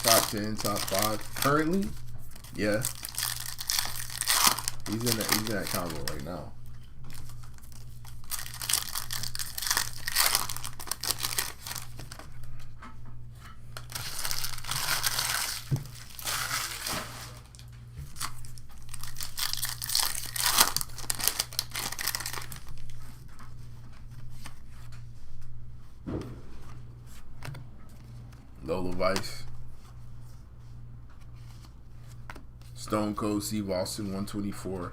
Top 10, top 5. Currently, yeah. He's in that combo right now. Lola Vice. Stone Cold Steve Austin, 124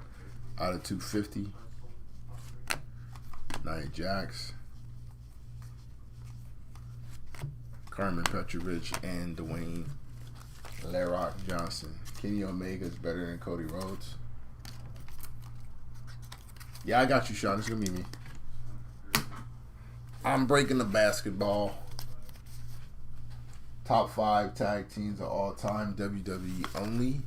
out of 250. Nia Jax. Carmen Petrovich and Dwayne Le Rock Johnson. Kenny Omega is better than Cody Rhodes. Yeah, I got you, Sean. It's going to be me. I'm breaking the basketball. Top 5 tag teams of all time, WWE only.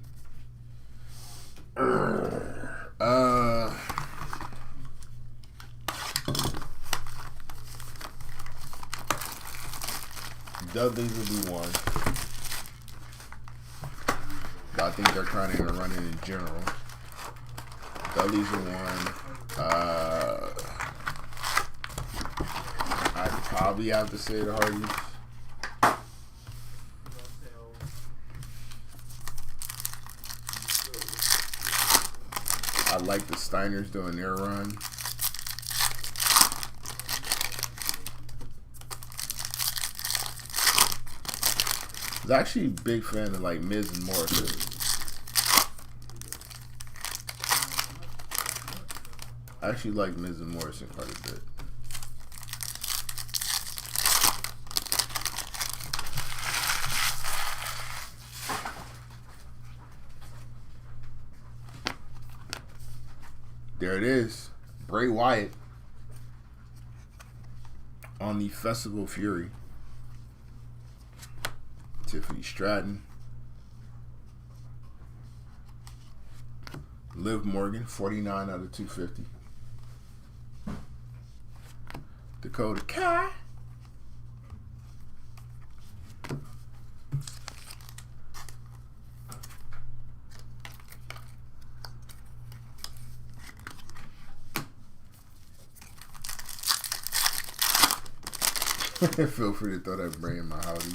Dudleys will be one. But I think they're kind of going to run it in general. Dudleys are one. I'd probably have to say the Hardys. I like the Steiners doing their run. I was actually a big fan of like Miz and Morrison. I actually like Miz and Morrison quite a bit. There it is. Bray Wyatt on the Festival of Fury. Tiffany Stratton. Liv Morgan, 49 out of 250. Dakota Kai. Feel free to throw that brain in my howdy.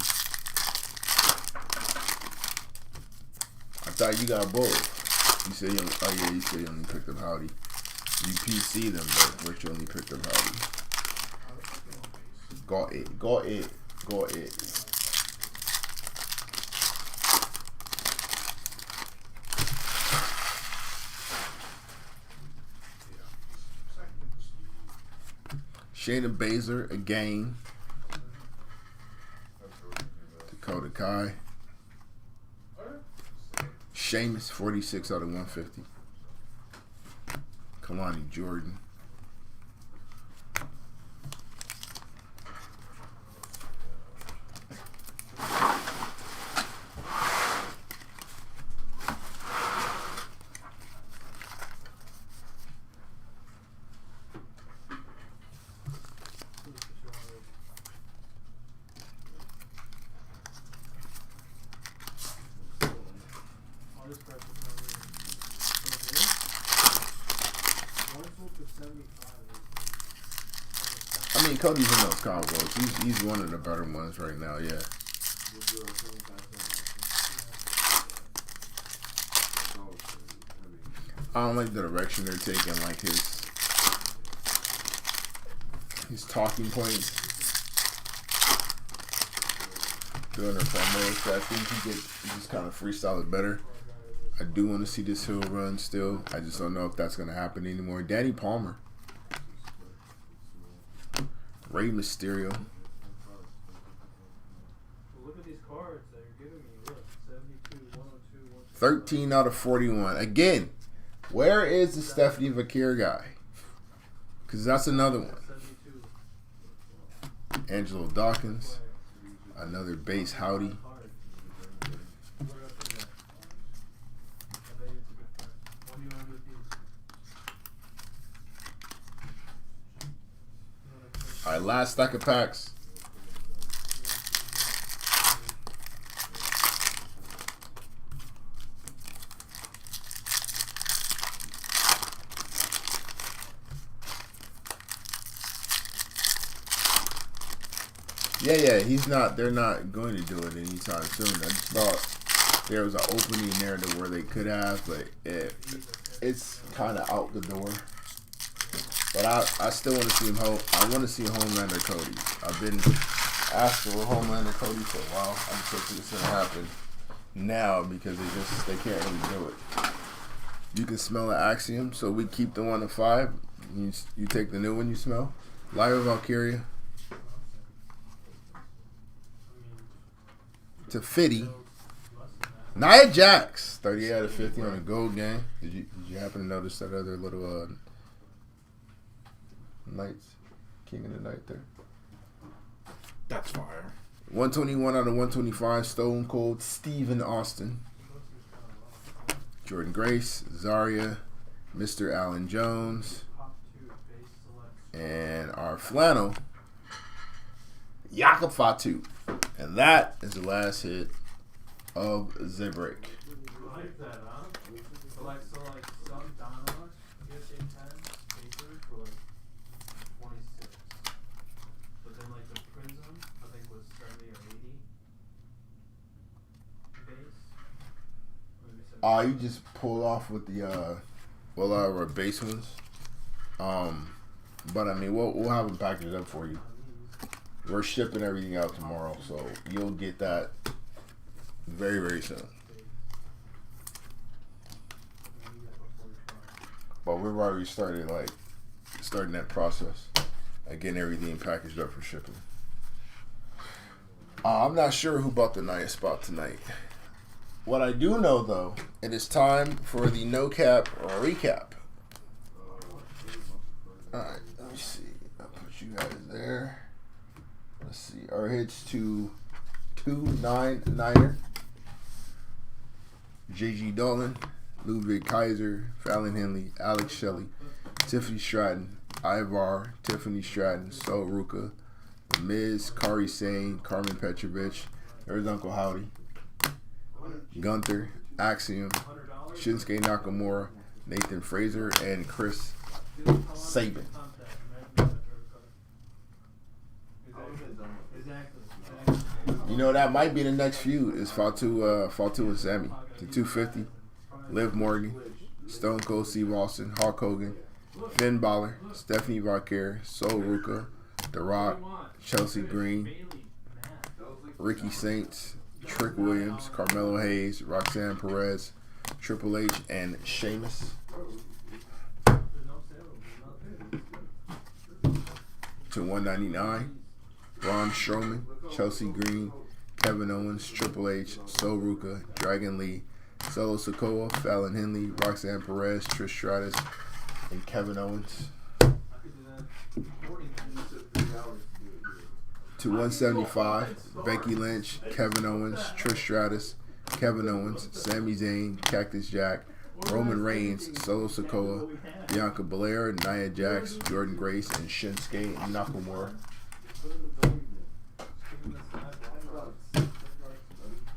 I thought you got both. You said you only, oh yeah, you said you only picked up howdy. You PC them, but Rich only picked up howdy. Got it. Shayna Baszler again. Dakota Kai. Sheamus, 46 out of 150. Kalani Jordan. I mean, Cody's in those combos. He's one of the better ones right now, yeah. I don't like the direction they're taking, like his talking points during the promos. So I think he just kind of freestyle it better. I do want to see this hill run still. I just don't know if that's going to happen anymore. Danny Palmer. Rey Mysterio. Look at these cards that you're giving me. Look, 72, 102, 102. 13 out of 41. Again, where is the Stephanie Vakir guy? Because that's another one. 72. Angelo Dawkins. Another base howdy. All right, last stack of packs. Yeah, he's not. They're not going to do it anytime soon. I just thought there was an opening there to where they could have, but it's kind of out the door. But I still want to see him. I want to see Homelander Cody. I've been asked for Homelander Cody for a while. I'm just hoping it's gonna happen now because they can't really do it. You can smell the Axiom, so we keep the 1 to 5. You take the new one you smell. Lyra Valkyria to Fitty. Nia Jax, 38 out of 50 on the gold game. Did you happen to notice that other little Knights, King of the Night there? That's fire. 121 out of 125, Stone Cold Steven Austin. Jordan Grace, Zarya, Mr. Allen Jones, and our flannel, Jakob Fatu. And that is the last hit of the break. I like that, huh? So like some Donna PSA 10 papers were like 26. But then like the Prism, I think was 70 or 80 base. Or maybe 70. You just pull off with the our base ones. But I mean we'll have them packaged up for you. We're shipping everything out tomorrow, so you'll get that very, very soon. But we've already starting that process of getting everything packaged up for shipping. I'm not sure who bought the night spot tonight. What I do know, though, it is time for the no cap recap. All right, let me see. I'll put you guys there. Let's see. Our hits to 299er. JG Dolan, Ludwig Kaiser, Fallon Henley, Alex Shelley, Tiffany Stratton, Ivar, Tiffany Stratton, Sol Ruka, The Miz, Kari Sane, Carmen Petrovich, there's Uncle Howdy, Gunther, Axiom, Shinsuke Nakamura, Nathan Fraser, and Chris Sabin. You know, that might be the next feud is Fatu and Sammy. To 250, Liv Morgan, Stone Cold Steve Austin, Hulk Hogan, Finn Balor, Stephanie Valkyrie, Sol Ruka, The Rock, Chelsea Green, Ricky Saints, Trick Williams, Carmelo Hayes, Roxanne Perez, Triple H, and Sheamus. To 199, Braun Strowman, Chelsea Green, Kevin Owens, Triple H, Sol Ruka, Dragon Lee, Solo Sikoa, Fallon Henley, Roxanne Perez, Trish Stratus, and Kevin Owens. To 175, Becky Lynch, Kevin Owens, Trish Stratus, Kevin Owens, Sami Zayn, Cactus Jack, Roman Reigns, Solo Sikoa, Bianca Belair, Nia Jax, Jordan Grace, and Shinsuke Nakamura.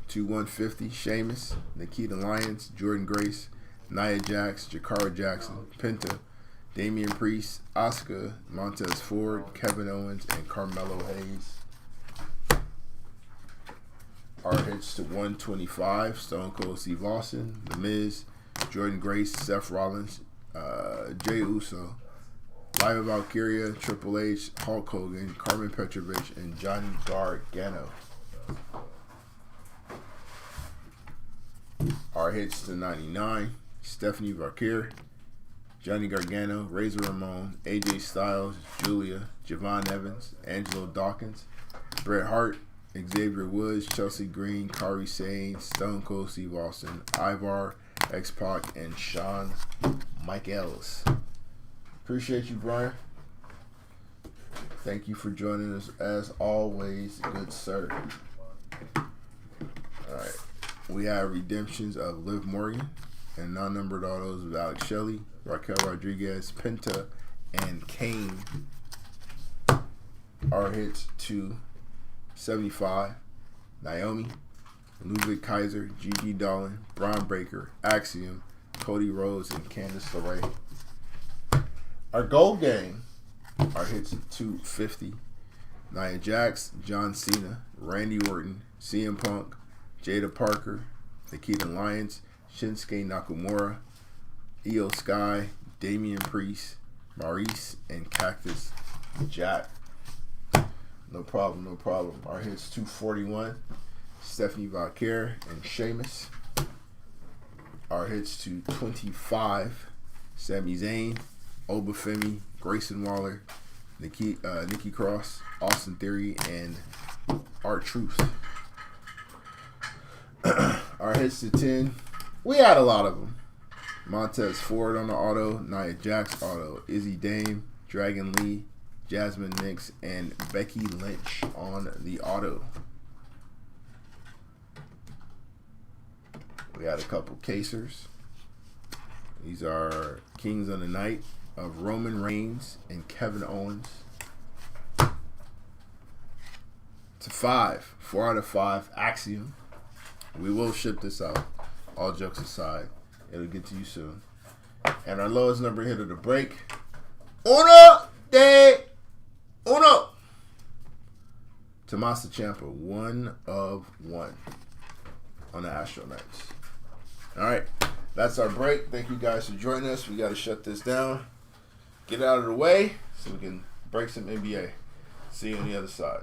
To 150, Sheamus, Nikita Lyons, Jordan Grace, Nia Jax, Jakara Jackson, Penta, Damian Priest, Asuka, Montez Ford, Kevin Owens, and Carmelo Hayes. Our hits to 125, Stone Cold Steve Austin, The Miz, Jordan Grace, Seth Rollins, Jey Uso, Live Valkyria, Triple H, Hulk Hogan, Carmen Petrovich, and Johnny Gargano. Our hits to 99, Stephanie Valkyrie, Johnny Gargano, Razor Ramon, AJ Styles, Julia, Javon Evans, Angelo Dawkins, Bret Hart, Xavier Woods, Chelsea Green, Kari Sane, Stone Cold Steve Austin, Ivar, X-Pac, and Shawn Michaels. Appreciate you, Brian. Thank you for joining us as always, good sir. Alright. We have redemptions of Liv Morgan and non-numbered autos of Alex Shelley, Raquel Rodriguez, Penta, and Kane. Our hits to 75, Naomi, Ludwig Kaiser, Gigi Dolan, Braun Breaker, Axiom, Cody Rhodes, and Candice LeRae. Our gold game, our hits to 250, Nia Jax, John Cena, Randy Orton, CM Punk, Jada Parker, Nikita Lyons, Shinsuke Nakamura, Io Sky, Damian Priest, Maurice, and Cactus Jack. No problem. Our hits 241, Stephanie Valkyrie and Sheamus. Our hits to 25, Sami Zayn, Obafemi, Grayson Waller, Nikki Cross, Austin Theory, and R-Truth. Our hits to 10, we had a lot of them. Montez Ford on the auto, Nia Jax auto, Izzy Dame, Dragon Lee, Jasmine Nix, and Becky Lynch on the auto. We had a couple casers. These are Kings of the Night of Roman Reigns and Kevin Owens. To 5, 4 out of 5, Axiom. We will ship this out. All jokes aside, it'll get to you soon. And our lowest number hit of the break, Uno de Uno. Tommaso Ciampa, 1 of 1 on the Astro Knights. All right, that's our break. Thank you guys for joining us. We got to shut this down, get it out of the way so we can break some NBA. See you on the other side.